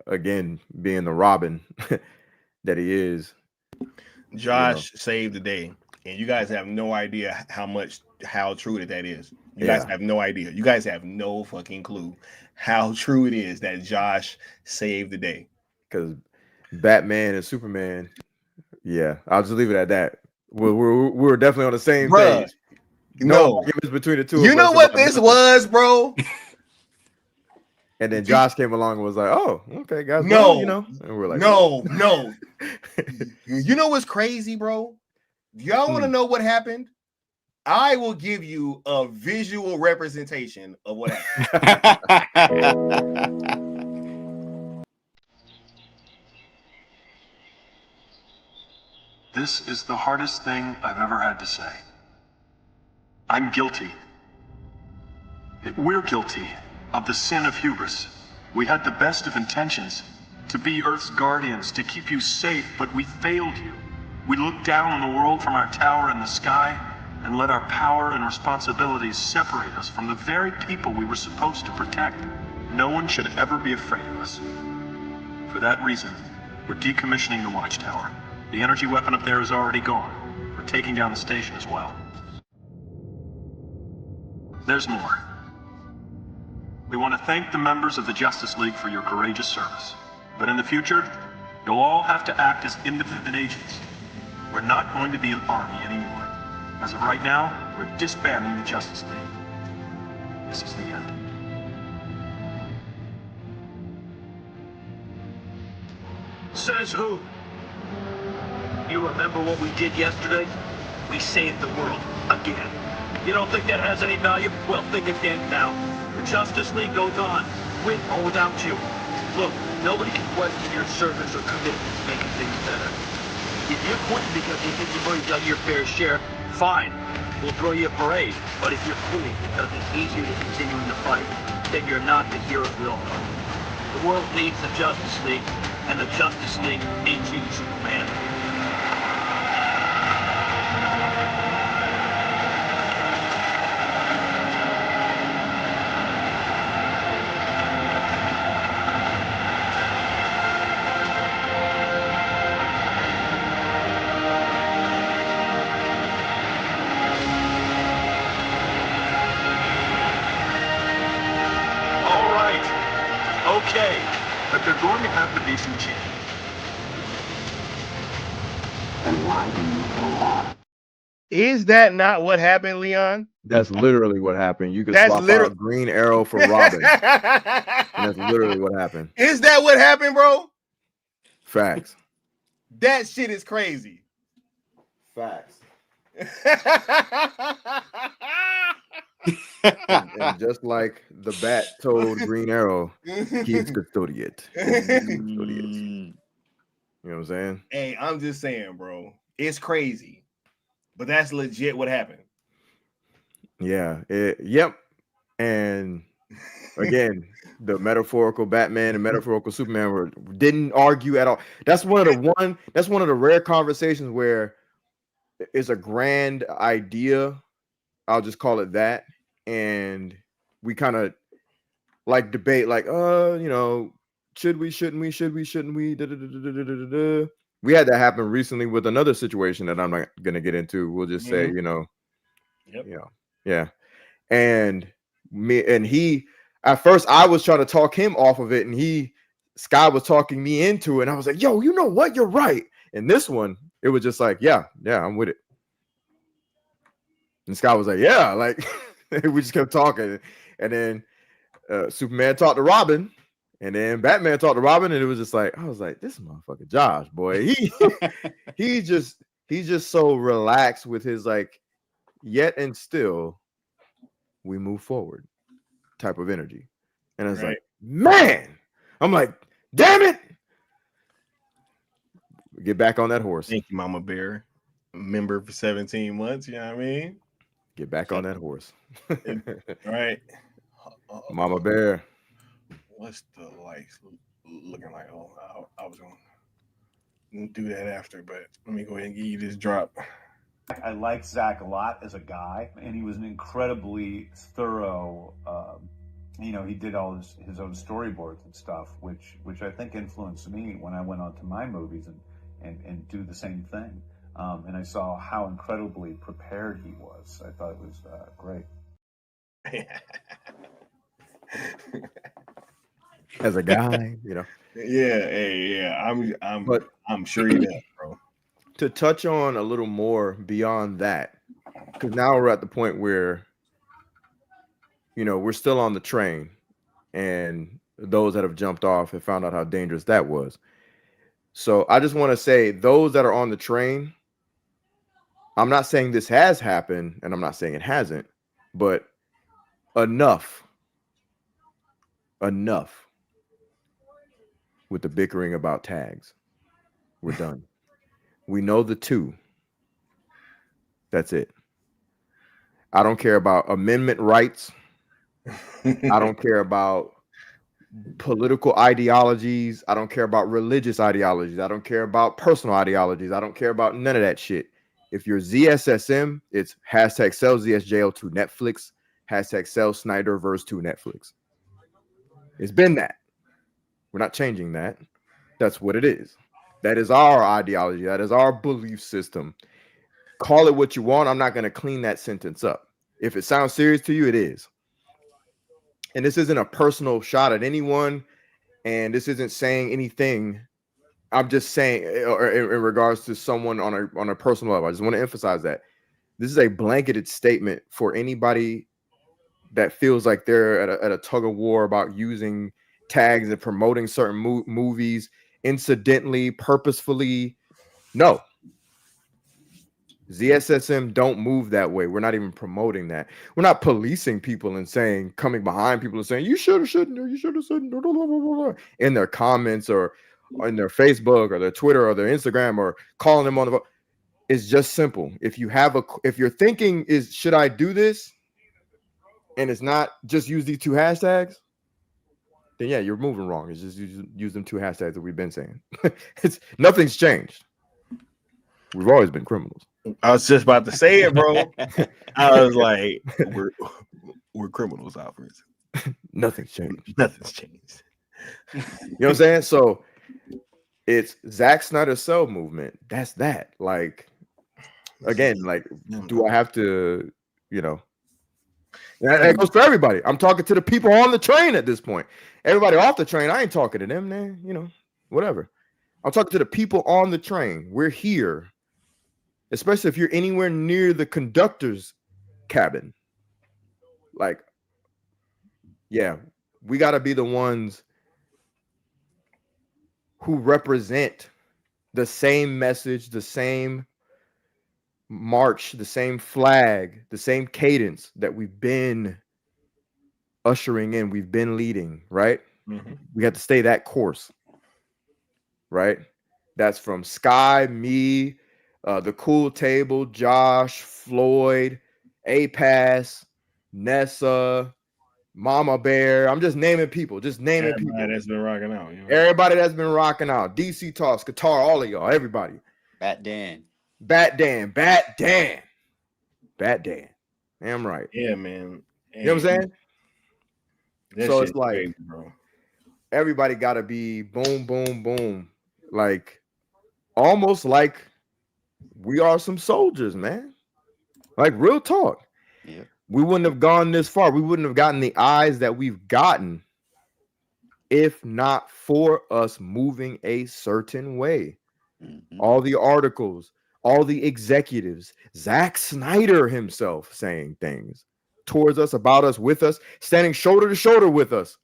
Again, being the Robin that he is. Josh saved the day, and you guys have no idea how true that is. You guys have no idea. You guys have no fucking clue how true it is that Josh saved the day. Because Batman and Superman, I'll just leave it at that. We're definitely on the same page. No arguments between the two. You know what this was, bro? And then Josh came along and was like, "Oh, okay, guys." No, and we're like, "No." You know what's crazy, bro? Y'all want to know what happened? I will give you a visual representation of what happened. This is the hardest thing I've ever had to say. I'm guilty. We're guilty of the sin of hubris. We had the best of intentions to be Earth's guardians, to keep you safe, but we failed you. We looked down on the world from our tower in the sky and let our power and responsibilities separate us from the very people we were supposed to protect. No one should ever be afraid of us. For that reason, we're decommissioning the watchtower. The energy weapon up there is already gone. We're taking down the station as well. There's more. We want to thank the members of the Justice League for your courageous service. But in the future, you'll all have to act as independent agents. We're not going to be an army anymore. As of right now, we're disbanding the Justice League. This is the end. Says who? You remember what we did yesterday? We saved the world. Again. You don't think that has any value? Well, think again now. The Justice League goes on, with or without you. Look, nobody can question your service or commitment to making things better. If you're quitting because you think you've already done your fair share, fine. We'll throw you a parade. But if you're quitting because it's easier to continue in the fight, then you're not the hero we all know. The world needs the Justice League, and the Justice League needs you, Superman. Okay, but there's going to have to be some change. And why do you know that? Is that not what happened, Leon? That's literally what happened. You could swap out Green Arrow for Robin. And that's literally what happened. Is that what happened, bro? Facts. That shit is crazy. Facts. and just like the bat told Green Arrow, he's custodiate. You know what I'm saying? Hey, I'm just saying, bro. It's crazy. But that's legit what happened. Yeah. Yep. And again, the metaphorical Batman and metaphorical Superman didn't argue at all. That's one of the rare conversations where it's a grand idea. I'll just call it that. And we kind of like debate, like, should we, shouldn't we, shouldn't we? We had that happen recently with another situation that I'm not gonna get into. We'll just say, yeah. And he at first I was trying to talk him off of it, and Sky was talking me into it, and I was like, yo, you know what? You're right. And this one, it was just like, yeah, I'm with it. And Sky was like, yeah, like we just kept talking. And then Superman talked to Robin, and then Batman talked to Robin, and it was just like, I was like, this motherfucker Josh, boy, he he's just so relaxed with his like, yet and still we move forward type of energy. And it's like, man, I'm like, damn it. Get back on that horse. Thank you, Mama Bear. Member for 17 months. You know what I mean? Get back on that horse. Right. Mama Bear. What's the likes looking like? Oh, I was going to do that after, but let me go ahead and give you this drop. I like Zach a lot as a guy, and he was an incredibly thorough. He did all his own storyboards and stuff, which I think influenced me when I went on to my movies and do the same thing. And I saw how incredibly prepared he was. I thought it was great. As a guy, you know. I'm sure he does, bro. To touch on a little more beyond that, because now we're at the point where, we're still on the train, and those that have jumped off have found out how dangerous that was. So I just want to say, those that are on the train, I'm not saying this has happened, and I'm not saying it hasn't, but enough with the bickering about tags. We're done. We know the two. That's it. I don't care about amendment rights. I don't care about political ideologies. I don't care about religious ideologies. I don't care about personal ideologies. I don't care about none of that shit. If you're ZSSM, it's hashtag sell ZSJL to Netflix, hashtag sell Snyderverse to Netflix. It's been that. We're not changing that. That's what it is. That is our ideology. That is our belief system. Call it what you want. I'm not going to clean that sentence up. If it sounds serious to you, it is. And this isn't a personal shot at anyone. And this isn't saying anything. I'm just saying, or in regards to someone on a personal level. I just want to emphasize that this is a blanketed statement for anybody that feels like they're at a tug of war about using tags and promoting certain movies incidentally, purposefully. No. ZSSM don't move that way. We're not even promoting that. We're not policing people and saying, coming behind people and saying, you should have, shouldn't, or you should have said, blah, blah, blah, blah, in their comments or in their Facebook or their Twitter or their Instagram or calling them on the phone. It's just simple. If your thinking is, should I do this? And it's not just use these two hashtags, then yeah, you're moving wrong. It's just use them two hashtags that we've been saying. Nothing's changed. We've always been criminals. I was just about to say it, bro. I was like, we're criminals, Alfred. Nothing's changed. Nothing's changed. You know what I'm saying? So it's Zack Snyder's Cell movement. That's that. Like, again, like, do I have to, that goes for everybody. I'm talking to the people on the train at this point. Everybody off the train, I ain't talking to them, man. Whatever. I'm talking to the people on the train. We're here. Especially if you're anywhere near the conductor's cabin. Like, yeah, we got to be the ones who represent the same message, the same march, the same flag, the same cadence that we've been ushering in, we've been leading, right? Mm-hmm. We have to stay that course, right? That's from Sky, me, the Cool Table, Josh, Floyd, A-Pass, Nessa, Mama Bear. I'm just naming people. Everybody that's been rocking out. Everybody that's been rocking out. DC Talks, Qatar, all of y'all, everybody. Bat Dan. Damn right. Yeah, man. You know what I'm saying? So it's like, crazy, bro. Everybody got to be boom, boom, boom. Like, almost like we are some soldiers, man. Like, real talk. Yeah. We wouldn't have gone this far. We wouldn't have gotten the eyes that we've gotten if not for us moving a certain way. Mm-hmm. All the articles, all the executives, Zack Snyder himself saying things towards us, about us, with us, standing shoulder to shoulder with us.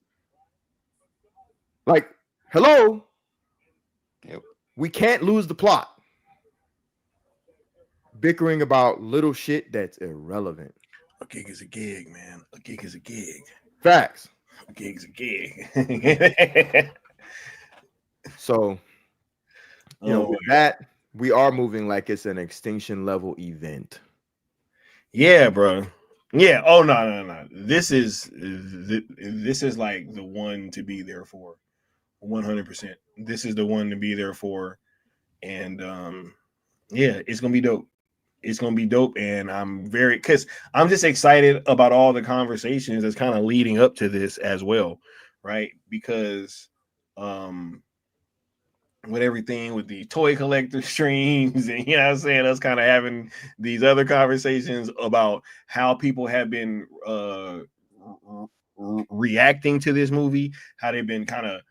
Like, hello. Yep. We can't lose the plot. bickering about little shit that's irrelevant. A gig is a gig, man. A gig is a gig. Facts. A gig's a gig. So, with that, we are moving like it's an extinction level event. Yeah, bro. Yeah. Oh no. This is like the one to be there for. 100%. This is the one to be there for, and yeah, it's gonna be dope. It's gonna be dope, and I'm just excited about all the conversations that's kind of leading up to this as well, right? Because with everything with the toy collector streams, and you know what I'm saying, us kind of having these other conversations about how people have been reacting to this movie, how they've been kind of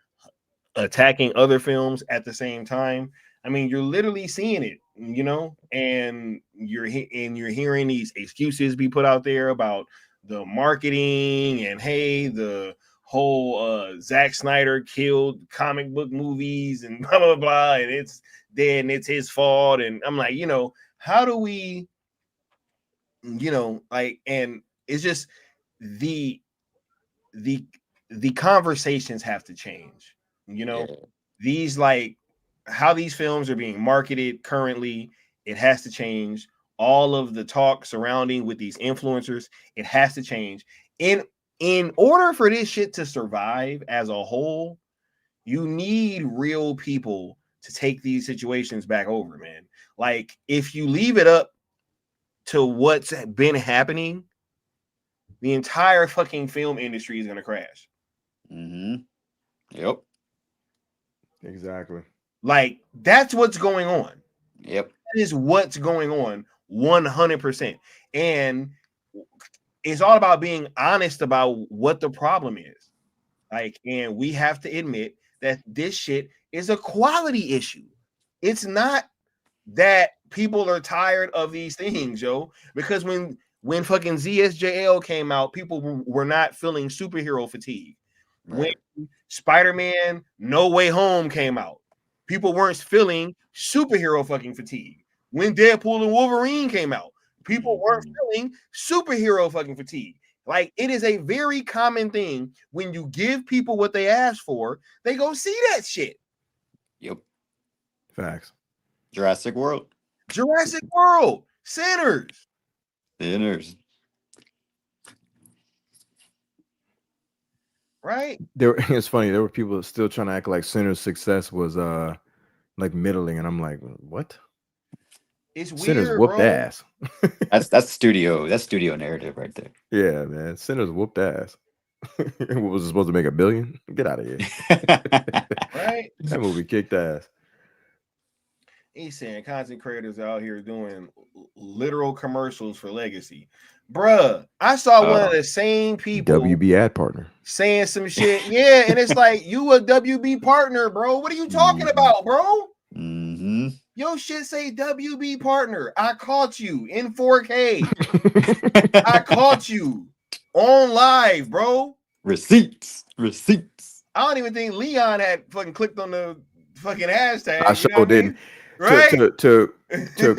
attacking other films at the same time. I mean, you're literally seeing it, and you're hearing these excuses be put out there about the marketing and hey, the whole Zack Snyder killed comic book movies and blah blah blah, and it's dead and it's his fault. And I'm like, how do we, and it's just the conversations have to change. These how these films are being marketed currently, it has to change. All of the talk surrounding with these influencers, it has to change. In order for this shit to survive as a whole, you need real people to take these situations back over, man. Like, if you leave it up to what's been happening, the entire fucking film industry is going to crash. Yep. Exactly. Like, that's what's going on. Yep. That is what's going on 100%. And it's all about being honest about what the problem is. Like, and we have to admit that this shit is a quality issue. It's not that people are tired of these things, yo. Because when fucking ZSJL came out, people were not feeling superhero fatigue. Right. When Spider-Man No Way Home came out, people weren't feeling superhero fucking fatigue. When Deadpool and Wolverine came out, people weren't feeling superhero fucking fatigue. Like, it is a very common thing when you give people what they ask for, they go see that shit. Yep. Facts. Jurassic World. Sinners. Right? It's funny. There were people still trying to act like Sinners' success was like middling, and I'm like, what? It's weird. Sinners whooped ass. That's studio narrative right there. Yeah, man. Sinners whooped ass. What was it supposed to make $1 billion? Get out of here. Right? That movie kicked ass. He's saying content creators out here doing literal commercials for legacy. Bruh, I saw one of the same people, WB ad partner, saying some shit. Yeah, and it's like, you a WB partner, bro. What are you talking about, bro? Yo, shit say WB partner. I caught you in 4K. I caught you on live, bro. Receipts. I don't even think Leon had fucking clicked on the fucking hashtag. I sure didn't. Right? To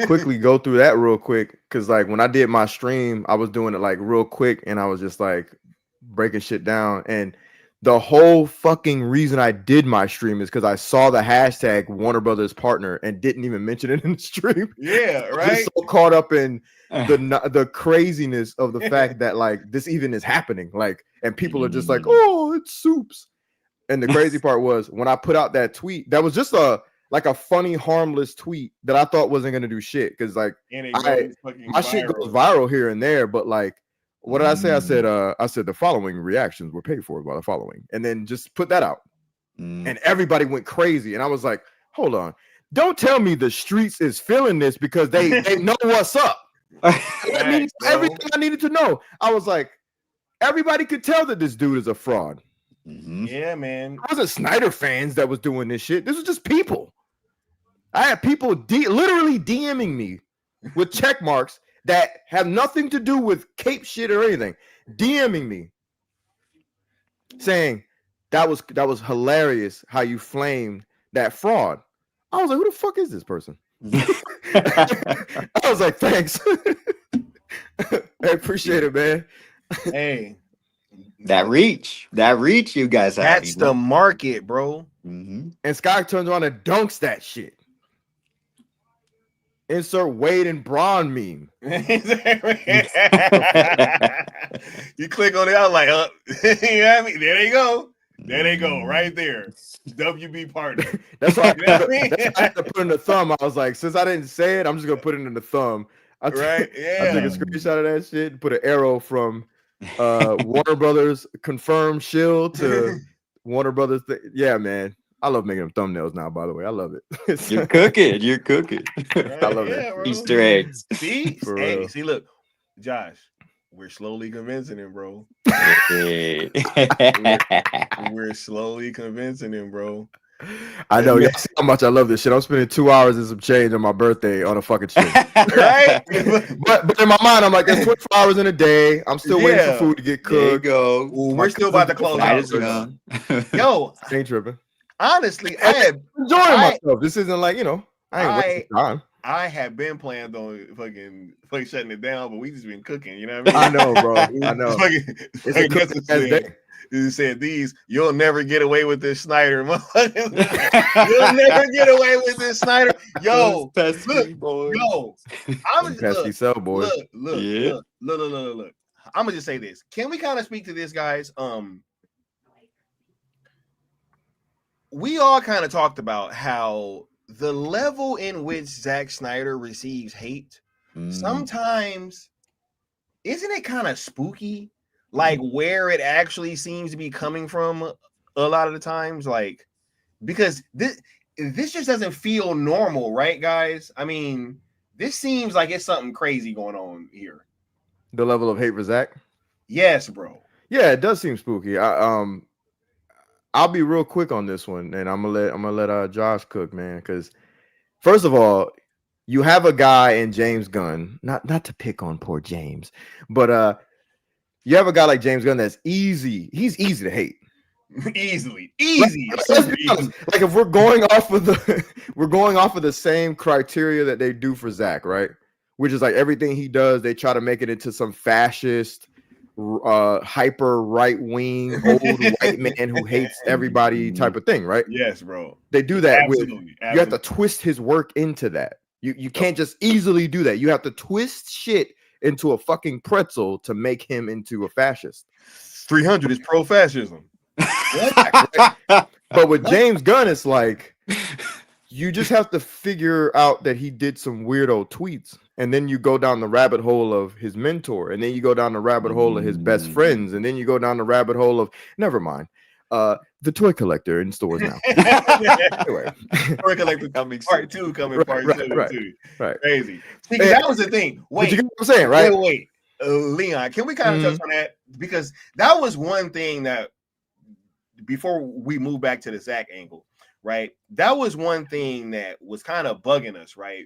quickly go through that real quick, because like when I did my stream, I was doing it like real quick, and I was just like breaking shit down. And the whole fucking reason I did my stream is because I saw the hashtag Warner Brothers partner and didn't even mention it in the stream. Yeah, right. Just so caught up in the craziness of the fact that like this even is happening, like, and people are just like, oh, it's soups. And the crazy part was when I put out that tweet, that was just a funny, harmless tweet that I thought wasn't gonna do shit, because like my shit goes viral here and there, but like, what did I say? I said the following reactions were paid for by the following, and then just put that out, and everybody went crazy, and I was like, hold on, don't tell me the streets is feeling this because they know what's up. That means everything I needed to know. I was like, everybody could tell that this dude is a fraud. Yeah, man. It wasn't Snyder fans that was doing this shit. This was just people. I had people literally DMing me with check marks that have nothing to do with Cape shit or anything. DMing me saying that was hilarious how you flamed that fraud. I was like, who the fuck is this person? I was like, thanks. I appreciate it, man. Hey, that reach, you guys have. that's the market, bro. Mm-hmm. And Sky turns around and dunks that shit. Insert Wade and Braun meme. You click on it, I was like, you know what I mean? There they go. There they go, right there. WB partner. That's why You know what I mean? I had to put in the thumb. I was like, since I didn't say it, I'm just gonna put it in the thumb. Right? I Yeah. took a screenshot of that shit and put an arrow from Warner Brothers confirmed shield to Warner Brothers. Yeah, man. I love making them thumbnails now, by the way. I love it. You're cooking. You're cooking. Right? I love Yeah, it. bro. Easter eggs. See? For Hey, real. see, look, Josh, we're slowly convincing him, bro. Hey. We're slowly convincing him, bro. I know. Y'all see how much I love this shit. I'm spending 2 hours and some change on my birthday on a fucking shit. Right? But in my mind, I'm like, there's 24 hours in a day. I'm still waiting for food to get There you cooked. go. Well, we're still about to close Might out. as well. Yo, Ain't tripping. honestly, I have Enjoying myself. This isn't like, I ain't wasting time. I have been planned on fucking shutting it down, but we just been cooking. You know what I mean? I know, bro. I know. It's a cooking day. It said these, you'll never get away with this, Snyder. You'll never get away with this, Snyder. Yo, look, yo, I'm pesky cell boys. Look. I'm gonna just say this. Can we kind of speak to this, guys? We all kind of talked about how the level in which Zack Snyder receives hate sometimes, isn't it kind of spooky? Like where it actually seems to be coming from a lot of the times, like because this just doesn't feel normal, right, guys? I mean, this seems like it's something crazy going on here. The level of hate for Zack? Yes, bro. Yeah, it does seem spooky. I'll be real quick on this one, and I'm gonna let Josh cook, man. Because first of all, you have a guy in James Gunn, not to pick on poor James, but you have a guy like James Gunn that's easy. He's easy to hate. Easy. Let's be honest. Like if we're going off of the same criteria that they do for Zack, right? Which is like everything he does, they try to make it into some fascist, hyper right wing old white man who hates everybody type of thing, right? Yes, bro. They do that Absolutely. You have to twist his work into that. You can't just easily do that. You have to twist shit into a fucking pretzel to make him into a fascist. 300 is pro-fascism. But with James Gunn, it's like you just have to figure out that he did some weirdo tweets, and then you go down the rabbit hole of his mentor, and then you go down the rabbit hole of his best friends, and then you go down the rabbit hole of never mind. The toy collector in stores now. Anyway. Toy collector coming part 2 coming part 2. Right. Crazy. See, that was the thing. Wait, you get what I'm saying, right? Wait. Leon, can we kind of touch on that? Because that was one thing that before we move back to the Zack angle, right? That was one thing that was kind of bugging us, right?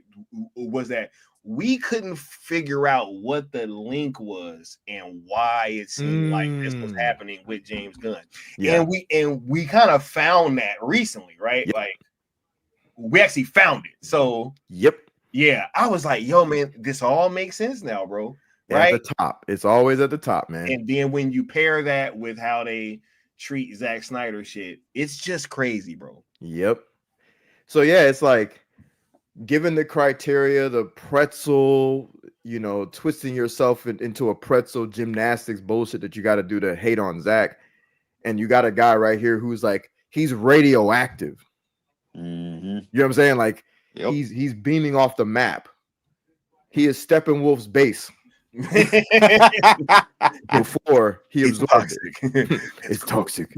Was that we couldn't figure out what the link was and why it seemed like this was happening with James Gunn. Yeah. And we kind of found that recently, right? Yep. Like we actually found it. So yeah, I was like, yo, man, this all makes sense now, bro. Right? At the top. It's always at the top, man. And then when you pair that with how they treat Zack Snyder shit, it's just crazy, bro. Yep. So yeah, it's like given the criteria, the pretzel, twisting yourself into a pretzel gymnastics bullshit that you got to do to hate on Zack, and you got a guy right here who's like, he's radioactive. Mm-hmm. You know what I'm saying? Like he's beaming off the map. He is Steppenwolf's base. Before he absorbed it. It's toxic.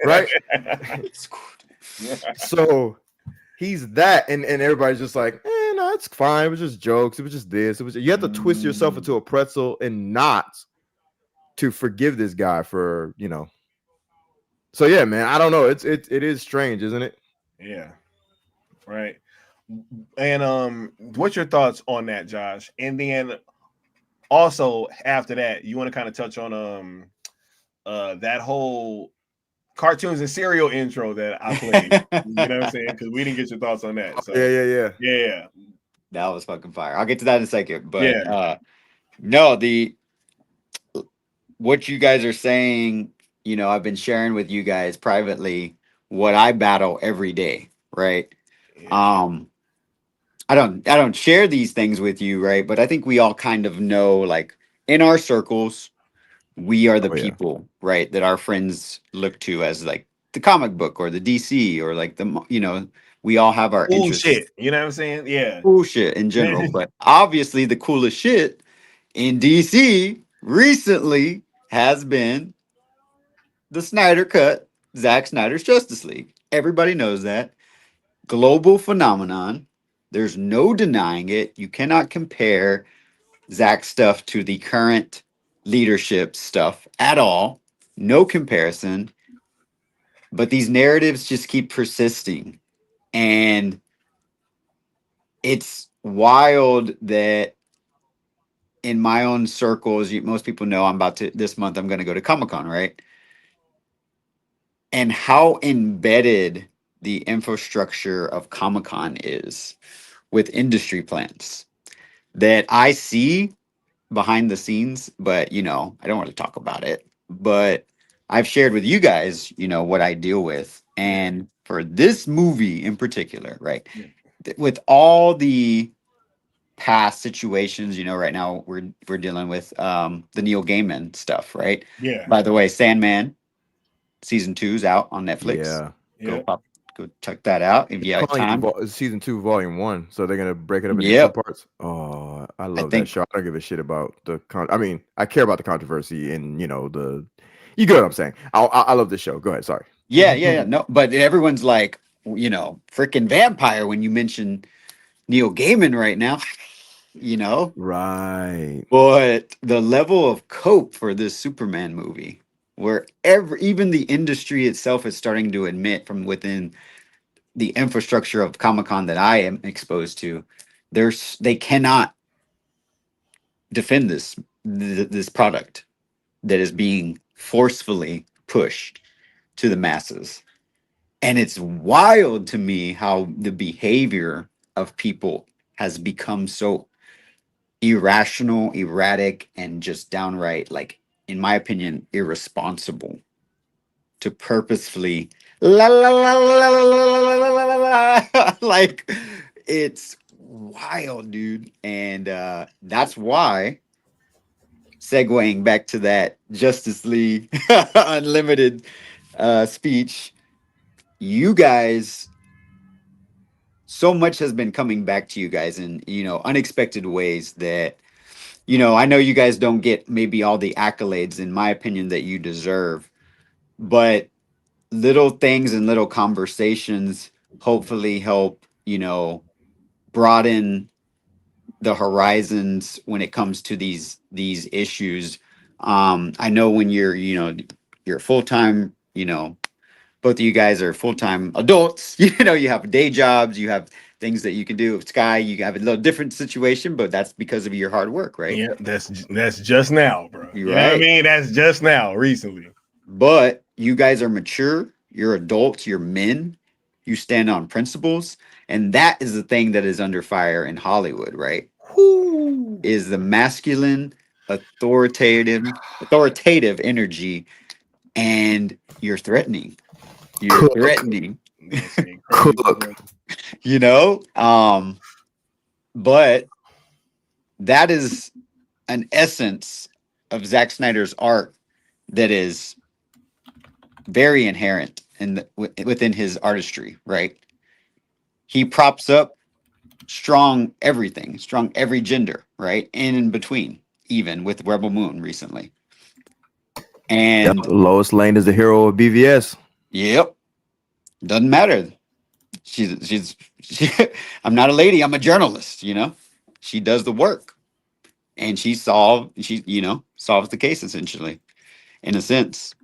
Right? So he's that, and everybody's just like, no, it's fine. It was just jokes. It was just this. It was you have to twist yourself into a pretzel and not to forgive this guy for, So yeah, man, I don't know. It is strange, isn't it? Yeah. Right. And what's your thoughts on that, Josh? And then also after that, you want to kind of touch on that whole cartoons and cereal intro that I played. You know what I'm saying? Because we didn't get your thoughts on that. So Yeah. That was fucking fire. I'll get to that in a second. But Yeah. no, what you guys are saying, you know, I've been sharing with you guys privately what I battle every day, right? I don't share these things with you, right? But I think we all kind of know, like, in our circles, we are the people, right, that our friends look to as like the comic book or the DC or like we all have our Cool interests. shit. You know what I'm saying? Yeah. Cool shit in general. But obviously the coolest shit in DC recently has been the Snyder Cut, Zack Snyder's Justice League. Everybody knows that. Global phenomenon. There's no denying it. You cannot compare Zack stuff to the current leadership stuff at all. No comparison. But these narratives just keep persisting. And it's wild that in my own circles, most people know this month, I'm going to go to Comic-Con, right? And how embedded the infrastructure of Comic-Con is with industry plans that I see behind the scenes, but I don't want to talk about it. But I've shared with you guys, what I deal with. And for this movie in particular, right? With all the past situations, right now we're dealing with the Neil Gaiman stuff, right? Yeah. By the way, Sandman season 2 is out on Netflix. Yeah. Go check that out if you have time. Season 2, volume 1. So they're gonna break it up into 2 parts. Oh, I love that show. I don't give a shit about I mean, I care about the controversy and you get what I'm saying. I love this show. Go ahead. Sorry. Yeah. No, but everyone's like, freaking vampire when you mention Neil Gaiman right now. Right. But the level of cope for this Superman movie, where even the industry itself is starting to admit from within the infrastructure of Comic-Con that I am exposed to, they cannot defend this product that is being forcefully pushed to the masses. And it's wild to me how the behavior of people has become so irrational, erratic, and just downright, like, in my opinion, irresponsible to purposefully like, it's wild, dude. And that's why, segueing back to that Justice League Unlimited speech, you guys, so much has been coming back to you guys in unexpected ways that I know you guys don't get maybe all the accolades, in my opinion, that you deserve, but little things and little conversations hopefully help broaden the horizons when it comes to these issues. I know when you're full-time, both of you guys are full-time adults, you have day jobs, you have things that you can do. Sky, you have a little different situation, but that's because of your hard work, right? Yeah, that's just now, bro. You're you know right. what I mean? That's just now, recently. But you guys are mature, you're adults, you're men, you stand on principles, and that is the thing that is under fire in Hollywood, right? Is the masculine, authoritative energy, and you're threatening. You're threatening. But that is an essence of Zack Snyder's art that is very inherent within his artistry, right? He props up strong everything, strong every gender, right? And in between, even with Rebel Moon recently. And Lois Lane is the hero of BVS. Yep. Doesn't matter. I'm not a lady, I'm a journalist, She does the work. And she solves the case, essentially, in a sense.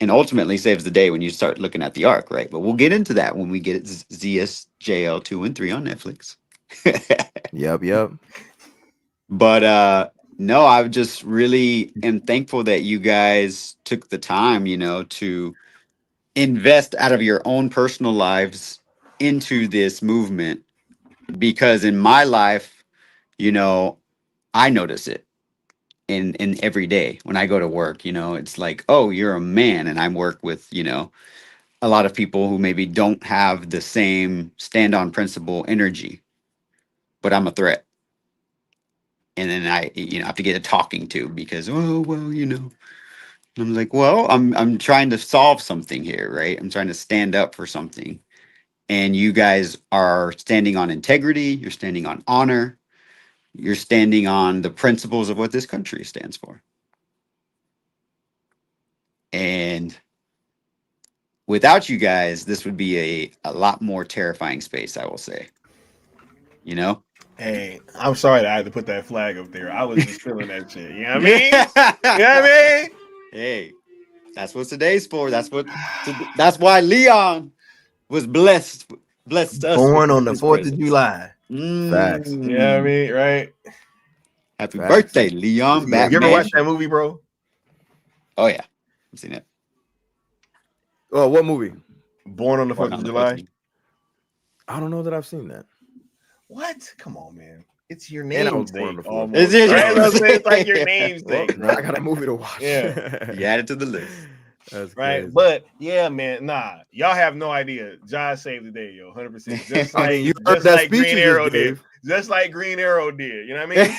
And ultimately saves the day when you start looking at the arc, right? But we'll get into that when we get ZSJL 2 and 3 on Netflix. Yep. But no, I just really am thankful that you guys took the time, to invest out of your own personal lives into this movement, because in my life, you know, I notice it in every day when I go to work. It's like, oh, you're a man, and I work with, a lot of people who maybe don't have the same stand on principle energy, but I'm a threat. And then I, have to get a talking to because, oh, well, I'm like, well, I'm trying to solve something here, right? I'm trying to stand up for something. And you guys are standing on integrity, you're standing on honor, you're standing on the principles of what this country stands for. And without you guys, this would be a lot more terrifying space, I will say. Hey, I'm sorry that I had to put that flag up there. I was just feeling that shit. You know what I mean? You know what I mean? Hey, that's what today's for. That's why Leon was blessed us Born with on the his 4th of presence. July. Facts. You know what I mean? Right? Happy Facts. birthday, Leon. You ever Batman. watch that movie, bro? Oh yeah, I've seen it. Oh, what movie? Born on the 4th Born of on the July. 4th. I don't know that I've seen that. What? Come on, man. It's your And I was born on namesake the 4th. almost. Is it? Right? That's what I'm saying. It's like your namesake. Well, now I got a movie to watch. Yeah. You add it to the list. That's Right. crazy. But yeah, man, nah. Y'all have no idea. Josh saved the day, yo. 100%. Just I like, mean, you heard just that like speech Green you Arrow just did. gave. Just like Green Arrow did. You know what I mean?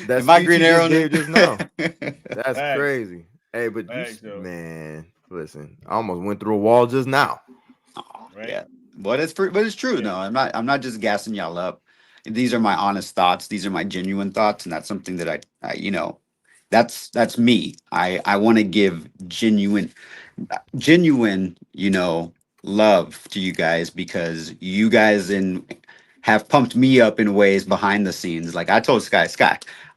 That Am I speech Green you Arrow? just gave just now. That's Facts. crazy. Hey, but Facts, though. man, listen, I almost went through a wall just now. Right? Yeah, but it's true. No, I'm not just gassing y'all up. These are my honest thoughts. These are my genuine thoughts, and that's something that I that's me. I want to give genuine, love to you guys, because you guys have pumped me up in ways behind the scenes. Like I told Sky,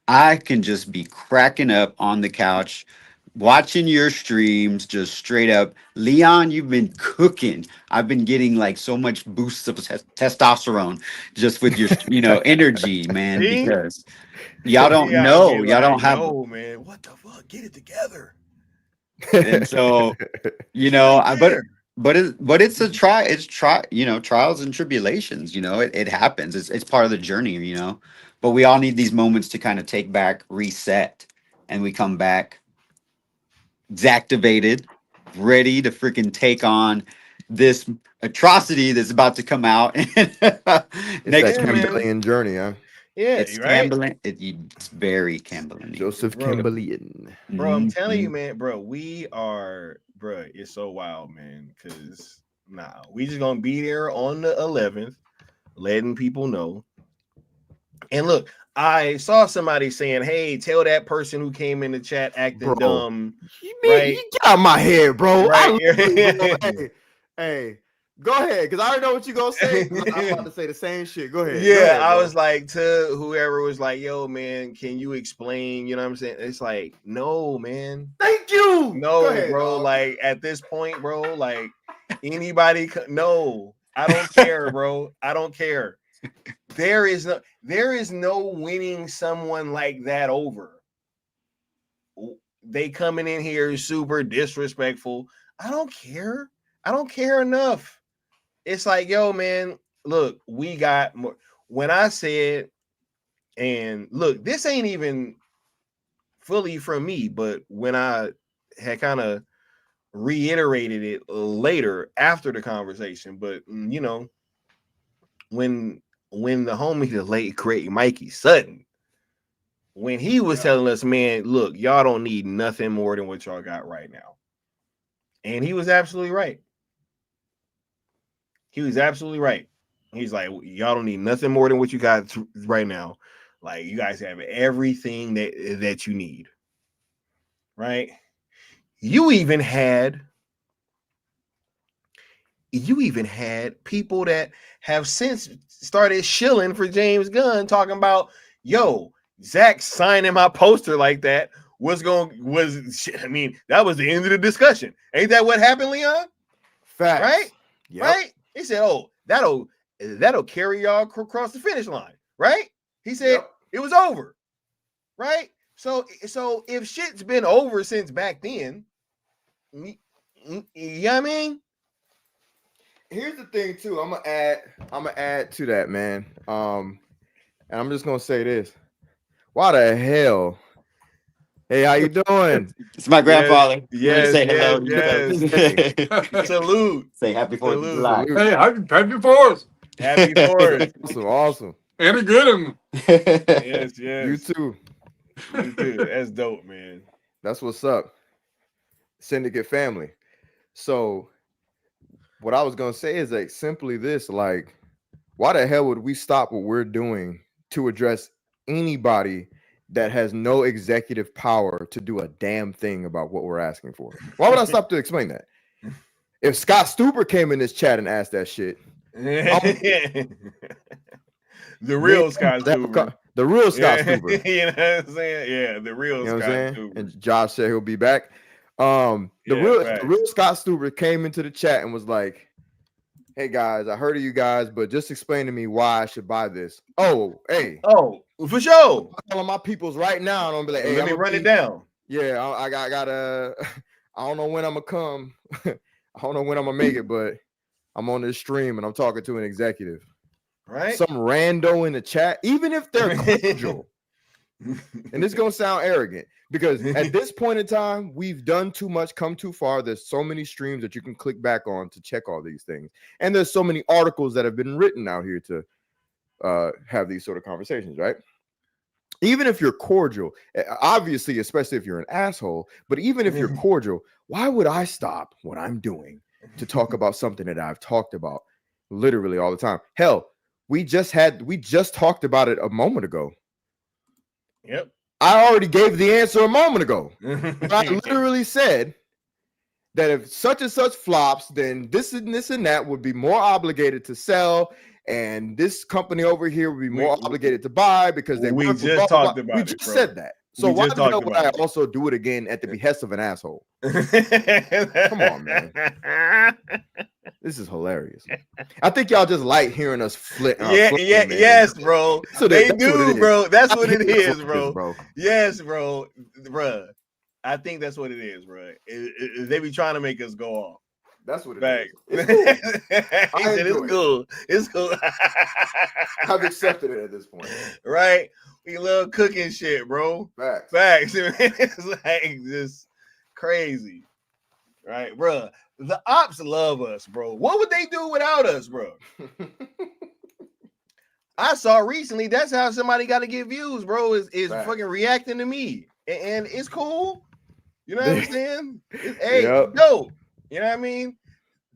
I can just be cracking up on the couch, watching your streams, just straight up. Leon, you've been cooking. I've been getting like so much boosts of testosterone just with your, energy, man, See? because y'all don't Yeah, I'd be know. Y'all don't like, have. yo, man, what the fuck? Get it together. And so, but it's trials and tribulations. It happens. It's part of the journey. But we all need these moments to kind of take back, reset, and we come back exactivated, ready to freaking take on this atrocity that's about to come out It's next that week. Campbellian journey, huh? Yeah, It's you're right. Campbell. It's very Campbellian. Joseph Bro. Campbellian. Bro, I'm telling you, man, bro, it's so wild, man, because we just gonna be there on the 11th, letting people know. And look, I saw somebody saying, hey, tell that person who came in the chat acting dumb. You get out of my head, bro. Right. Hey, go ahead, because I already know what you're going to say. I'm about to say the same shit. Go ahead. Yeah, Go ahead, I bro. was like, to whoever was like, yo, man, can you explain? You know what I'm saying? It's like, no, man. Thank you. No, Go ahead, bro. dog. Like, at this point, bro, like, anybody, no, I don't care, bro. I don't care. There is no winning someone like that over. They coming in here super disrespectful. I don't care. I don't care enough. It's like, yo, man, look, we got more. When I said, and look, this ain't even fully from me, but when I had kind of reiterated it later after the conversation, but when the homie, the late great Mikey Sutton, when he was telling us, man, look, y'all don't need nothing more than what y'all got right now. And he was absolutely right. He was absolutely right. He's like, y'all don't need nothing more than what you got right now. Like, you guys have everything that you need. Right? You even had people that have since started shilling for James Gunn, talking about, yo, Zach signing my poster like that that was the end of the discussion. Ain't that what happened, Leon? Facts. Right? Yep. Right? He said, oh, that'll carry y'all across the finish line. Right? He said It was over. Right? So if shit's been over since back then, You know what I mean? Here's the thing too. I'm gonna add to that, man. And I'm just gonna say this. Why the hell? Hey, how you doing? It's my grandfather. Yes, Say hello. Salute. Say happy 4th of Salute. July. Hey, happy 4th. Happy 4th. Awesome. Any good one. Yes. You too. You too. That's dope, man. That's what's up. Syndicate family. So what I was gonna say is like simply this: like, why the hell would we stop what we're doing to address anybody that has no executive power to do a damn thing about what we're asking for? Why would I stop to explain that? If Scott Stuber came in this chat and asked that shit, The real Scott Stuber. The real Scott Stuber. You know what I'm saying? Yeah, the real You know Scott what I'm saying? Stuber. And Josh said he'll be back. The real Scott Stuber came into the chat and was like, "Hey guys, I heard of you guys, but just explain to me why I should buy this." Oh, hey. Oh, for sure. All of my peoples right now, and I'm gonna be like, "Hey, let me run it down." Yeah, I gotta. I don't know when I'm gonna come. I don't know when I'm gonna make it, but I'm on this stream and I'm talking to an executive. Right? Some rando in the chat, even if they're cordial. And this is gonna sound arrogant because at this point in time, we've done too much, come too far. There's so many streams that you can click back on to check all these things, and there's so many articles that have been written out here to have these sort of conversations, right? Even if you're cordial, obviously, especially if you're an asshole, but even if you're cordial, why would I stop what I'm doing to talk about something that I've talked about literally all the time? Hell, we just talked about it a moment ago. Yep. I already gave the answer a moment ago. I literally said that if such and such flops, then this and this and that would be more obligated to sell, and this company over here would be more obligated to buy because they we just talked about it. We just said that. So why the hell would I also do it again at the behest of an asshole? Come on, man. This is hilarious. I think y'all just like hearing us yes, bro. So they do, bro. That's what it is, bro. Yes, bro. Bruh. I think that's what it is, bro. They be trying to make us go off. That's what it is. He said it's cool. It's cool. I've accepted it at this point. Right? We love cooking shit, bro. Facts. It's like just crazy. Right, bro? The ops love us, bro. What would they do without us, bro? I saw recently that's how somebody got to get views, bro. Is fucking reacting to me, and it's cool. You know what I'm saying? Dope. You know what I mean?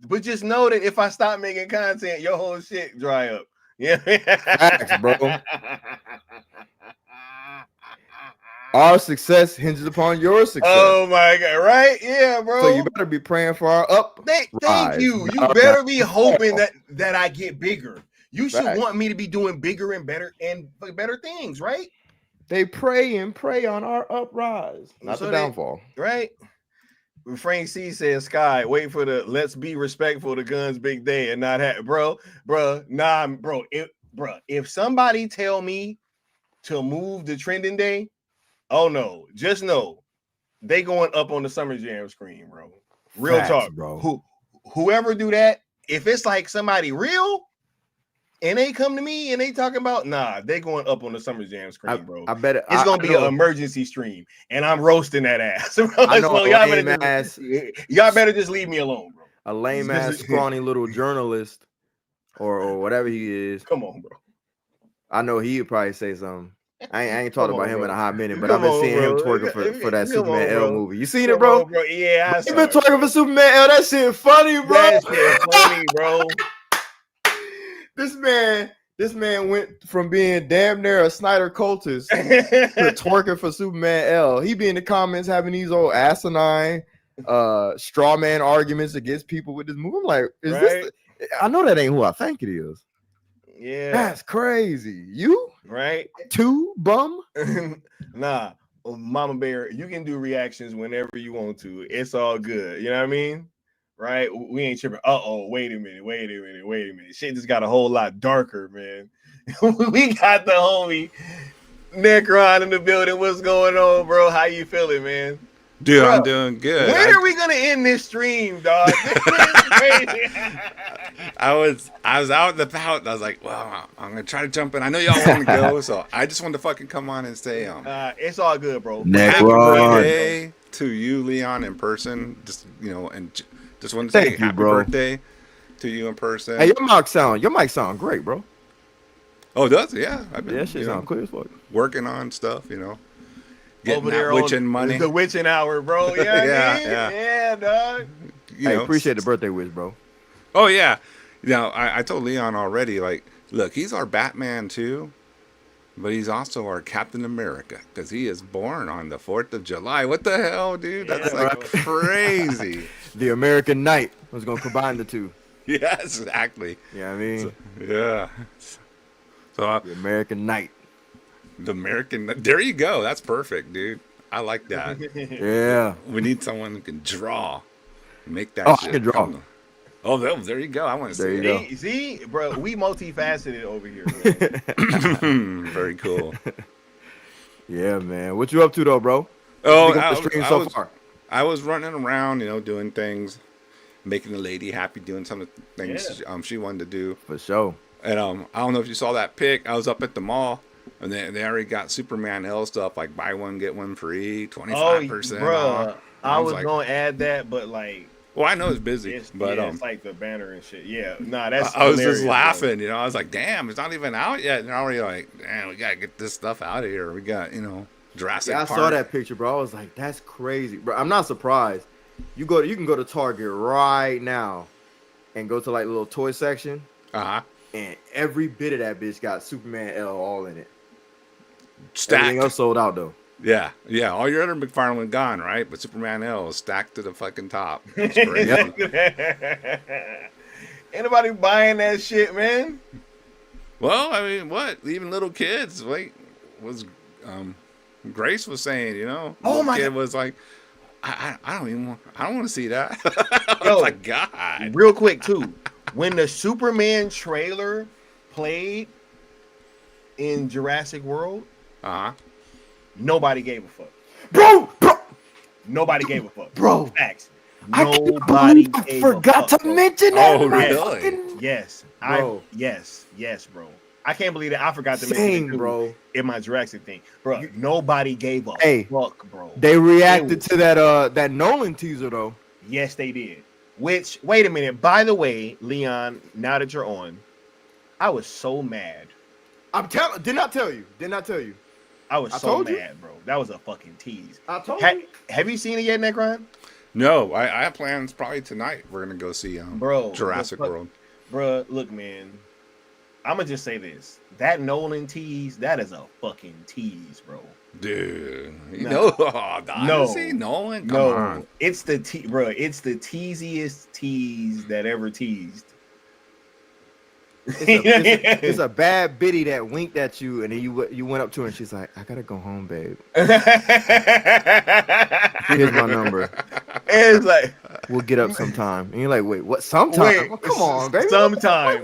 But just know that if I stop making content, your whole shit dry up. Yeah, facts, bro. Our success hinges upon your success. Oh my god, right? Yeah, bro. So you better be praying for our up. Thank you. You better be hoping that I get bigger. You should want me to be doing bigger and better things, right? They pray and pray on our uprise, not the downfall. Right? Frank C says, Sky, wait for the let's be respectful to guns big day and not have bro. If somebody tell me to move the trending day, oh no, just know they going up on the Summer Jam screen, bro. Real talk, bro. Whoever do that, if it's like somebody real and they come to me and they talking about they going up on the Summer Jam screen, bro. I bet it's gonna be an emergency stream, and I'm roasting that ass. Bro. Y'all better just leave me alone, bro. A lame ass, scrawny little journalist, or whatever he is. Come on, bro. I know he would probably say something. I ain't talked about him in a hot minute, but I've been seeing him twerking for that Superman L movie. You seen it, bro? Yeah, He been twerking for Superman L. That shit funny, bro. That shit funny, bro. This man went from being damn near a Snyder cultist to twerking for Superman L. He be in the comments having these old asinine straw man arguments against people with this movie. I'm like, is this? I know that ain't who I think it is. Yeah, that's crazy. You right? Too bum? Nah, Mama Bear, you can do reactions whenever you want to. It's all good. You know what I mean? Right? We ain't tripping. Wait a minute. Shit just got a whole lot darker, man. We got the homie Necron in the building. What's going on, bro? How you feeling, man? Dude, Bro, I'm doing good. When are we gonna end this stream, dog? This is crazy. I was out and about, and I was like, well, I'm gonna try to jump in. I know y'all want to go, so I just wanted to fucking come on and say, it's all good, bro. Happy birthday to you, Leon, in person. Just and just wanted to say happy birthday to you in person. Hey, your mic sound great, bro. Oh, does it? Yeah, I've been, that shit sound clear as fuck. Working on stuff, getting over there that witching money. The witching hour, bro. Yeah, yeah, dog. I appreciate the birthday wish, bro. Oh yeah, I told Leon already. Like, look, he's our Batman too, but he's also our Captain America because he is born on the 4th of July. What the hell, dude? That's crazy. The American Night was gonna combine the two. Yes, exactly. Yeah, I mean, So the American Night. There you go. That's perfect, dude. I like that. Yeah. We need someone who can draw. Make that. Oh, shit I can draw. come. Oh, there you go. I want to see it. See, bro, we multifaceted over here. Very cool. Yeah, man. What you up to though, bro? Oh, I was running around, doing things, making the lady happy, doing some of the things she wanted to do. For sure. And I don't know if you saw that pic. I was up at the mall, and they already got Superman L stuff like buy one get one free, 25%. Bro, I was like, gonna add that, but like. Well, I know it's busy, but it's like the banner and shit. Yeah, nah, that's. I was just laughing, I was like, "Damn, it's not even out yet." And they're already like, "Damn, we gotta get this stuff out of here. We got, Jurassic Park." I saw that picture, bro. I was like, "That's crazy, bro." I'm not surprised. You can go to Target right now, and go to like the little toy section. And every bit of that bitch got Superman L all in it. Stacked. Everything else sold out though. Yeah. All your other McFarlane gone, right? But Superman L is stacked to the fucking top. It's crazy. Anybody buying that shit, man? Well, I mean, what? Even little kids, Grace was saying, Oh my kid God. was like, I don't want to see that. I was like, God. Real quick too, when the Superman trailer played in Jurassic World, nobody gave a fuck. Bro. Nobody gave a fuck. Bro. Facts. Nobody forgot to mention that. Oh, really? Yes. Bro. Yes, bro. I can't believe that I forgot to mention it, bro. In my Jurassic thing. Bro, nobody gave a fuck, bro. They reacted to that Nolan teaser though. Yes, they did. Which, wait a minute. By the way, Leon, now that you're on, I was so mad. Did not tell you. I was so mad, bro. That was a fucking tease. I told you. Have you seen it yet, Necron? No, I have plans probably tonight. We're going to go see Jurassic World. Bro, look, man. I'm going to just say this. That Nolan tease, that is a fucking tease, bro. Dude. Honestly, Nolan? Come on. It's the teasiest tease that ever teased. It's a bad biddy that winked at you, and then you went up to her, and she's like, "I gotta go home, babe. Here's my number. It's like we'll get up sometime." And you're like, "Wait, what? Sometime? Well, come on, baby. Sometime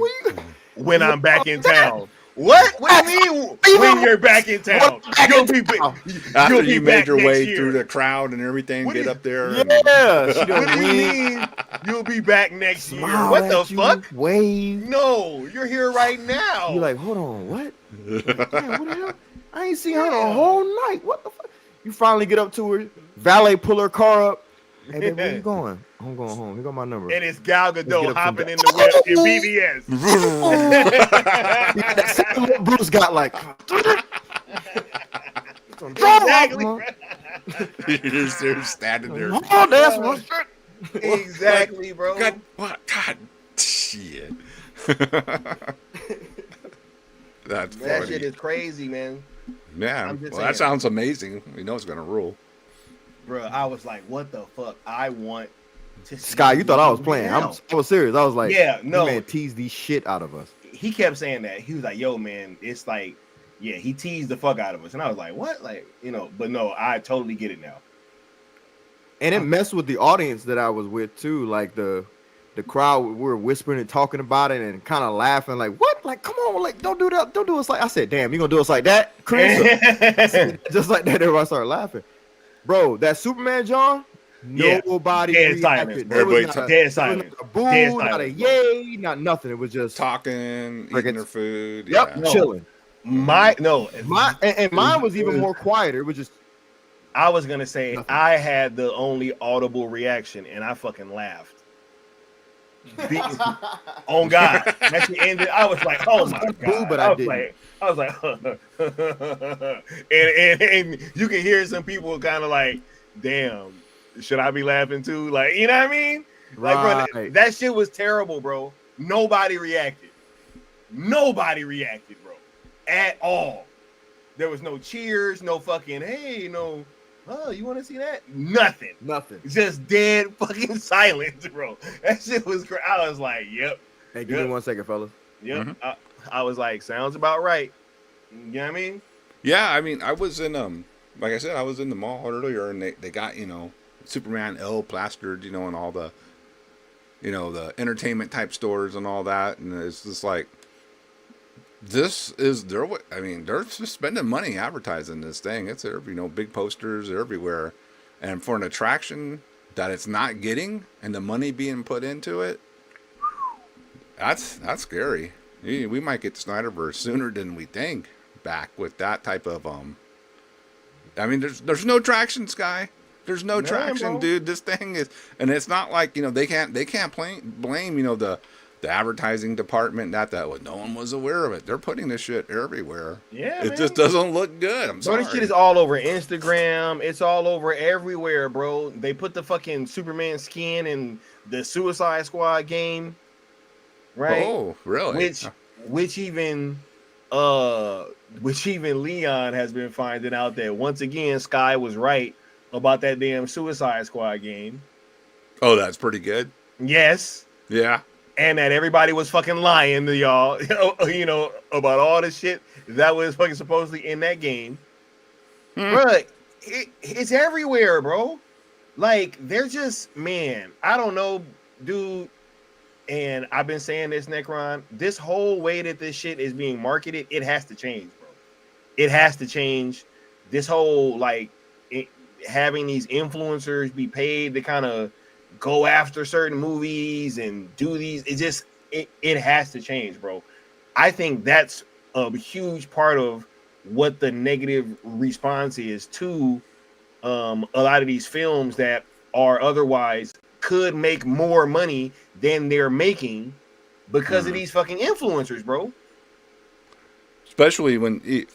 when I'm back in town." What do you mean when you're back in town? After you made your way through the crowd and everything, get up there. Yeah. What do you mean you'll be back next year? What the fuck? Wave. No, you're here right now. You're like, hold on, what? Like, damn, what the hell? I ain't seen her the whole night. What the fuck? You finally get up to her, valet pull her car up. Hey, babe, where you going? I'm going home. Here got my number. And it's Gal Gadot hopping in the whip in BBS. That second little Bruce got like. Exactly. You're just standing there. Oh, that's my shit. Exactly, bro. God, what? God, shit. That's funny. That shit is crazy, man. Yeah, well, that sounds amazing. We know it's gonna rule. Bro, I was like, what the fuck? I want to see Sky, you thought I was playing. I was serious. I was like, yeah, no. This man teased the shit out of us. He kept saying that. He was like, yo, man, it's like, yeah, he teased the fuck out of us. And I was like, what? Like, but no, I totally get it now. And it messed with the audience that I was with too. Like the crowd, we were whispering and talking about it and kind of laughing, like, what? Like, come on, like, don't do that. Don't do us like. I said, damn, you gonna do us like that, Chris? Just like that, everybody started laughing. bro, that Superman John, Yeah. nobody Dead silence, reacted. bro. There was Everybody not a, Dead there was silence. not a boo, Dead not a silence, bro. yay, not nothing. It was just talking, eating crickets. their food. Yep, Yeah. No. chilling. My And mine was even more quieter. It was just I was gonna say nothing. I had the only audible reaction, and I fucking laughed. On God, that shit ended. I was like, "Oh my God!" but I I was didn't. like, and you can hear some people kind of like, "Damn, should I be laughing too?" Like, you know what I mean? Like, bro, Right. that shit was terrible, bro. Nobody reacted. Nobody reacted, bro, at all. There was no cheers, no fucking, hey, no, oh, you want to see that? Nothing. Nothing. Just dead fucking silence, bro. That shit was great. I was like, yep. Hey, give me 1 second, fellas. Yep. I was like, sounds about right. You know what I mean? Yeah, I mean, I was in like I said, I was in the mall earlier, and they got Superman L plastered, and all the the entertainment type stores and all that, and it's just like, this is they're spending money advertising this thing. It's big posters everywhere, and for an attraction that it's not getting and the money being put into it, that's scary. We might get Snyderverse sooner than we think back with that type of I mean, there's no traction, Sky. There's no traction, bro. dude. This thing is, and it's not like they can't blame the advertising department that no one was aware of it. They're putting this shit everywhere. Yeah, it man. just doesn't look good. I'm Bro, sorry. this shit is all over Instagram. It's all over everywhere, bro. They put the fucking Superman skin in the Suicide Squad game, right? Oh, really? Which even Leon has been finding out that once again Sky was right about that damn Suicide Squad game. Oh, that's pretty good. Yes. Yeah. And that everybody was fucking lying to y'all, about all the shit that was fucking supposedly in that game. Bro, it's everywhere, bro. Like, they're just, man, I don't know, dude. And I've been saying this, Necron, this whole way that this shit is being marketed, it has to change, bro. It has to change. This whole, like, having these influencers be paid to kind of go after certain movies and do these, it has to change, bro. I think that's a huge part of what the negative response is to a lot of these films that are otherwise could make more money than they're making because of these fucking influencers, bro. Especially when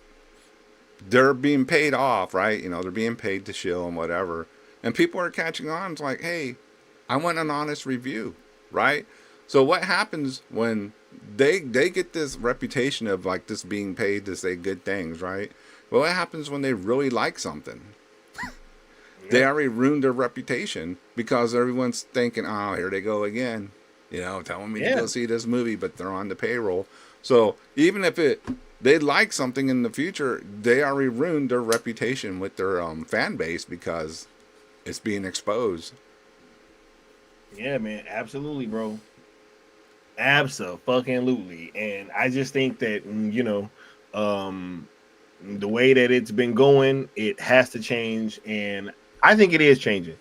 they're being paid off, right? They're being paid to shill and whatever, and people are catching on. It's like, hey, I want an honest review, right? So what happens when they get this reputation of like this being paid to say good things, right? Well, what happens when they really like something? They already ruined their reputation because everyone's thinking, oh, here they go again, telling me to go see this movie, but they're on the payroll. So even if they like something in the future, they already ruined their reputation with their fan base because it's being exposed. Yeah, man, absolutely, bro. Absolutely. And I just think that, the way that it's been going, it has to change. And I think it is changing.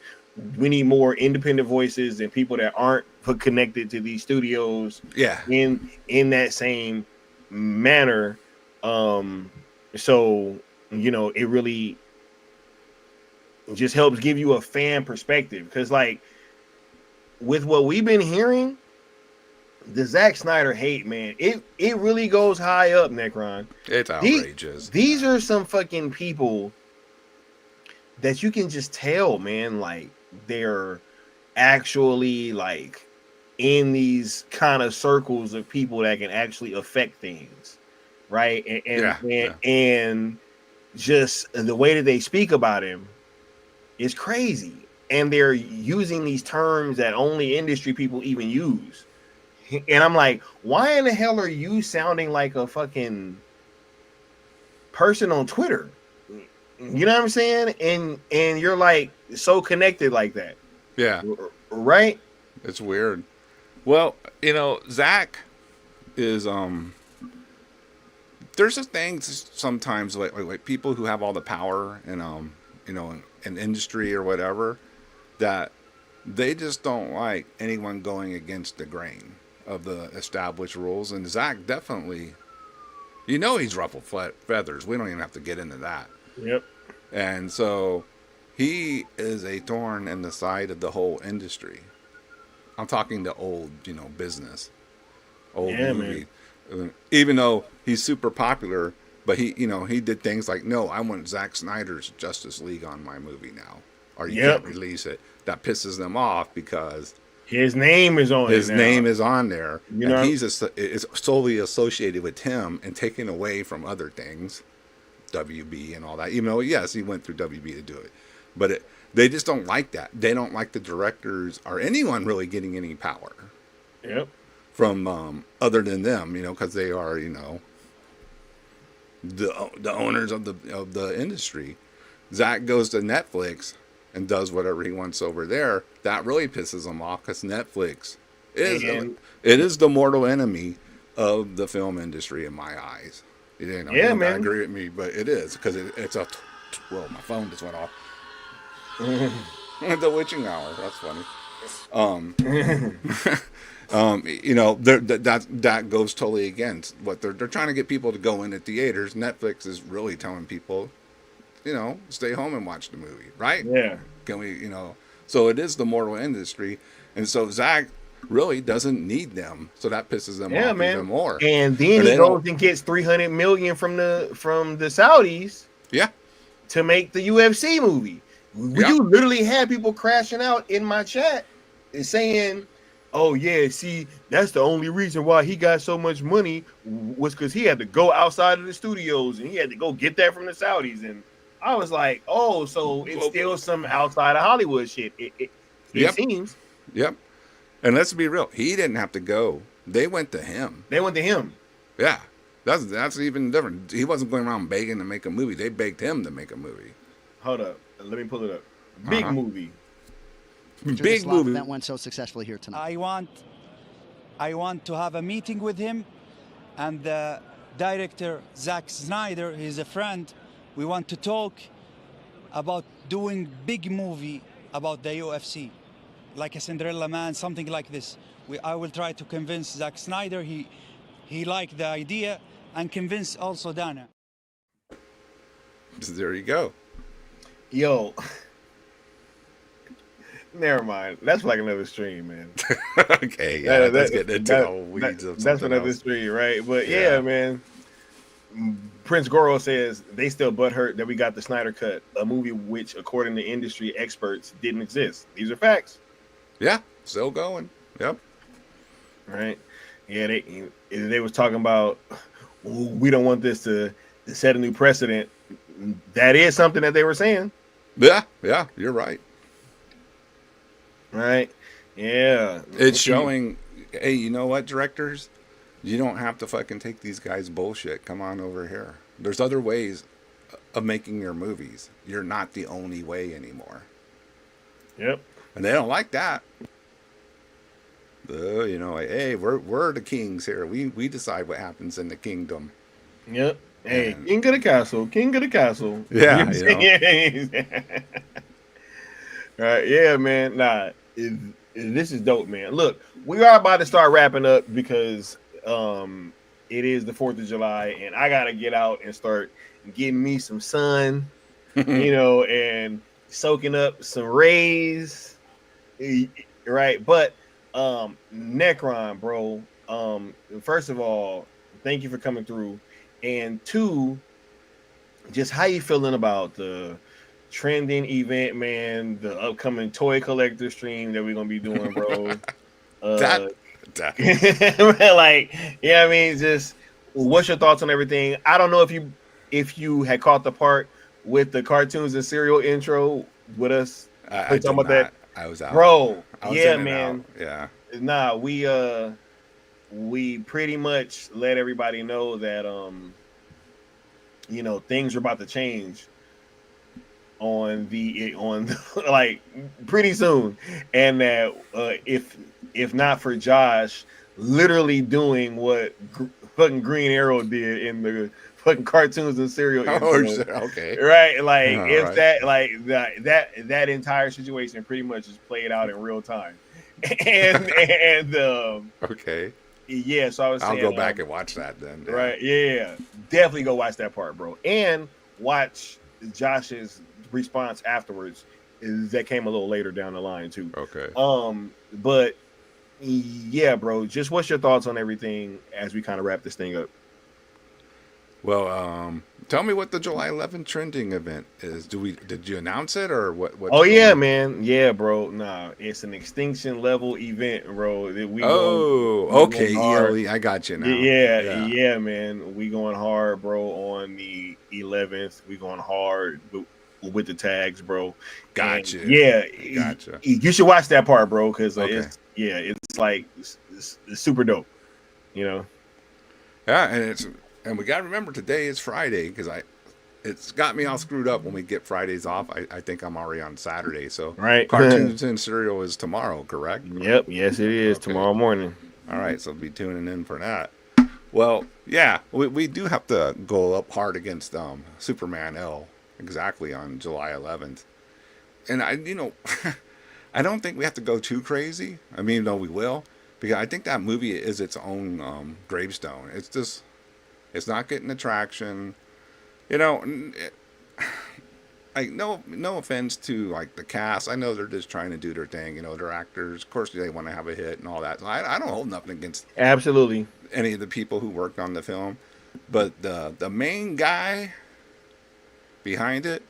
We need more independent voices and people that aren't connected to these studios. Yeah. In that same manner. So, it really just helps give you a fan perspective. Because, like, with what we've been hearing, the Zack Snyder hate, man, it really goes high up, Necron. It's outrageous. These are some fucking people that you can just tell, man, like they're actually like in these kind of circles of people that can actually affect things, right? And just the way that they speak about him is crazy. And they're using these terms that only industry people even use. And I'm like, why in the hell are you sounding like a fucking person on Twitter? You know what I'm saying? And you're like so connected like that. Yeah. Right? It's weird. Well, Zach is there's a thing sometimes like people who have all the power and an industry or whatever, that they just don't like anyone going against the grain of the established rules. And Zach definitely, he's ruffled feathers. We don't even have to get into that. Yep. And so he is a thorn in the side of the whole industry. I'm talking the old, business, old movie. Man. Even though he's super popular, but he did things like, no, I want Zack Snyder's Justice League on my movie now, or you can't release it. That pisses them off because his name is on. His name is on there, and it's solely associated with him and taken away from other things, WB and all that. Even though, yes, he went through WB to do it, but they just don't like that. They don't like the directors or anyone really getting any power. Yep. From other than them, because they are, the owners of the industry. Zach goes to Netflix and does whatever he wants over there. That really pisses them off because Netflix is the mortal enemy of the film industry in my eyes. You don't agree with me, but it is because it's a. Well, my phone just went off. The witching hour. That's funny. That goes totally against what they're trying to get people to go into theaters. Netflix is really telling people, stay home and watch the movie, right? Yeah. Can we, so it is the mortal industry, and so Zach really doesn't need them, so that pisses them off even more. And then he goes and gets $300 million from the Saudis, to make the UFC movie. You literally had people crashing out in my chat and saying, "Oh yeah, see, that's the only reason why he got so much money was because he had to go outside of the studios and he had to go get that from the Saudis." And I was like, "Oh, so it's still some outside of Hollywood shit." It seems. Yep. And let's be real, he didn't have to go. They went to him. Yeah. That's even different. He wasn't going around begging to make a movie. They begged him to make a movie. Hold up. Let me pull it up. Big movie. Big movie. That went so successfully here tonight. I want to have a meeting with him and the director, Zack Snyder. He's a friend. We want to talk about doing big movie about the UFC, like a Cinderella Man, something like this. I will try to convince Zack Snyder. He liked the idea, and convince also Dana. There you go. Yo. Never mind. That's like another stream, man. Okay, yeah, let's get into the weeds of that's another else. stream, right? But yeah, man. Prince Goro says they still butthurt that we got the Snyder Cut, a movie which, according to industry experts, didn't exist. These are facts. Yeah, still going. Yep. Right. Yeah, they was talking about we don't want this to set a new precedent. That is something that they were saying. Yeah, you're right. Right. Yeah. It's showing, hey, you know what, directors? You don't have to fucking take these guys' bullshit. Come on over here. There's other ways of making your movies. You're not the only way anymore. Yep. And they don't like that. Hey, we're the kings here. We decide what happens in the kingdom. Yep. Hey, king of the castle. Yeah. Right. Yeah, man. Nah, this is dope, man. Look, we are about to start wrapping up because it is the 4th of July, and I gotta get out and start getting me some sun, and soaking up some rays. Right. But Necron, bro. First of all, thank you for coming through. And 2, just how you feeling about the trending event, man, the upcoming toy collector stream that we're gonna be doing, bro. Just what's your thoughts on everything? I don't know if you had caught the part with the cartoons and cereal intro with us. I talking about that. I was out, bro. Yeah, man. Yeah. Nah, we pretty much let everybody know that things are about to change on like pretty soon, and that if not for Josh literally doing what fucking Green Arrow did in the fucking cartoons and serial intro. Okay. Right, like All if right. that, like that entire situation pretty much is played out in real time, and Okay. yeah. So I was I'll saying, go back and watch that then. Yeah. right, yeah, definitely go watch that part, bro, and watch Josh's response afterwards. That came a little later down the line too. Okay. But yeah, bro, just what's your thoughts on everything as we kind of wrap this thing up? Well, tell me what the July 11th trending event is. Did you announce it or what? Oh yeah, man. Yeah, bro. Nah, it's an extinction level event, bro. That we okay. going hard. ELE, I got you now. Yeah, man. We going hard, bro, on the 11th. We going hard with the tags, bro. Gotcha. And yeah, Gotcha. You should watch that part, bro, because Okay. it's like it's super dope. You know. Yeah, and we got to remember today is Friday because it's got me all screwed up when we get Fridays off. I think I'm already on Saturday. So right. Cartoons and Cereal is tomorrow, correct? Yep. Yes, it is tomorrow morning. All right, so be tuning in for that. Well, yeah, we do have to go up hard against Superman L exactly on July 11th, and I I don't think we have to go too crazy. I mean, no, we will because I think that movie is its own gravestone. It's just. It's not getting the traction, like no offense to like the cast. I know they're just trying to do their thing. They're actors. Of course, they want to have a hit and all that. So I don't hold nothing against absolutely any of the people who worked on the film, but the main guy behind it,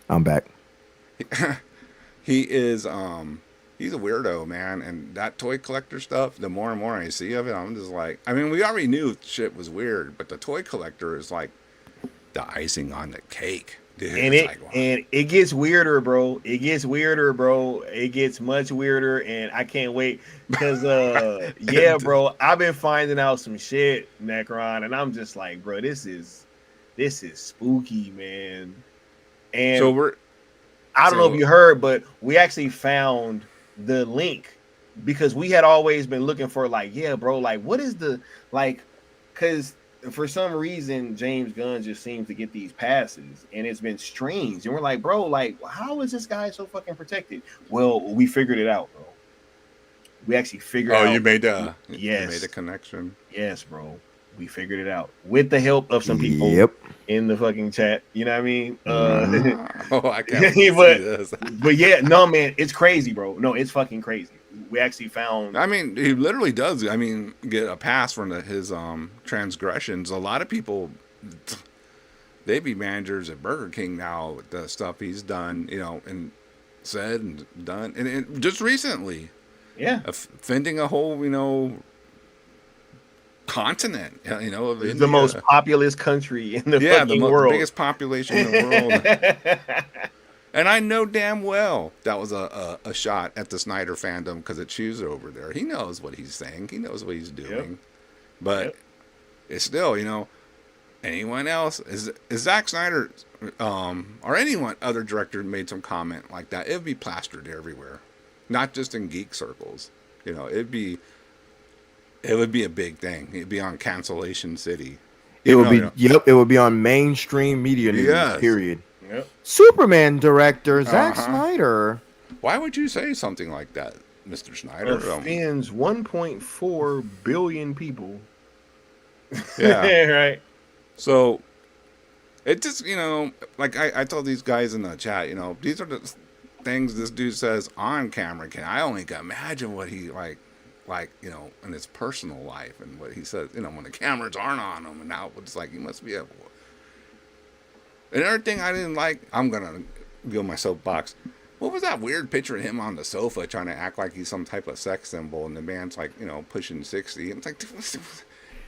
I'm back. he is he's a weirdo, man. And that toy collector stuff, the more and more I see of it, I'm just like, I mean, we already knew shit was weird, but the toy collector is like the icing on the cake, dude. And it gets weirder, bro. It gets weirder, bro. It gets much weirder, and I can't wait because, yeah, bro, I've been finding out some shit, Necron, and I'm just like, bro, this is spooky, man. And so I don't know if you heard, but we actually found the link because we had always been looking for like, yeah, bro, like what is the like, because for some reason James Gunn just seems to get these passes and it's been strange, and we're like, bro, like how is this guy so fucking protected? Well, we figured it out, bro. We actually figured out. You made yes, you made a connection. Yes, bro. We figured it out with the help of some people in the fucking chat. You know what I mean? I can't see this. But yeah, no, man, it's crazy, bro. No, it's fucking crazy. We actually found. I mean, he literally does. I mean, get a pass for his transgressions. A lot of people, they be managers at Burger King now with the stuff he's done, and said and done, and just recently, offending a whole, continent, of the India. most populous country in the fucking world. The biggest population in the world. And I know damn well that was a shot at the Snyder fandom because it's Shoes over there. He knows what he's saying. He knows what he's doing. But it's still, anyone else is Zack Snyder or anyone other director made some comment like that, it'd be plastered everywhere, not just in geek circles. It would be a big thing. It'd be on Cancellation City. It would be it would be on mainstream media news. Period. Yep. Superman director Zack Snyder. Why would you say something like that, Mr. Snyder? Offends 1.4 billion people. Yeah. Right. So it just, like I told these guys in the chat, these are the things this dude says on camera. I only can imagine what he like, in his personal life and what he says, when the cameras aren't on him and now it's like he must be able. Another thing I didn't like, I'm going to go my soapbox. What was that weird picture of him on the sofa trying to act like he's some type of sex symbol and the man's like, pushing 60. It's like,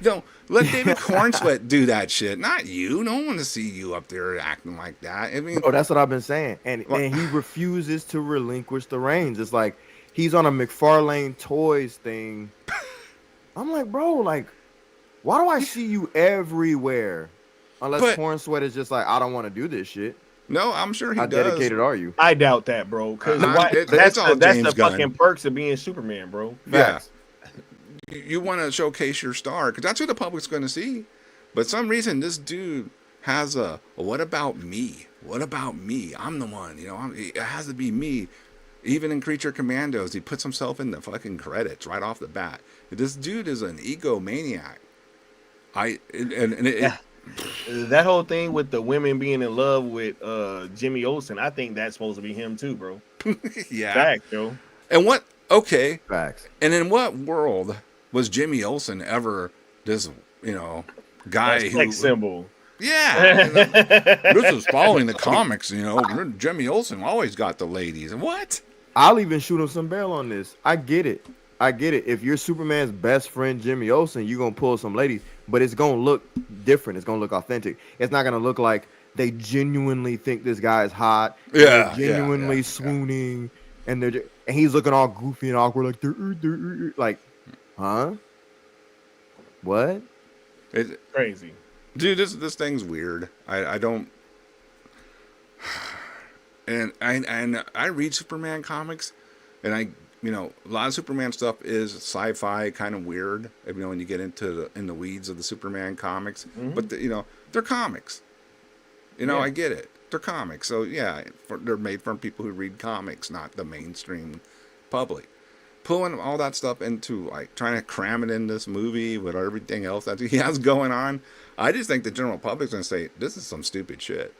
don't let David Cornsweet do that shit, not you. No one wants to see you up there acting like that. I mean, that's what I've been saying. And he refuses to relinquish the reins. It's like he's on a McFarlane Toys thing. I'm like, bro, like, why do I see you everywhere? Unless Cornsweet is just like, I don't want to do this shit. No, I'm sure he does. How dedicated are you? I doubt that, bro. Because that's the fucking perks of being Superman, bro. Yeah. You want to showcase your star because that's who the public's going to see. But some reason this dude has a what about me? What about me? I'm the one, you know. It has to be me. Even in Creature Commandos, he puts himself in the fucking credits right off the bat. This dude is an egomaniac. That whole thing with the women being in love with Jimmy Olsen, I think that's supposed to be him too, bro. Yeah. Facts, yo. And what? Okay. Facts. And in what world was Jimmy Olsen ever this, guy That's who sex symbol? Yeah. This is following the comics, Jimmy Olsen always got the ladies. What? I'll even shoot him some bail on this. I get it. If you're Superman's best friend, Jimmy Olsen, you're going to pull some ladies, but it's going to look different. It's going to look authentic. It's not going to look like they genuinely think this guy is hot. Yeah. They're genuinely swooning. And he's looking all goofy and awkward, like, huh? What? It's crazy. Dude, this thing's weird. I don't... And I read Superman comics, and a lot of Superman stuff is sci-fi, kind of weird. When you get into in the weeds of the Superman comics, but they're comics. I get it. They're comics, so yeah, they're made from people who read comics, not the mainstream public. Pulling all that stuff into trying to cram it in this movie with everything else that he has going on, I just think the general public's gonna say this is some stupid shit.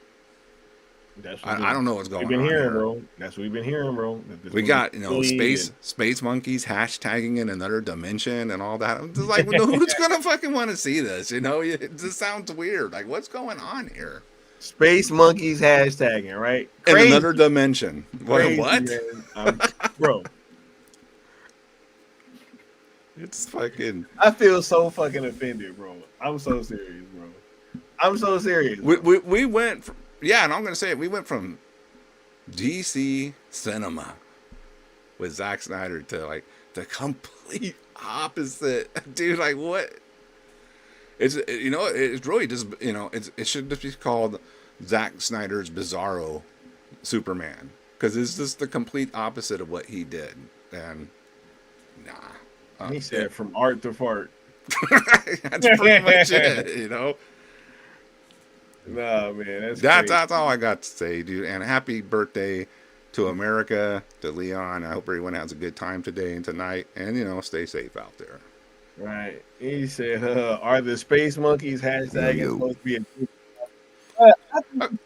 I don't know what's going on. We've been hearing, here. bro. That's what we've been hearing, bro. We got space monkeys hashtagging in another dimension and all that. I'm just like, who's gonna fucking want to see this? It just sounds weird. Like, what's going on here? Space monkeys hashtagging, right? Crazy. In another dimension. Crazy, What? Bro. It's fucking... I feel so fucking offended, bro. I'm so serious, bro. I'm so serious. We went from... Yeah, and I'm going to say it. We went from DC cinema with Zack Snyder to, the complete opposite. Dude, what? It's really just, it should just be called Zack Snyder's Bizarro Superman. Because it's just the complete opposite of what he did. And, nah. He said from art to fart. That's pretty much it, Nah, man. That's all I got to say, dude. And happy birthday to America, to Leon. I hope everyone has a good time today and tonight. And, stay safe out there. Right. He said, are the space monkeys hashtagging supposed to be a... Of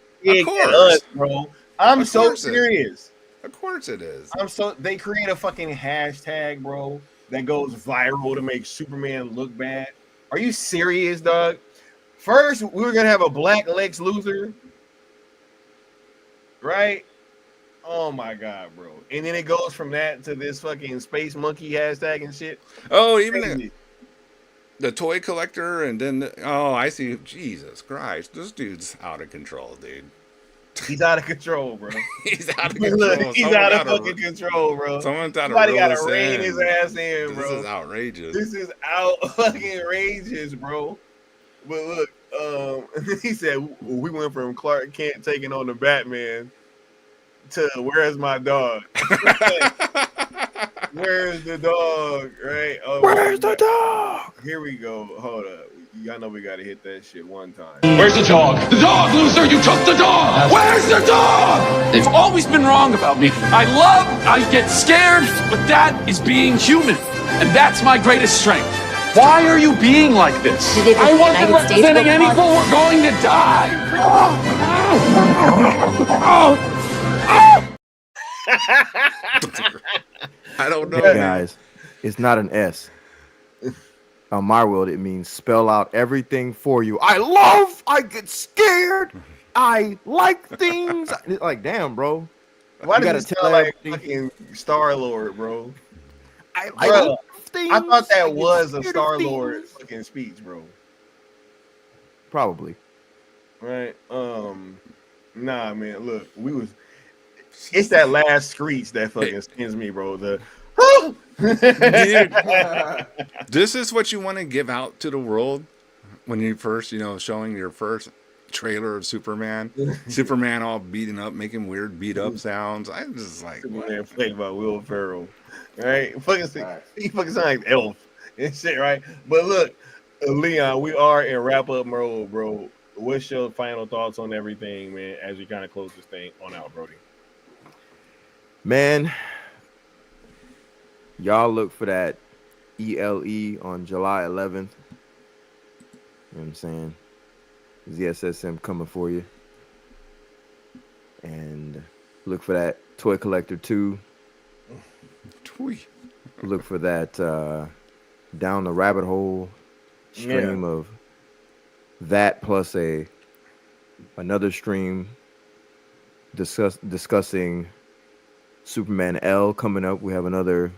course. Bro. I'm so serious. Of course it is. They create a fucking hashtag, bro, that goes viral to make Superman look bad. Are you serious, dog? First, we were gonna have a black Lex Luthor, right? Oh my god, bro! And then it goes from that to this fucking space monkey hashtag and shit. Oh, even the toy collector, and then I see. Jesus Christ, this dude's out of control, dude. He's out of control, bro. He's out of control. He's out of fucking control, bro. Somebody got to rein his ass in, bro. This is outrageous. This is out fucking outrageous, bro. But look, he said we went from Clark Kent taking on the Batman to where's my dog? Where's the dog? Right? Oh, where's the dog? Here we go. Hold up. Y'all know we gotta hit that shit one time. Where's the dog? The dog, loser! You took the dog! Where's the dog? They've always been wrong about me. I get scared, but that is being human. And that's my greatest strength. Why are you being like this? I wasn't representing any people. We're going to die. I don't know. Guys, it's not an S. On my world, it means spell out everything for you. I get scared. I like things. Like, damn, bro. Why does it sound like fucking Star-Lord, bro? I thought that was a Star-Lord fucking speech, bro. Probably. Right? Nah, man. Look, it's that last screech that fucking skins me, bro. Dude, this is what you want to give out to the world when you first, showing your first trailer of Superman. Superman all beaten up, making weird beat up sounds. I'm just like, Superman played by Will Ferrell, right? He fucking sound like Elf and shit, right? But look, Leon, we are in wrap up mode, bro. What's your final thoughts on everything, man, as we kind of close this thing on out, Brody? Man, y'all look for that ELE on July 11th. You know what I'm saying? ZSSM coming for you. And look for that Toy Collector 2. Look for that Down the Rabbit Hole stream of that plus another stream discussing Superman L coming up. We have another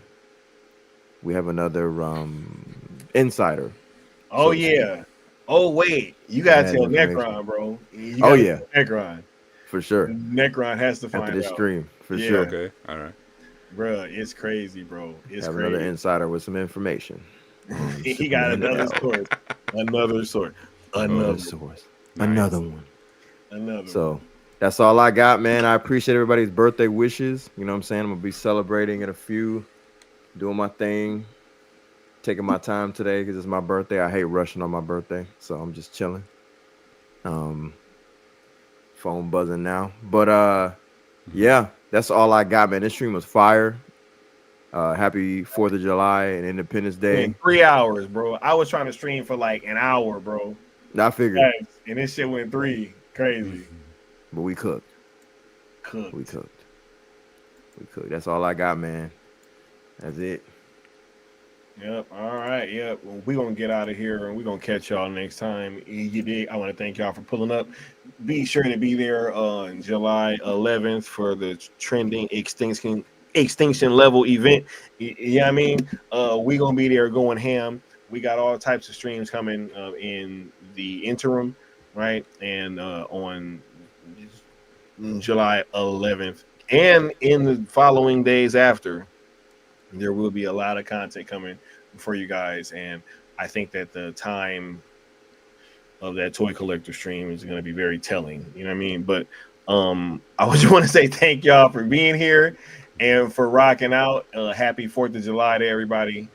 insider. Oh yeah. Oh wait, you gotta tell Necron, bro. You gotta tell Necron. For sure. Necron has to find after this out. stream. For sure. Okay. All right. Bro, it's crazy, bro. It's have crazy. Another insider with some information. He got another source. Another source. Another source. Nice. Another one. Another So that's all I got, man. I appreciate everybody's birthday wishes. You know what I'm saying? I'm gonna be celebrating in a few, doing my thing, taking my time today because it's my birthday. I hate rushing on my birthday, so I'm just chilling. Phone buzzing now. But yeah, that's all I got, man. This stream was fire. Happy 4th of July and Independence Day. In 3 hours, bro. I was trying to stream for like an hour, bro. I figured. Yes, and this shit went 3. Crazy. But we cooked. We cooked. That's all I got, man. That's it. Yep. All right. Yep. Well, we're going to get out of here and we're going to catch y'all next time. You dig? I want to thank y'all for pulling up. Be sure to be there on July 11th for the trending extinction level event. You know what I mean? We're going to be there going ham. We got all types of streams coming in the interim, right? And on July 11th and in the following days after, there will be a lot of content coming for you guys. And I think that the time of that toy collector stream is going to be very telling. You know what I mean? But I just want to say thank y'all for being here and for rocking out. Happy 4th of July to everybody.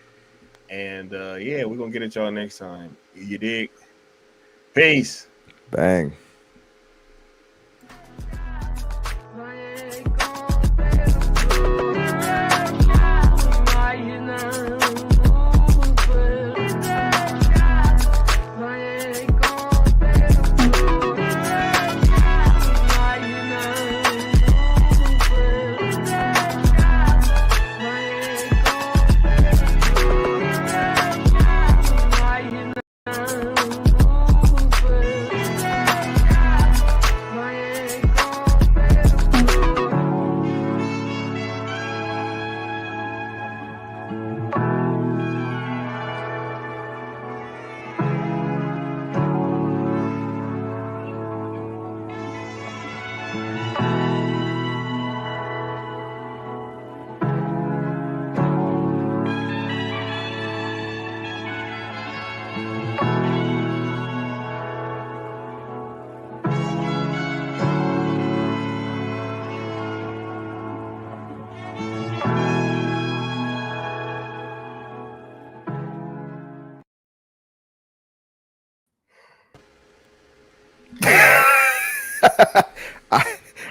And yeah, we're going to get at y'all next time. You dig? Peace. Bang.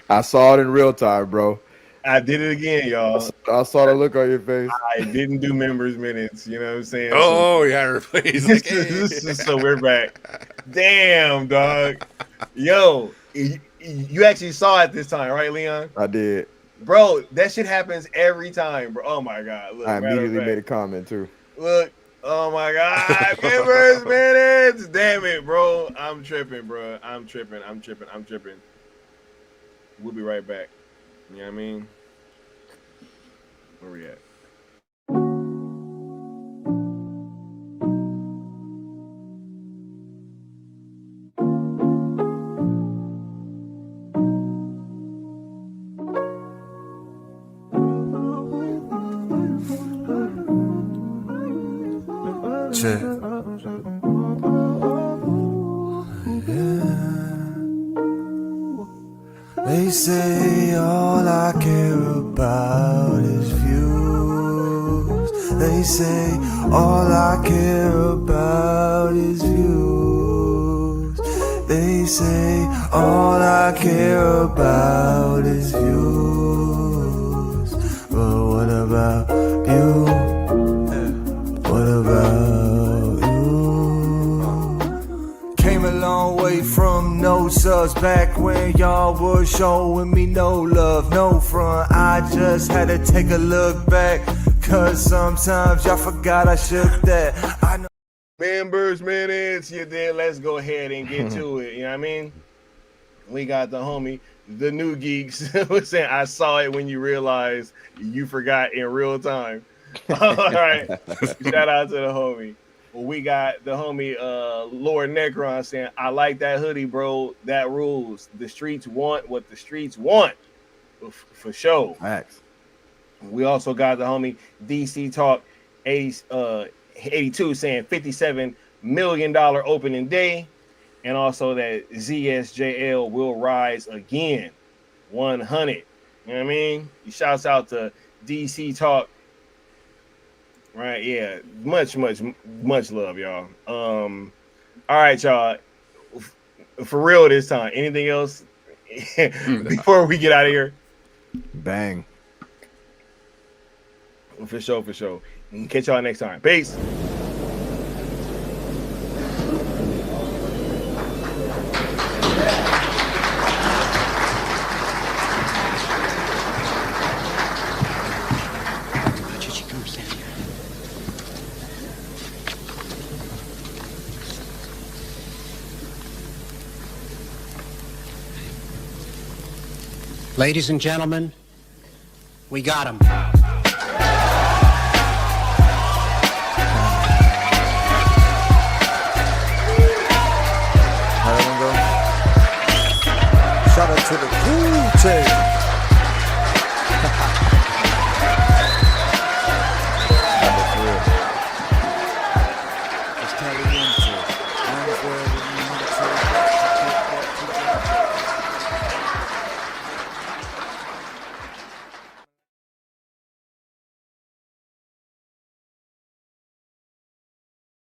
I saw it in real time, bro. I did it again, y'all. I saw the look on your face. I didn't do members minutes. You know what I'm saying? Oh, yeah. So we're back. Damn, dog. Yo, you actually saw it this time, right, Leon? I did. Bro, that shit happens every time, bro. Oh, my God. Look, I immediately made a comment, too. Look. Oh, my God. Members minutes. Damn it, bro. I'm tripping, bro. I'm tripping. We'll be right back. You know what I mean? Where we at? Check. They say all I care about is views. They say all I care about is views. They say all I care about is views. But what about you? What about you? Came a long way from no subs back when y'all was showing me no love, no front. I just had to take a look back, cause sometimes y'all forgot I shook that. I know Members minutes, you did. Let's go ahead and get to it. You know what I mean? We got the homie, the new geeks, was saying I saw it when you realized you forgot in real time. All right. Shout out to the homie. Well, we got the homie Lord Necron saying, I like that hoodie, bro. That rules. The streets want what the streets want. For sure. Facts. We also got the homie DC Talk 82 saying $57 million opening day. And also that ZSJL will rise again. 100. You know what I mean? Shouts out to DC Talk. Right, yeah. Much love, y'all. All right, y'all. For real this time. Anything else before we get out of here? Bang. For sure. Catch y'all next time. Peace. Ladies and gentlemen, we got him. shout out to the cool team. It's caliente.